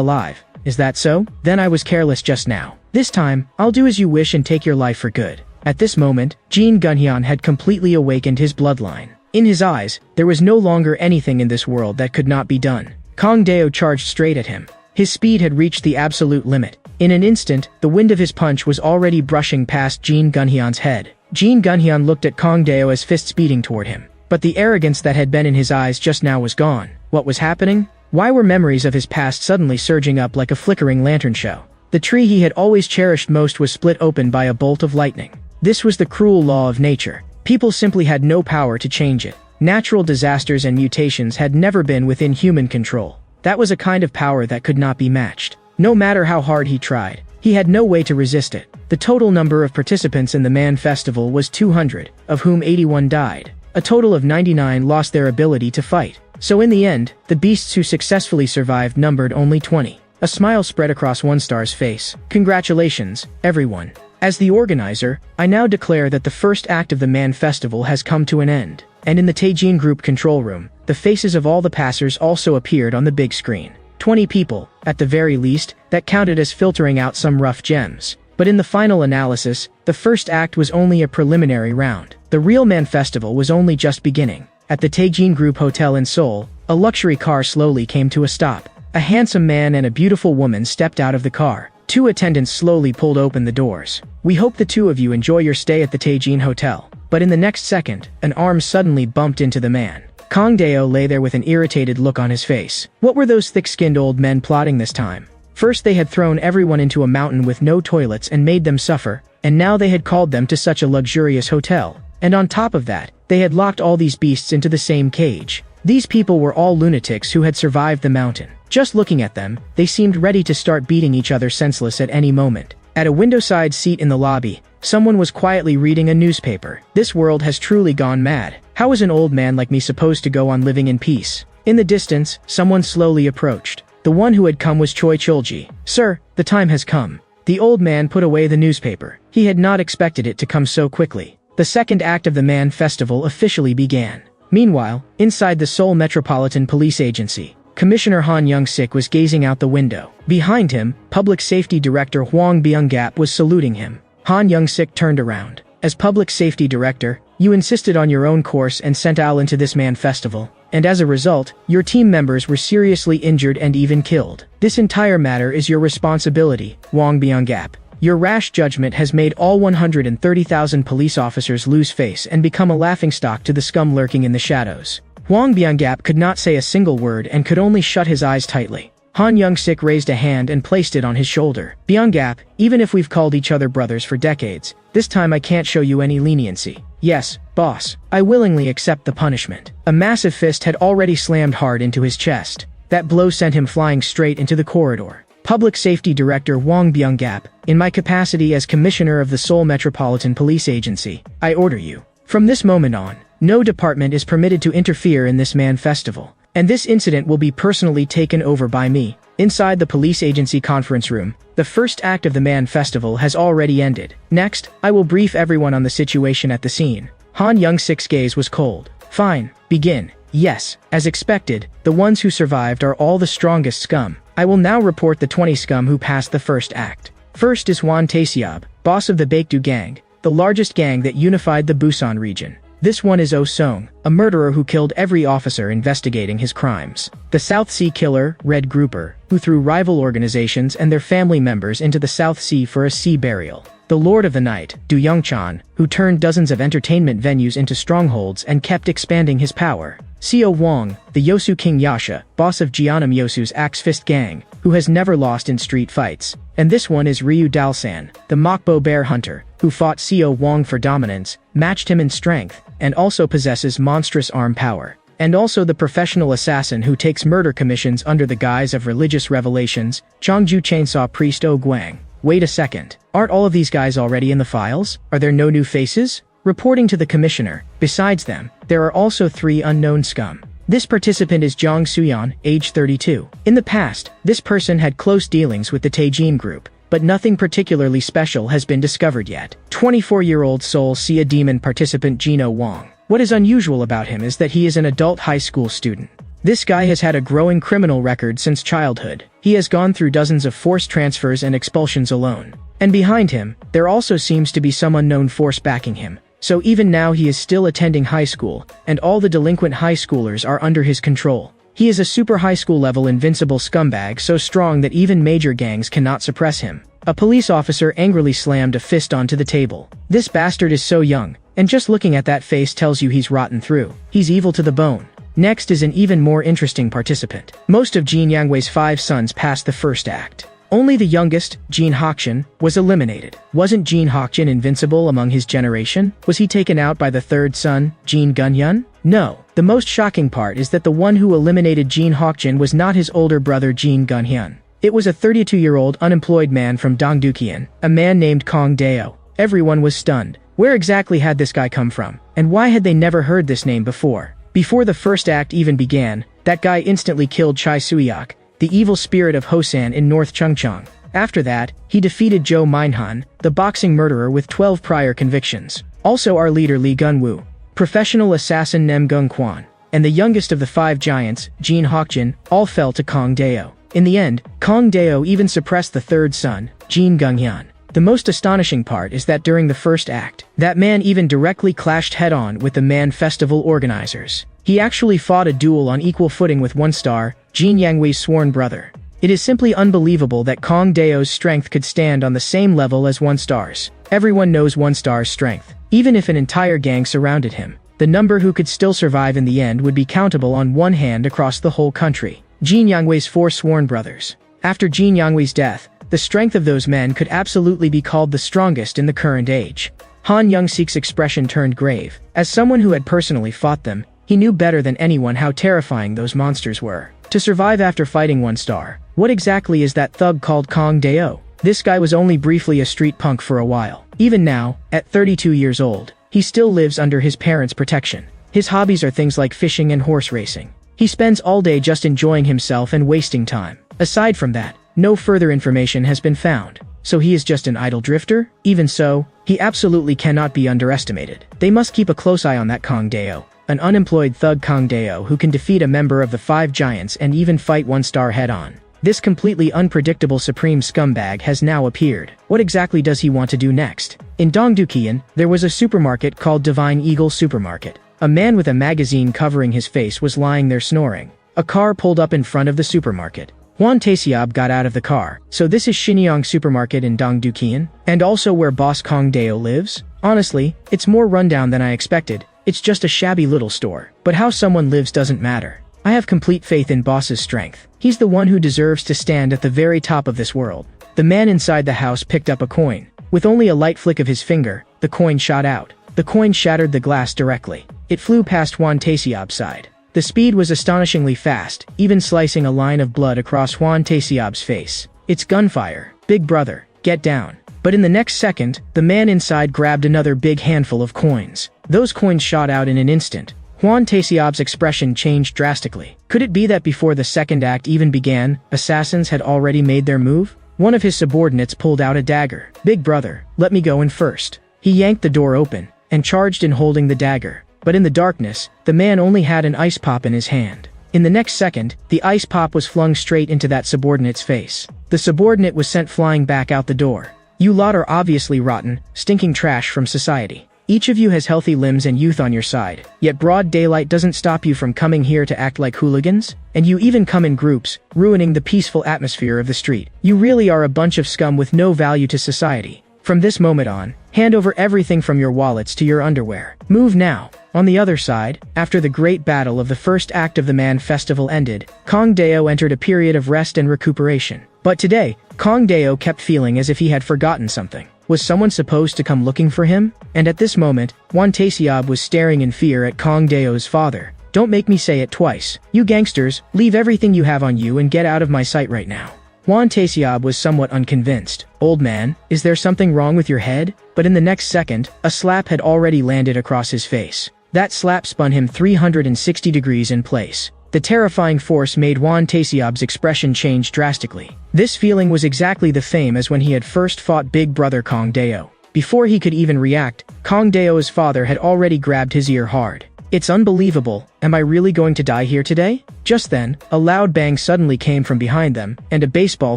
alive. Is that so? Then I was careless just now. This time, I'll do as you wish and take your life for good. At this moment, Jin Gunhyeon had completely awakened his bloodline. In his eyes, there was no longer anything in this world that could not be done. Kong Deo charged straight at him. His speed had reached the absolute limit. In an instant, the wind of his punch was already brushing past Jin Gunhyeon's head. Jin Gunhyeon looked at Kong Deo as fists speeding toward him. But the arrogance that had been in his eyes just now was gone. What was happening? Why were memories of his past suddenly surging up like a flickering lantern show? The tree he had always cherished most was split open by a bolt of lightning. This was the cruel law of nature. People simply had no power to change it. Natural disasters and mutations had never been within human control. That was a kind of power that could not be matched. No matter how hard he tried, he had no way to resist it. The total number of participants in the Man Festival was 200, of whom 81 died. A total of 99 lost their ability to fight. So in the end, the beasts who successfully survived numbered only 20. A smile spread across One Star's face. Congratulations, everyone. As the organizer, I now declare that the first act of the Man Festival has come to an end. And in the Taejin Group control room, the faces of all the passers also appeared on the big screen. 20 people, at the very least, that counted as filtering out some rough gems. But in the final analysis, the first act was only a preliminary round. The real Man Festival was only just beginning. At the Taejin Group Hotel in Seoul, a luxury car slowly came to a stop. A handsome man and a beautiful woman stepped out of the car. Two attendants slowly pulled open the doors. We hope the two of you enjoy your stay at the Taejin Hotel. But in the next second, an arm suddenly bumped into the man. Kong Deo lay there with an irritated look on his face. What were those thick-skinned old men plotting this time? First they had thrown everyone into a mountain with no toilets and made them suffer, and now they had called them to such a luxurious hotel. And on top of that, they had locked all these beasts into the same cage. These people were all lunatics who had survived the mountain. Just looking at them, they seemed ready to start beating each other senseless at any moment. At a window-side seat in the lobby, someone was quietly reading a newspaper. This world has truly gone mad. How is an old man like me supposed to go on living in peace? In the distance, someone slowly approached. The one who had come was Choi Chulji. Sir, the time has come. The old man put away the newspaper. He had not expected it to come so quickly. The second act of the Man Festival officially began. Meanwhile, inside the Seoul Metropolitan Police Agency, Commissioner Han Young-sik was gazing out the window. Behind him, Public Safety Director Hwang Byung-gap was saluting him. Han Young-sik turned around. As Public Safety Director, you insisted on your own course and sent Al into this Man Festival. And as a result, your team members were seriously injured and even killed. This entire matter is your responsibility, Hwang Byung-gap. Your rash judgment has made all 130,000 police officers lose face and become a laughingstock to the scum lurking in the shadows. Hwang Byung-gap could not say a single word and could only shut his eyes tightly. Han Young-sik raised a hand and placed it on his shoulder. Byung-gap, even if we've called each other brothers for decades, this time I can't show you any leniency. Yes, boss, I willingly accept the punishment. A massive fist had already slammed hard into his chest. That blow sent him flying straight into the corridor. Public Safety Director Hwang Byung-gap, in my capacity as Commissioner of the Seoul Metropolitan Police Agency, I order you. From this moment on, no department is permitted to interfere in this man festival, and this incident will be personally taken over by me. Inside the police agency conference room, the first act of the Man Festival has already ended. Next, I will brief everyone on the situation at the scene. Han Young-sik's gaze was cold. Fine, begin. Yes, as expected, the ones who survived are all the strongest scum. I will now report the 20 scum who passed the first act. First is Hwan Tae-seob, boss of the Baekdu gang, the largest gang that unified the Busan region. This one is Oh Song, a murderer who killed every officer investigating his crimes. The South Sea Killer, Red Grouper, who threw rival organizations and their family members into the South Sea for a sea burial. The Lord of the Night, Du Young-chan, who turned dozens of entertainment venues into strongholds and kept expanding his power. Seo Wong, the Yosu King Yasha, boss of Jeonnam Yosu's Axe Fist gang, who has never lost in street fights. And this one is Ryu Dalsan, the Mokbo Bear Hunter, who fought Seo Wong for dominance, matched him in strength, and also possesses monstrous arm power. And also the professional assassin who takes murder commissions under the guise of religious revelations, Chongju Chainsaw Priest Oh Guang. Wait a second. Aren't all of these guys already in the files? Are there no new faces? Reporting to the commissioner, besides them, there are also 3 unknown scum. This participant is Jong Suyeon, age 32. In the past, this person had close dealings with the Taejin group, but nothing particularly special has been discovered yet. 24-year-old Seoul Sea Demon participant Jino Wong. What is unusual about him is that he is an adult high school student. This guy has had a growing criminal record since childhood. He has gone through dozens of forced transfers and expulsions alone. And behind him, there also seems to be some unknown force backing him. So even now he is still attending high school, and all the delinquent high schoolers are under his control. He is a super high school level invincible scumbag so strong that even major gangs cannot suppress him. A police officer angrily slammed a fist onto the table. This bastard is so young, and just looking at that face tells you he's rotten through. He's evil to the bone. Next is an even more interesting participant. Most of Jin Yangwei's 5 sons passed the first act. Only the youngest, Jin Hokjin, was eliminated. Wasn't Jin Hokjin invincible among his generation? Was he taken out by the 3rd son, Jin Gunhyun? No. The most shocking part is that the one who eliminated Jin Hokjin was not his older brother Jin Gunhyun. It was a 32-year-old unemployed man from Dongdukian, a man named Kong Deo. Everyone was stunned. Where exactly had this guy come from? And why had they never heard this name before? Before the first act even began, that guy instantly killed Chai Suyak, the evil spirit of Hosan in North Chungcheong. After that, he defeated Zhou Minhan, the boxing murderer with 12 prior convictions. Also our leader Lee Gun-woo, professional assassin Nem Gung-kwan, and the youngest of the 5 giants, Jin Hokjin, all fell to Kong Deo. In the end, Kong Deo even suppressed the 3rd son, Jin Gunhyun. The most astonishing part is that during the first act, that man even directly clashed head-on with the Man Festival organizers. He actually fought a duel on equal footing with 1-star, Jin Yangwei's sworn brother. It is simply unbelievable that Kong Deo's strength could stand on the same level as 1-star's. Everyone knows 1-star's strength. Even if an entire gang surrounded him, the number who could still survive in the end would be countable on one hand across the whole country. Jin Yangwei's 4 sworn brothers. After Jin Yangwei's death, the strength of those men could absolutely be called the strongest in the current age. Han Young-sik's expression turned grave. As someone who had personally fought them, he knew better than anyone how terrifying those monsters were. To survive after fighting 1-star, what exactly is that thug called Kong Deo? This guy was only briefly a street punk for a while. Even now, at 32 years old, he still lives under his parents' protection. His hobbies are things like fishing and horse racing. He spends all day just enjoying himself and wasting time. Aside from that, no further information has been found. So he is just an idle drifter? Even so, he absolutely cannot be underestimated. They must keep a close eye on that Kong Deo, an unemployed thug Kong Deo who can defeat a member of the 5 giants and even fight 1-star head-on. This completely unpredictable supreme scumbag has now appeared. What exactly does he want to do next? In Dongdukian, there was a supermarket called Divine Eagle Supermarket. A man with a magazine covering his face was lying there snoring. A car pulled up in front of the supermarket. Juan Taeseob got out of the car. So this is Shinyang Supermarket in Dongdukian? And also where Boss Kong Deo lives? Honestly, it's more rundown than I expected. It's just a shabby little store. But how someone lives doesn't matter. I have complete faith in Boss's strength. He's the one who deserves to stand at the very top of this world. The man inside the house picked up a coin. With only a light flick of his finger, the coin shot out. The coin shattered the glass directly. It flew past Juan Taeseob's side. The speed was astonishingly fast, even slicing a line of blood across Juan Taeseob's face. It's gunfire. Big brother, get down. But in the next second, the man inside grabbed another big handful of coins. Those coins shot out in an instant. Juan Taeseob's expression changed drastically. Could it be that before the second act even began, assassins had already made their move? One of his subordinates pulled out a dagger. Big brother, let me go in first. He yanked the door open and charged in holding the dagger. But in the darkness, the man only had an ice pop in his hand. In the next second, the ice pop was flung straight into that subordinate's face. The subordinate was sent flying back out the door. You lot are obviously rotten, stinking trash from society. Each of you has healthy limbs and youth on your side, yet broad daylight doesn't stop you from coming here to act like hooligans? And you even come in groups, ruining the peaceful atmosphere of the street. You really are a bunch of scum with no value to society. From this moment on, hand over everything from your wallets to your underwear. Move now. On the other side, after the great battle of the first act of the Man Festival ended, Kong Deo entered a period of rest and recuperation. But today, Kong Deo kept feeling as if he had forgotten something. Was someone supposed to come looking for him? And at this moment, Juan Taeseob was staring in fear at Kong Deo's father. Don't make me say it twice. You gangsters, leave everything you have on you and get out of my sight right now. Juan Taeseob was somewhat unconvinced. Old man, is there something wrong with your head? But in the next second, a slap had already landed across his face. That slap spun him 360 degrees in place. The terrifying force made Juan Taeseob's expression change drastically. This feeling was exactly the same as when he had first fought Big Brother Kong Deo. Before he could even react, Kong Deo's father had already grabbed his ear hard. It's unbelievable. Am I really going to die here today? Just then, a loud bang suddenly came from behind them, and a baseball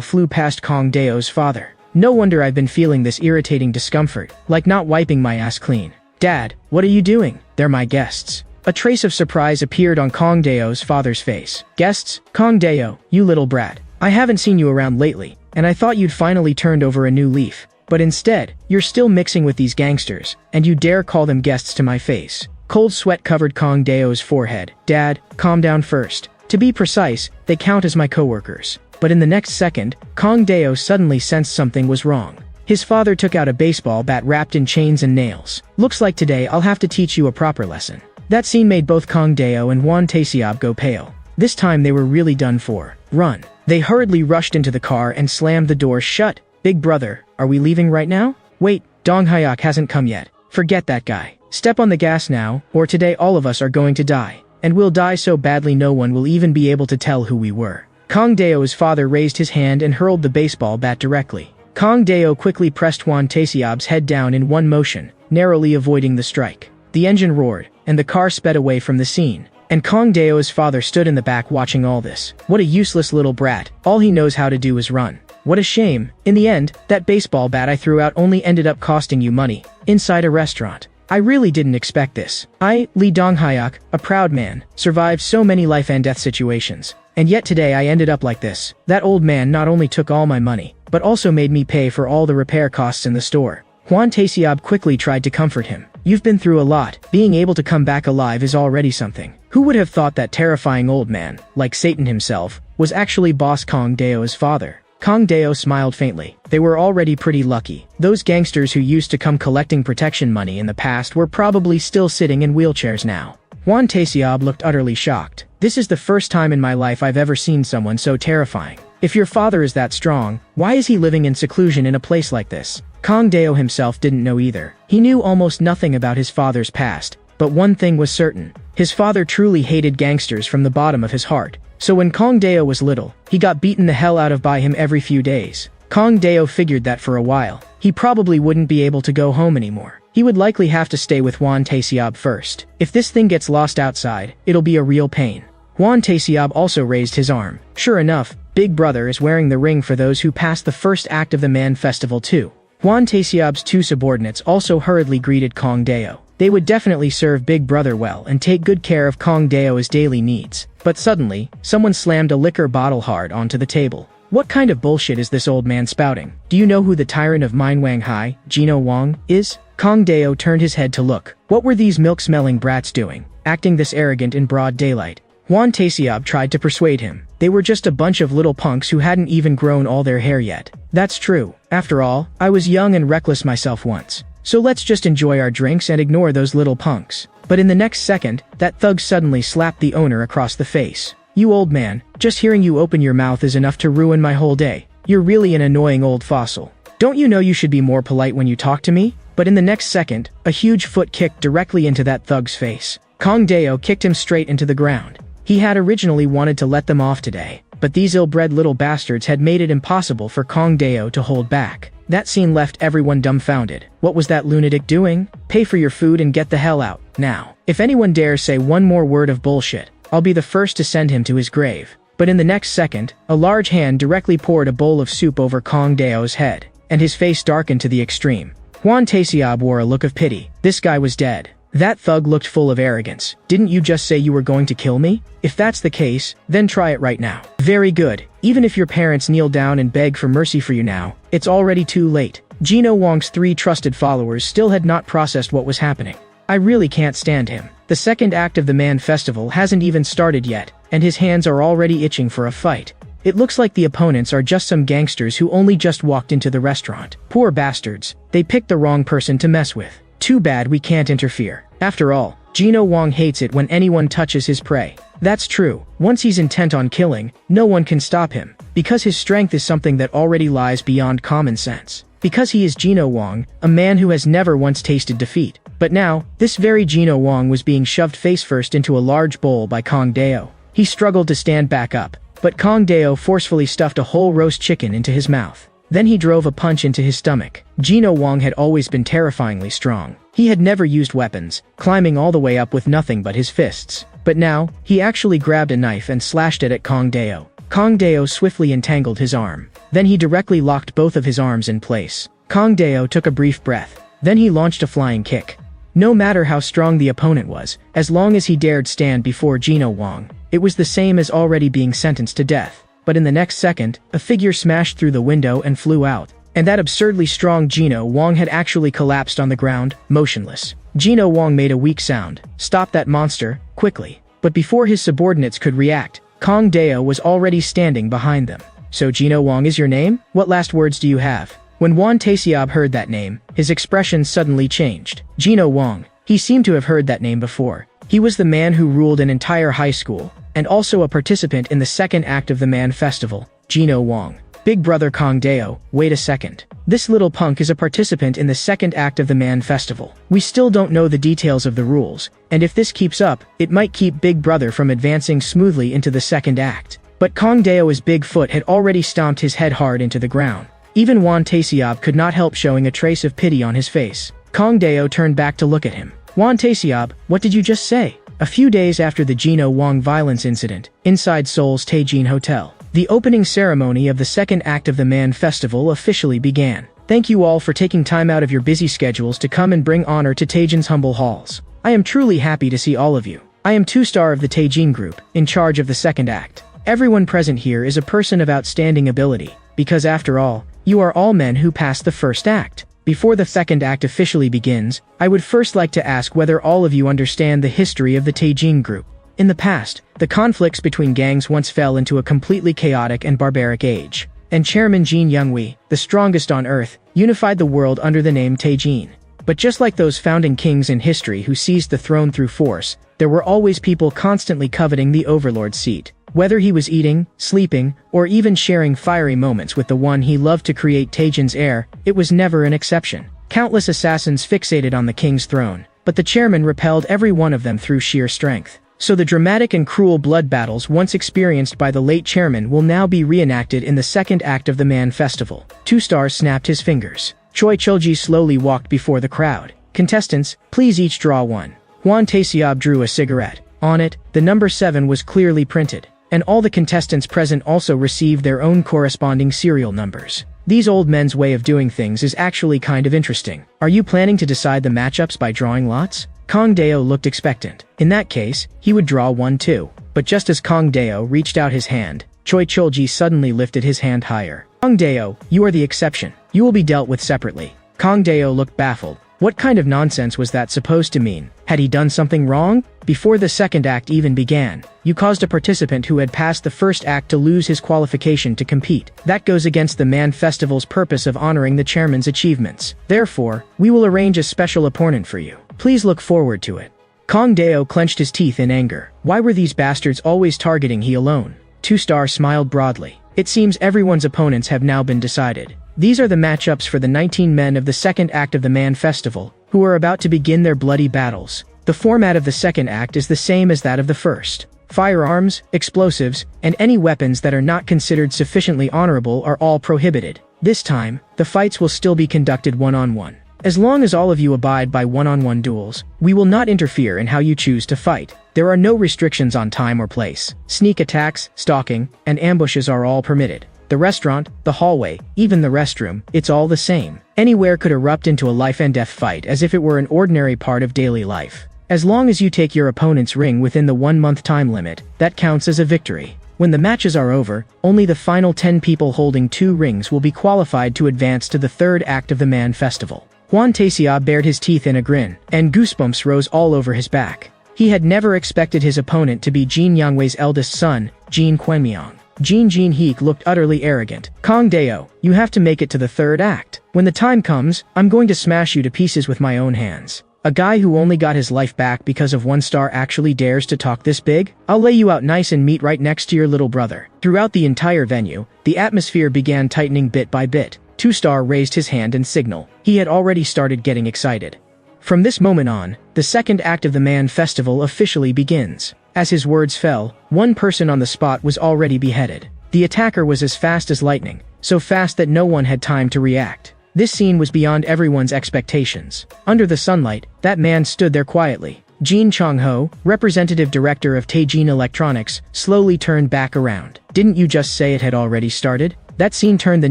flew past Kong Deo's father. No wonder I've been feeling this irritating discomfort, like not wiping my ass clean. Dad, what are you doing? They're my guests. A trace of surprise appeared on Kong Deo's father's face. Guests? Kong Deo, you little brat. I haven't seen you around lately, and I thought you'd finally turned over a new leaf. But instead, you're still mixing with these gangsters, and you dare call them guests to my face. Cold sweat covered Kong Deo's forehead. Dad, calm down first. To be precise, they count as my coworkers. But in the next second, Kong Deo suddenly sensed something was wrong. His father took out a baseball bat wrapped in chains and nails. Looks like today I'll have to teach you a proper lesson. That scene made both Kong Deo and Juan Taeseob go pale. This time they were really done for. Run. They hurriedly rushed into the car and slammed the door shut. Big brother, are we leaving right now? Wait, Dong Hyuk hasn't come yet. Forget that guy. Step on the gas now, or today all of us are going to die. And we'll die so badly no one will even be able to tell who we were. Kong Deo's father raised his hand and hurled the baseball bat directly. Kong Deo quickly pressed Juan Taeseob's head down in one motion, narrowly avoiding the strike. The engine roared, and the car sped away from the scene. And Kong Deo's father stood in the back watching all this. What a useless little brat. All he knows how to do is run. What a shame. In the end, that baseball bat I threw out only ended up costing you money. Inside a restaurant. I really didn't expect this. I, Lee Dong-hyuk, a proud man, survived so many life and death situations. And yet today I ended up like this. That old man not only took all my money, but also made me pay for all the repair costs in the store. Juan Taeseob quickly tried to comfort him. You've been through a lot. Being able to come back alive is already something. Who would have thought that terrifying old man, like Satan himself, was actually Boss Kong Deo's father? Kong Deo smiled faintly. They were already pretty lucky. Those gangsters who used to come collecting protection money in the past were probably still sitting in wheelchairs now. Juan Taeseob looked utterly shocked. This is the first time in my life I've ever seen someone so terrifying. If your father is that strong, why is he living in seclusion in a place like this? Kong Deo himself didn't know either. He knew almost nothing about his father's past, but one thing was certain. His father truly hated gangsters from the bottom of his heart. So when Kong Deo was little, he got beaten the hell out of by him every few days. Kong Deo figured that for a while, he probably wouldn't be able to go home anymore. He would likely have to stay with Juan Taeseob first. If this thing gets lost outside, it'll be a real pain. Juan Taeseob also raised his arm. Sure enough, Big Brother is wearing the ring for those who passed the first act of the Man Festival too. Juan Taeseob's two subordinates also hurriedly greeted Kong Deo. They would definitely serve Big Brother well and take good care of Kong Dao's daily needs. But suddenly, someone slammed a liquor bottle hard onto the table. What kind of bullshit is this old man spouting? Do you know who the tyrant of Manhwa, Jino Wang, is? Kong Dao turned his head to look. What were these milk-smelling brats doing, acting this arrogant in broad daylight? Juan Taseob tried to persuade him. They were just a bunch of little punks who hadn't even grown all their hair yet. That's true. After all, I was young and reckless myself once. So let's just enjoy our drinks and ignore those little punks. But in the next second, that thug suddenly slapped the owner across the face. You old man, just hearing you open your mouth is enough to ruin my whole day. You're really an annoying old fossil. Don't you know you should be more polite when you talk to me? But in the next second, a huge foot kicked directly into that thug's face. Kong Dao kicked him straight into the ground. He had originally wanted to let them off today, but these ill-bred little bastards had made it impossible for Kong Dao to hold back. That scene left everyone dumbfounded. What was that lunatic doing? Pay for your food and get the hell out, now. If anyone dares say one more word of bullshit, I'll be the first to send him to his grave. But in the next second, a large hand directly poured a bowl of soup over Kong Dao's head, and his face darkened to the extreme. Juan Taseob wore a look of pity. This guy was dead. That thug looked full of arrogance. Didn't you just say you were going to kill me? If that's the case, then try it right now. Very good. Even if your parents kneel down and beg for mercy for you now, it's already too late. Jino Wang's 3 trusted followers still had not processed what was happening. I really can't stand him. The second act of the Man Festival hasn't even started yet, and his hands are already itching for a fight. It looks like the opponents are just some gangsters who only just walked into the restaurant. Poor bastards. They picked the wrong person to mess with. Too bad we can't interfere. After all, Jino Wang hates it when anyone touches his prey. That's true. Once he's intent on killing, no one can stop him, because his strength is something that already lies beyond common sense. Because he is Jino Wang, a man who has never once tasted defeat. But now, this very Jino Wang was being shoved face-first into a large bowl by Kong Dao. He struggled to stand back up, but Kong Dao forcefully stuffed a whole roast chicken into his mouth. Then he drove a punch into his stomach. Jino Wang had always been terrifyingly strong. He had never used weapons, climbing all the way up with nothing but his fists. But now, he actually grabbed a knife and slashed it at Kong Dao. Kong Dao swiftly entangled his arm. Then he directly locked both of his arms in place. Kong Dao took a brief breath. Then he launched a flying kick. No matter how strong the opponent was, as long as he dared stand before Jino Wang, it was the same as already being sentenced to death. But in the next second, a figure smashed through the window and flew out. And that absurdly strong Jino Wang had actually collapsed on the ground, motionless. Jino Wang made a weak sound. Stop that monster, quickly. But before his subordinates could react, Kong Dao was already standing behind them. So Jino Wang is your name? What last words do you have? When Juan Taseob heard that name, his expression suddenly changed. Jino Wang. He seemed to have heard that name before. He was the man who ruled an entire high school, and also a participant in the second act of the Man Festival. Jino Wang. Big brother Kong Dao, wait a second. This little punk is a participant in the second act of the Man Festival. We still don't know the details of the rules, and if this keeps up, it might keep Big Brother from advancing smoothly into the second act. But Kong Dao's big foot had already stomped his head hard into the ground. Even Juan Taseob could not help showing a trace of pity on his face. Kong Dao turned back to look at him. Juan Taseob, what did you just say? A few days after the Jino Wang violence incident, inside Seoul's Taejin Hotel, the opening ceremony of the second act of the Man Festival officially began. Thank you all for taking time out of your busy schedules to come and bring honor to Taejin's humble halls. I am truly happy to see all of you. I am 2-star of the Taejin group, in charge of the second act. Everyone present here is a person of outstanding ability, because after all, you are all men who passed the first act. Before the second act officially begins, I would first like to ask whether all of you understand the history of the Taejin group. In the past, the conflicts between gangs once fell into a completely chaotic and barbaric age, and Chairman Jin Youngwee, the strongest on Earth, unified the world under the name Taejin. But just like those founding kings in history who seized the throne through force, there were always people constantly coveting the overlord's seat. Whether he was eating, sleeping, or even sharing fiery moments with the one he loved to create Taejin's heir, it was never an exception. Countless assassins fixated on the king's throne, but the chairman repelled every one of them through sheer strength. So the dramatic and cruel blood battles once experienced by the late chairman will now be reenacted in the second act of the Man Festival. 2-stars snapped his fingers. Choi Chulji slowly walked before the crowd. Contestants, please each draw one. Juan Taseob drew a cigarette. On it, the number 7 was clearly printed, and all the contestants present also received their own corresponding serial numbers. These old men's way of doing things is actually kind of interesting. Are you planning to decide the matchups by drawing lots? Kong Deo looked expectant. In that case, he would draw one too. But just as Kong Deo reached out his hand, Choi Chulji suddenly lifted his hand higher. Kong Deo, you are the exception. You will be dealt with separately. Kong Deo looked baffled. What kind of nonsense was that supposed to mean? Had he done something wrong? Before the second act even began, you caused a participant who had passed the first act to lose his qualification to compete. That goes against the Man Festival's purpose of honoring the chairman's achievements. Therefore, we will arrange a special opponent for you. Please look forward to it. Kong Deo clenched his teeth in anger. Why were these bastards always targeting he alone? Two-Star smiled broadly. It seems everyone's opponents have now been decided. These are the matchups for the 19 men of the second act of the Man Festival, who are about to begin their bloody battles. The format of the second act is the same as that of the first. Firearms, explosives, and any weapons that are not considered sufficiently honorable are all prohibited. This time, the fights will still be conducted one-on-one. As long as all of you abide by one-on-one duels, we will not interfere in how you choose to fight. There are no restrictions on time or place. Sneak attacks, stalking, and ambushes are all permitted. The restaurant, the hallway, even the restroom, it's all the same. Anywhere could erupt into a life-and-death fight as if it were an ordinary part of daily life. As long as you take your opponent's ring within the 1-month time limit, that counts as a victory. When the matches are over, only the final 10 people holding 2 rings will be qualified to advance to the third act of the Man Festival. Juan Tasia bared his teeth in a grin, and goosebumps rose all over his back. He had never expected his opponent to be Jin Yangwei's eldest son, Jin Quanmyong. Jin Heek looked utterly arrogant. Kong Deo, you have to make it to the third act. When the time comes, I'm going to smash you to pieces with my own hands. A guy who only got his life back because of 1 star actually dares to talk this big? I'll lay you out nice and meet right next to your little brother. Throughout the entire venue, the atmosphere began tightening bit by bit. 2-Star raised his hand in signal. He had already started getting excited. From this moment on, the second act of the Man Festival officially begins. As his words fell, one person on the spot was already beheaded. The attacker was as fast as lightning, so fast that no one had time to react. This scene was beyond everyone's expectations. Under the sunlight, that man stood there quietly. Jin Chong-ho, representative director of Taejin Electronics, slowly turned back around. Didn't you just say it had already started? That scene turned the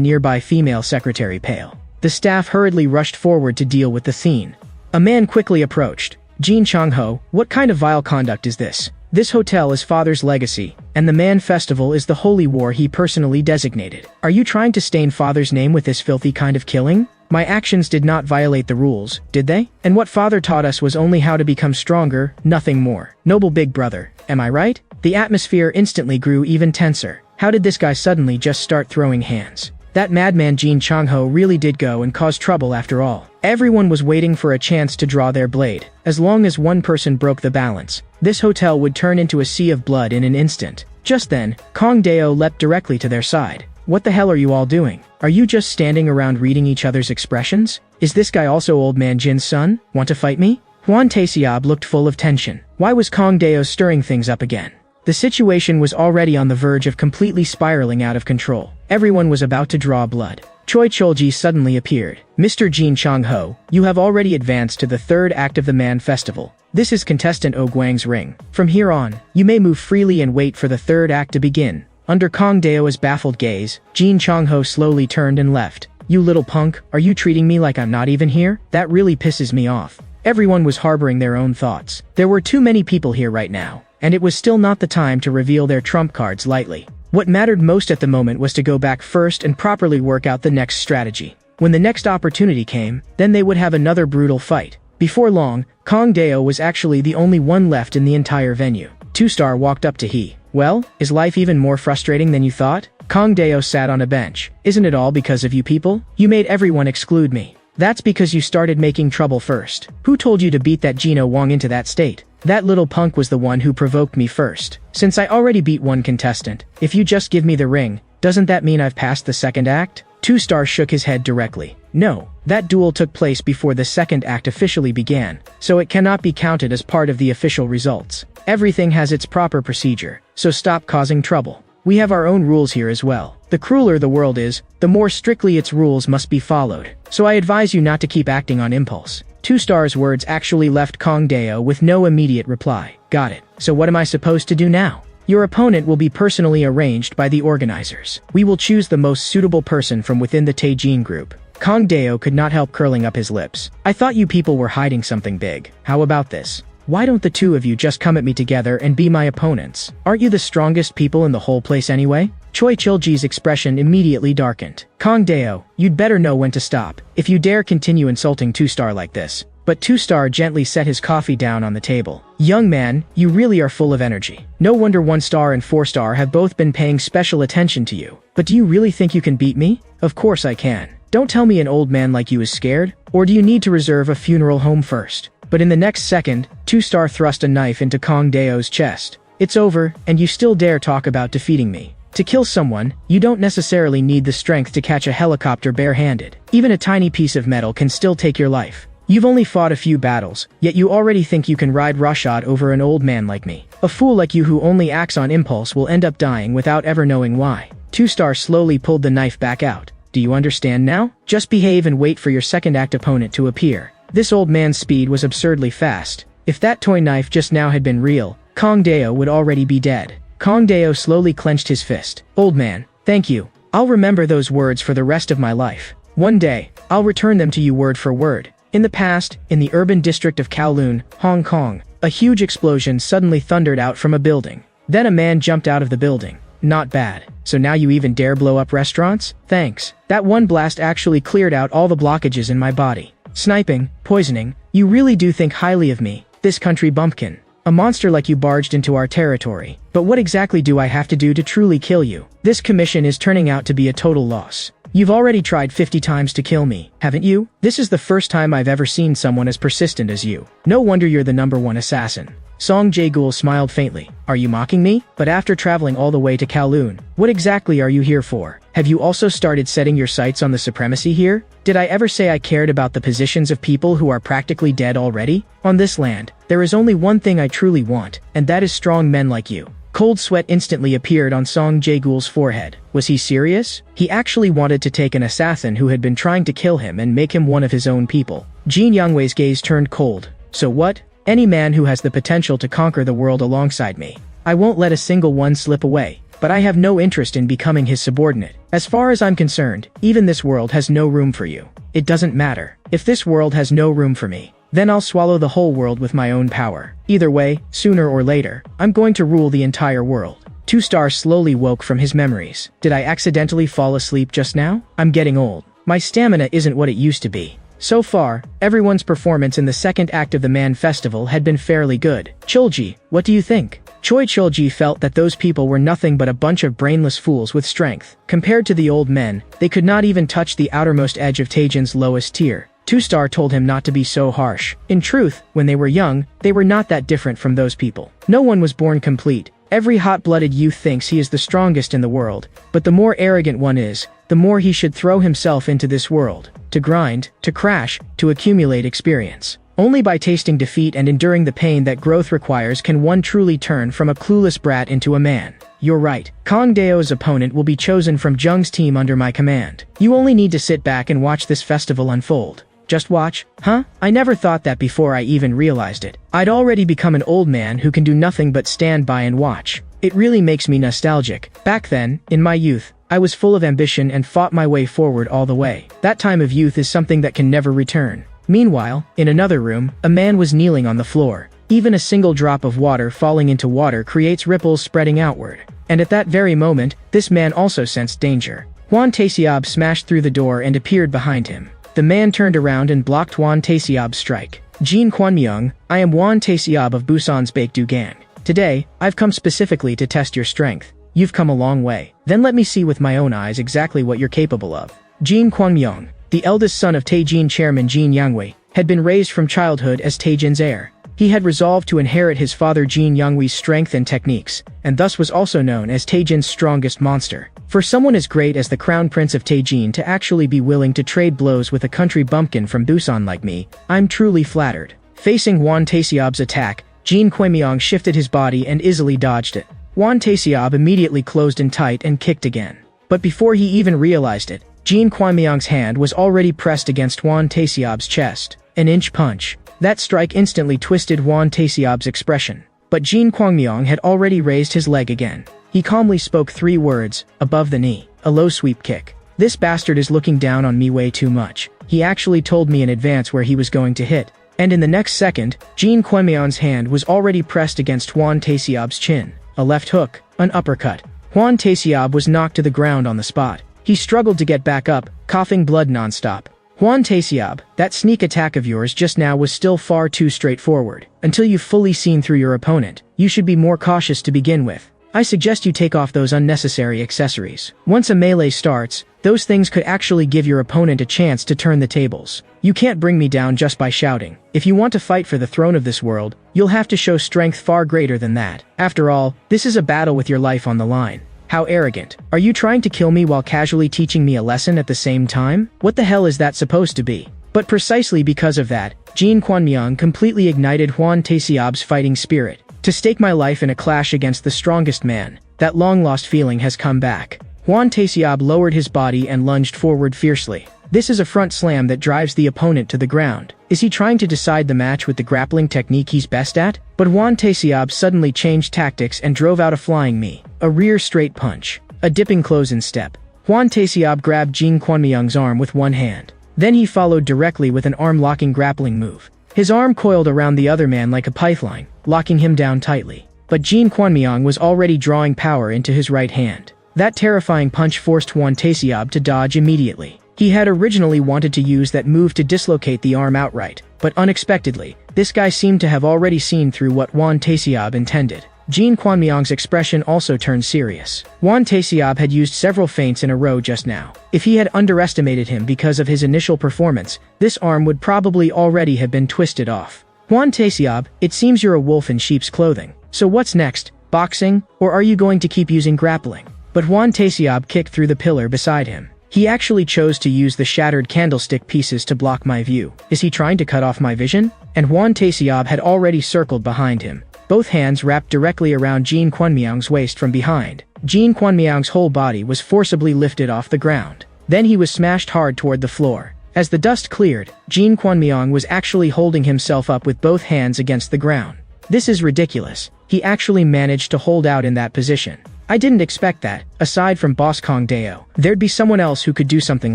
nearby female secretary pale. The staff hurriedly rushed forward to deal with the scene. A man quickly approached. Jin Chong-ho, what kind of vile conduct is this? This hotel is Father's legacy, and the Man Festival is the holy war he personally designated. Are you trying to stain Father's name with this filthy kind of killing? My actions did not violate the rules, did they? And what Father taught us was only how to become stronger, nothing more. Noble big brother, am I right? The atmosphere instantly grew even tenser. How did this guy suddenly just start throwing hands? That madman Jin Chong-ho really did go and cause trouble after all. Everyone was waiting for a chance to draw their blade. As long as one person broke the balance, this hotel would turn into a sea of blood in an instant. Just then, Kong Deo leapt directly to their side. What the hell are you all doing? Are you just standing around reading each other's expressions? Is this guy also old man Jin's son? Want to fight me? Juan Taesiab looked full of tension. Why was Kong Deo stirring things up again? The situation was already on the verge of completely spiraling out of control. Everyone was about to draw blood. Choi Chulji suddenly appeared. Mr. Jin Chong-ho, you have already advanced to the third act of the Man Festival. This is contestant Oh Guang's ring. From here on, you may move freely and wait for the third act to begin. Under Kong Deo's baffled gaze, Jin Chong-ho slowly turned and left. You little punk, are you treating me like I'm not even here? That really pisses me off. Everyone was harboring their own thoughts. There were too many people here right now, and it was still not the time to reveal their trump cards lightly. What mattered most at the moment was to go back first and properly work out the next strategy. When the next opportunity came, then they would have another brutal fight. Before long, Kong Deo was actually the only one left in the entire venue. 2-Star walked up to he. Well, is life even more frustrating than you thought? Kong Deo sat on a bench. Isn't it all because of you people? You made everyone exclude me. That's because you started making trouble first. Who told you to beat that Gino Wong into that state? That little punk was the one who provoked me first. Since I already beat one contestant, if you just give me the ring, doesn't that mean I've passed the second act? 2-Star shook his head directly. No, that duel took place before the second act officially began, so it cannot be counted as part of the official results. Everything has its proper procedure, so stop causing trouble. We have our own rules here as well. The crueler the world is, the more strictly its rules must be followed. So I advise you not to keep acting on impulse. 2-Star's words actually left Kong Deo with no immediate reply. Got it. So what am I supposed to do now? Your opponent will be personally arranged by the organizers. We will choose the most suitable person from within the Taejin group. Kong Dao could not help curling up his lips. I thought you people were hiding something big. How about this? Why don't the two of you just come at me together and be my opponents? Aren't you the strongest people in the whole place anyway? Choi Chilji's expression immediately darkened. Kong Dao, you'd better know when to stop, if you dare continue insulting 2-Star like this. But 2-Star gently set his coffee down on the table. Young man, you really are full of energy. No wonder 1-Star and 4-Star have both been paying special attention to you. But do you really think you can beat me? Of course I can. Don't tell me an old man like you is scared, or do you need to reserve a funeral home first? But in the next second, 2-Star thrust a knife into Kong Dao's chest. It's over, and you still dare talk about defeating me. To kill someone, you don't necessarily need the strength to catch a helicopter bare-handed. Even a tiny piece of metal can still take your life. You've only fought a few battles, yet you already think you can ride roughshod over an old man like me. A fool like you who only acts on impulse will end up dying without ever knowing why. 2-Star slowly pulled the knife back out. Do you understand now? Just behave and wait for your second act opponent to appear. This old man's speed was absurdly fast. If that toy knife just now had been real, Kong Dao would already be dead. Kong Dao slowly clenched his fist. Old man, thank you. I'll remember those words for the rest of my life. One day, I'll return them to you word for word. In the past, in the urban district of Kowloon, Hong Kong, a huge explosion suddenly thundered out from a building. Then a man jumped out of the building. Not bad. So now you even dare blow up restaurants? Thanks. That one blast actually cleared out all the blockages in my body. Sniping, poisoning, you really do think highly of me, this country bumpkin. A monster like you barged into our territory. But what exactly do I have to do to truly kill you? This commission is turning out to be a total loss. You've already tried 50 times to kill me, haven't you? This is the first time I've ever seen someone as persistent as you. No wonder you're the #1 assassin. Song Jae-gul smiled faintly. Are you mocking me? But after traveling all the way to Kowloon, what exactly are you here for? Have you also started setting your sights on the supremacy here? Did I ever say I cared about the positions of people who are practically dead already? On this land, there is only one thing I truly want, and that is strong men like you. Cold sweat instantly appeared on Song Jae-gul's forehead. Was he serious? He actually wanted to take an assassin who had been trying to kill him and make him one of his own people. Jin Youngwei's gaze turned cold. So what? Any man who has the potential to conquer the world alongside me. I won't let a single one slip away, but I have no interest in becoming his subordinate. As far as I'm concerned, even this world has no room for you. It doesn't matter. If this world has no room for me, then I'll swallow the whole world with my own power. Either way, sooner or later, I'm going to rule the entire world. 2-Star slowly woke from his memories. Did I accidentally fall asleep just now? I'm getting old. My stamina isn't what it used to be. So far, everyone's performance in the second act of the Man Festival had been fairly good. Chilji, what do you think? Choi Chilji felt that those people were nothing but a bunch of brainless fools with strength. Compared to the old men, they could not even touch the outermost edge of Taejin's lowest tier. 2-Star told him not to be so harsh. In truth, when they were young, they were not that different from those people. No one was born complete. Every hot-blooded youth thinks he is the strongest in the world, but the more arrogant one is, the more he should throw himself into this world. To grind, to crash, to accumulate experience. Only by tasting defeat and enduring the pain that growth requires can one truly turn from a clueless brat into a man. You're right. Kong Dao's opponent will be chosen from Jung's team under my command. You only need to sit back and watch this festival unfold. Just watch? Huh? I never thought that before I even realized it. I'd already become an old man who can do nothing but stand by and watch. It really makes me nostalgic. Back then, in my youth, I was full of ambition and fought my way forward all the way. That time of youth is something that can never return. Meanwhile, in another room, a man was kneeling on the floor. Even a single drop of water falling into water creates ripples spreading outward. And at that very moment, this man also sensed danger. Hwan Taeseob smashed through the door and appeared behind him. The man turned around and blocked Hwan Taeseob's strike. Jin Kwanmyung, I am Hwan Taeseob of Busan's Baekdu Gang. Today, I've come specifically to test your strength. You've come a long way. Then let me see with my own eyes exactly what you're capable of. Jin Kwanmyung, the eldest son of Taejin chairman Jin Youngwei, had been raised from childhood as Taejin's heir. He had resolved to inherit his father Jin Youngwei's strength and techniques, and thus was also known as Taejin's strongest monster. For someone as great as the crown prince of Taejin to actually be willing to trade blows with a country bumpkin from Busan like me, I'm truly flattered. Facing Hwan Taeseob's attack, Jin Kwanmyung shifted his body and easily dodged it. Hwan Taeseob immediately closed in tight and kicked again. But before he even realized it, Jin Kwanmyung's hand was already pressed against Hwan Taeseob's chest. An inch punch. That strike instantly twisted Hwan Taeseob's expression. But Jin Kwanmyung had already raised his leg again. He calmly spoke 3 words, above the knee. A low sweep kick. This bastard is looking down on me way too much. He actually told me in advance where he was going to hit. And in the next second, Jin Quanmyeong's hand was already pressed against Hwan Taeseob's chin. A left hook, an uppercut. Hwan Taeseob was knocked to the ground on the spot. He struggled to get back up, coughing blood nonstop. Hwan Taeseob, that sneak attack of yours just now was still far too straightforward. Until you've fully seen through your opponent, you should be more cautious to begin with. I suggest you take off those unnecessary accessories. Once a melee starts, those things could actually give your opponent a chance to turn the tables. You can't bring me down just by shouting. If you want to fight for the throne of this world, you'll have to show strength far greater than that. After all, this is a battle with your life on the line. How arrogant. Are you trying to kill me while casually teaching me a lesson at the same time? What the hell is that supposed to be? But precisely because of that, Jin Quanmyeong completely ignited Hwan Taeseob's fighting spirit. To stake my life in a clash against the strongest man, that long-lost feeling has come back. Hwan Taeseob lowered his body and lunged forward fiercely. This is a front slam that drives the opponent to the ground. Is he trying to decide the match with the grappling technique he's best at? But Hwan Taeseob suddenly changed tactics and drove out a flying knee. A rear straight punch. A dipping close-in step. Hwan Taeseob grabbed Jin Quanmyeong's arm with one hand. Then he followed directly with an arm-locking grappling move. His arm coiled around the other man like a python, locking him down tightly. But Jin Quanmyeong was already drawing power into his right hand. That terrifying punch forced Hwan Taeseob to dodge immediately. He had originally wanted to use that move to dislocate the arm outright, but unexpectedly, this guy seemed to have already seen through what Hwan Taeseob intended. Jin Quanmyeong's expression also turned serious. Hwan Taeseob had used several feints in a row just now. If he had underestimated him because of his initial performance, this arm would probably already have been twisted off. Hwan Taeseob, it seems you're a wolf in sheep's clothing. So what's next? Boxing? Or are you going to keep using grappling? But Hwan Taeseob kicked through the pillar beside him. He actually chose to use the shattered candlestick pieces to block my view. Is he trying to cut off my vision? And Hwan Taeseob had already circled behind him. Both hands wrapped directly around Jin Quanmyeong's waist from behind. Jin Quanmyeong's whole body was forcibly lifted off the ground. Then he was smashed hard toward the floor. As the dust cleared, Jin Quanmyeong was actually holding himself up with both hands against the ground. This is ridiculous. He actually managed to hold out in that position. I didn't expect that, aside from Boss Kong Deo. There'd be someone else who could do something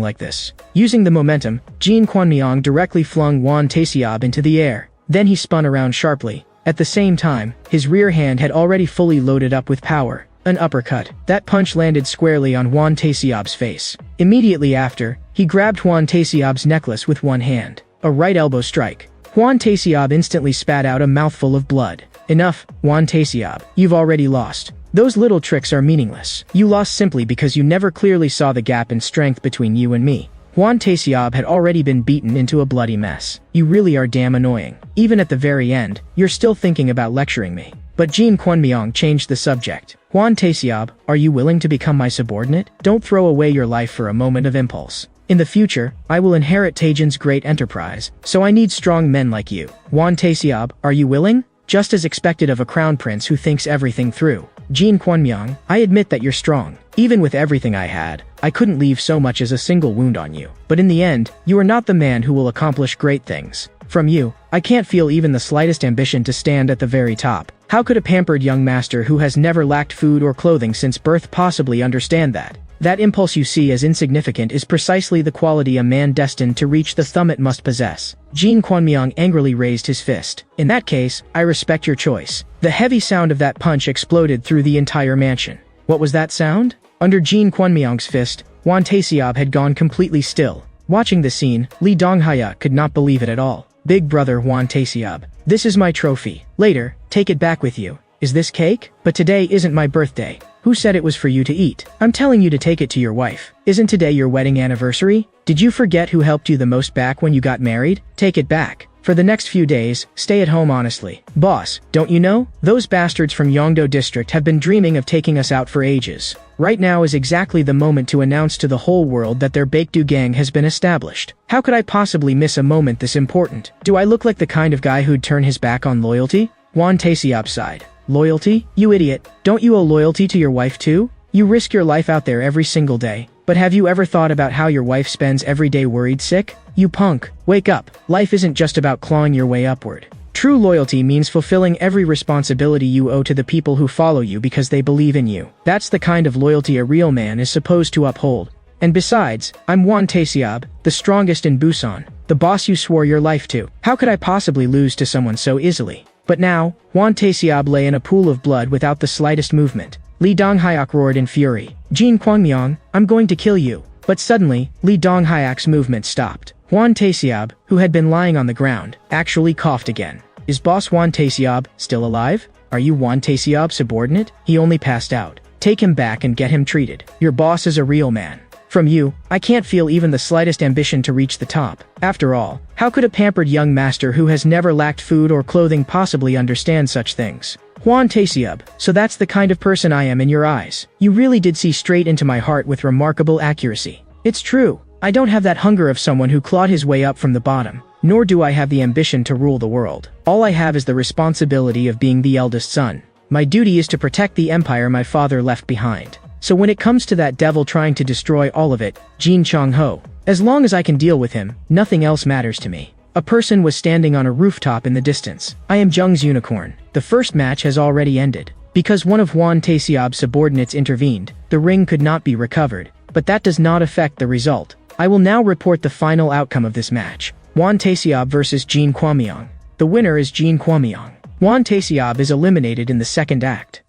like this. Using the momentum, Jin Quanmyeong directly flung Hwan Taeseob into the air. Then he spun around sharply. At the same time, his rear hand had already fully loaded up with power. An uppercut. That punch landed squarely on Hwan Taeseob's face. Immediately after, he grabbed Hwan Taeseob's necklace with one hand. A right elbow strike. Hwan Taeseob instantly spat out a mouthful of blood. Enough, Hwan Taeseob. You've already lost. Those little tricks are meaningless. You lost simply because you never clearly saw the gap in strength between you and me. Hwan Taeseob had already been beaten into a bloody mess. You really are damn annoying. Even at the very end, you're still thinking about lecturing me. But Jin Quanmyeong changed the subject. Hwan Taeseob, are you willing to become my subordinate? Don't throw away your life for a moment of impulse. In the future, I will inherit Taejin's great enterprise, so I need strong men like you. Hwan Taeseob, are you willing? Just as expected of a crown prince who thinks everything through. Jin Quanmyeong, I admit that you're strong. Even with everything I had, I couldn't leave so much as a single wound on you. But in the end, you are not the man who will accomplish great things. From you, I can't feel even the slightest ambition to stand at the very top. How could a pampered young master who has never lacked food or clothing since birth possibly understand that? That impulse you see as insignificant is precisely the quality a man destined to reach the summit must possess. Jin Quanmyeong angrily raised his fist. In that case, I respect your choice. The heavy sound of that punch exploded through the entire mansion. What was that sound? Under Jin Quanmyeong's fist, Hwan Taeseob had gone completely still. Watching the scene, Lee Donghaya could not believe it at all. Big brother Hwan Taeseob, this is my trophy. Later, take it back with you. Is this cake? But today isn't my birthday. Who said it was for you to eat? I'm telling you to take it to your wife. Isn't today your wedding anniversary? Did you forget who helped you the most back when you got married? Take it back. For the next few days, stay at home honestly. Boss, don't you know? Those bastards from Yongdo District have been dreaming of taking us out for ages. Right now is exactly the moment to announce to the whole world that their Baekdu gang has been established. How could I possibly miss a moment this important? Do I look like the kind of guy who'd turn his back on loyalty? Hwan Taeseob sighed. Loyalty? You idiot. Don't you owe loyalty to your wife too? You risk your life out there every single day. But have you ever thought about how your wife spends every day worried sick? You punk. Wake up. Life isn't just about clawing your way upward. True loyalty means fulfilling every responsibility you owe to the people who follow you because they believe in you. That's the kind of loyalty a real man is supposed to uphold. And besides, I'm Juan Taeseob, the strongest in Busan, the boss you swore your life to. How could I possibly lose to someone so easily? But now, Juan Taeseob lay in a pool of blood without the slightest movement. Lee Donghyuk roared in fury. Jin Kwangmyong, I'm going to kill you. But suddenly, Lee Donghyuk's movement stopped. Juan Taeseob, who had been lying on the ground, actually coughed again. Is boss Juan Taeseob still alive? Are you Juan Taeseob's subordinate? He only passed out. Take him back and get him treated. Your boss is a real man. From you, I can't feel even the slightest ambition to reach the top. After all, how could a pampered young master who has never lacked food or clothing possibly understand such things? Juan Taeseob, so that's the kind of person I am in your eyes. You really did see straight into my heart with remarkable accuracy. It's true. I don't have that hunger of someone who clawed his way up from the bottom, nor do I have the ambition to rule the world. All I have is the responsibility of being the eldest son. My duty is to protect the empire my father left behind. So when it comes to that devil trying to destroy all of it, Jin Chong-ho, as long as I can deal with him, nothing else matters to me. A person was standing on a rooftop in the distance. I am Jung's unicorn. The first match has already ended. Because one of Juan Taeseob's subordinates intervened, the ring could not be recovered. But that does not affect the result. I will now report the final outcome of this match. Juan Taeseob versus Jin Kwangmyong. The winner is Jin Kwangmyong. Juan Taeseob is eliminated in the second act.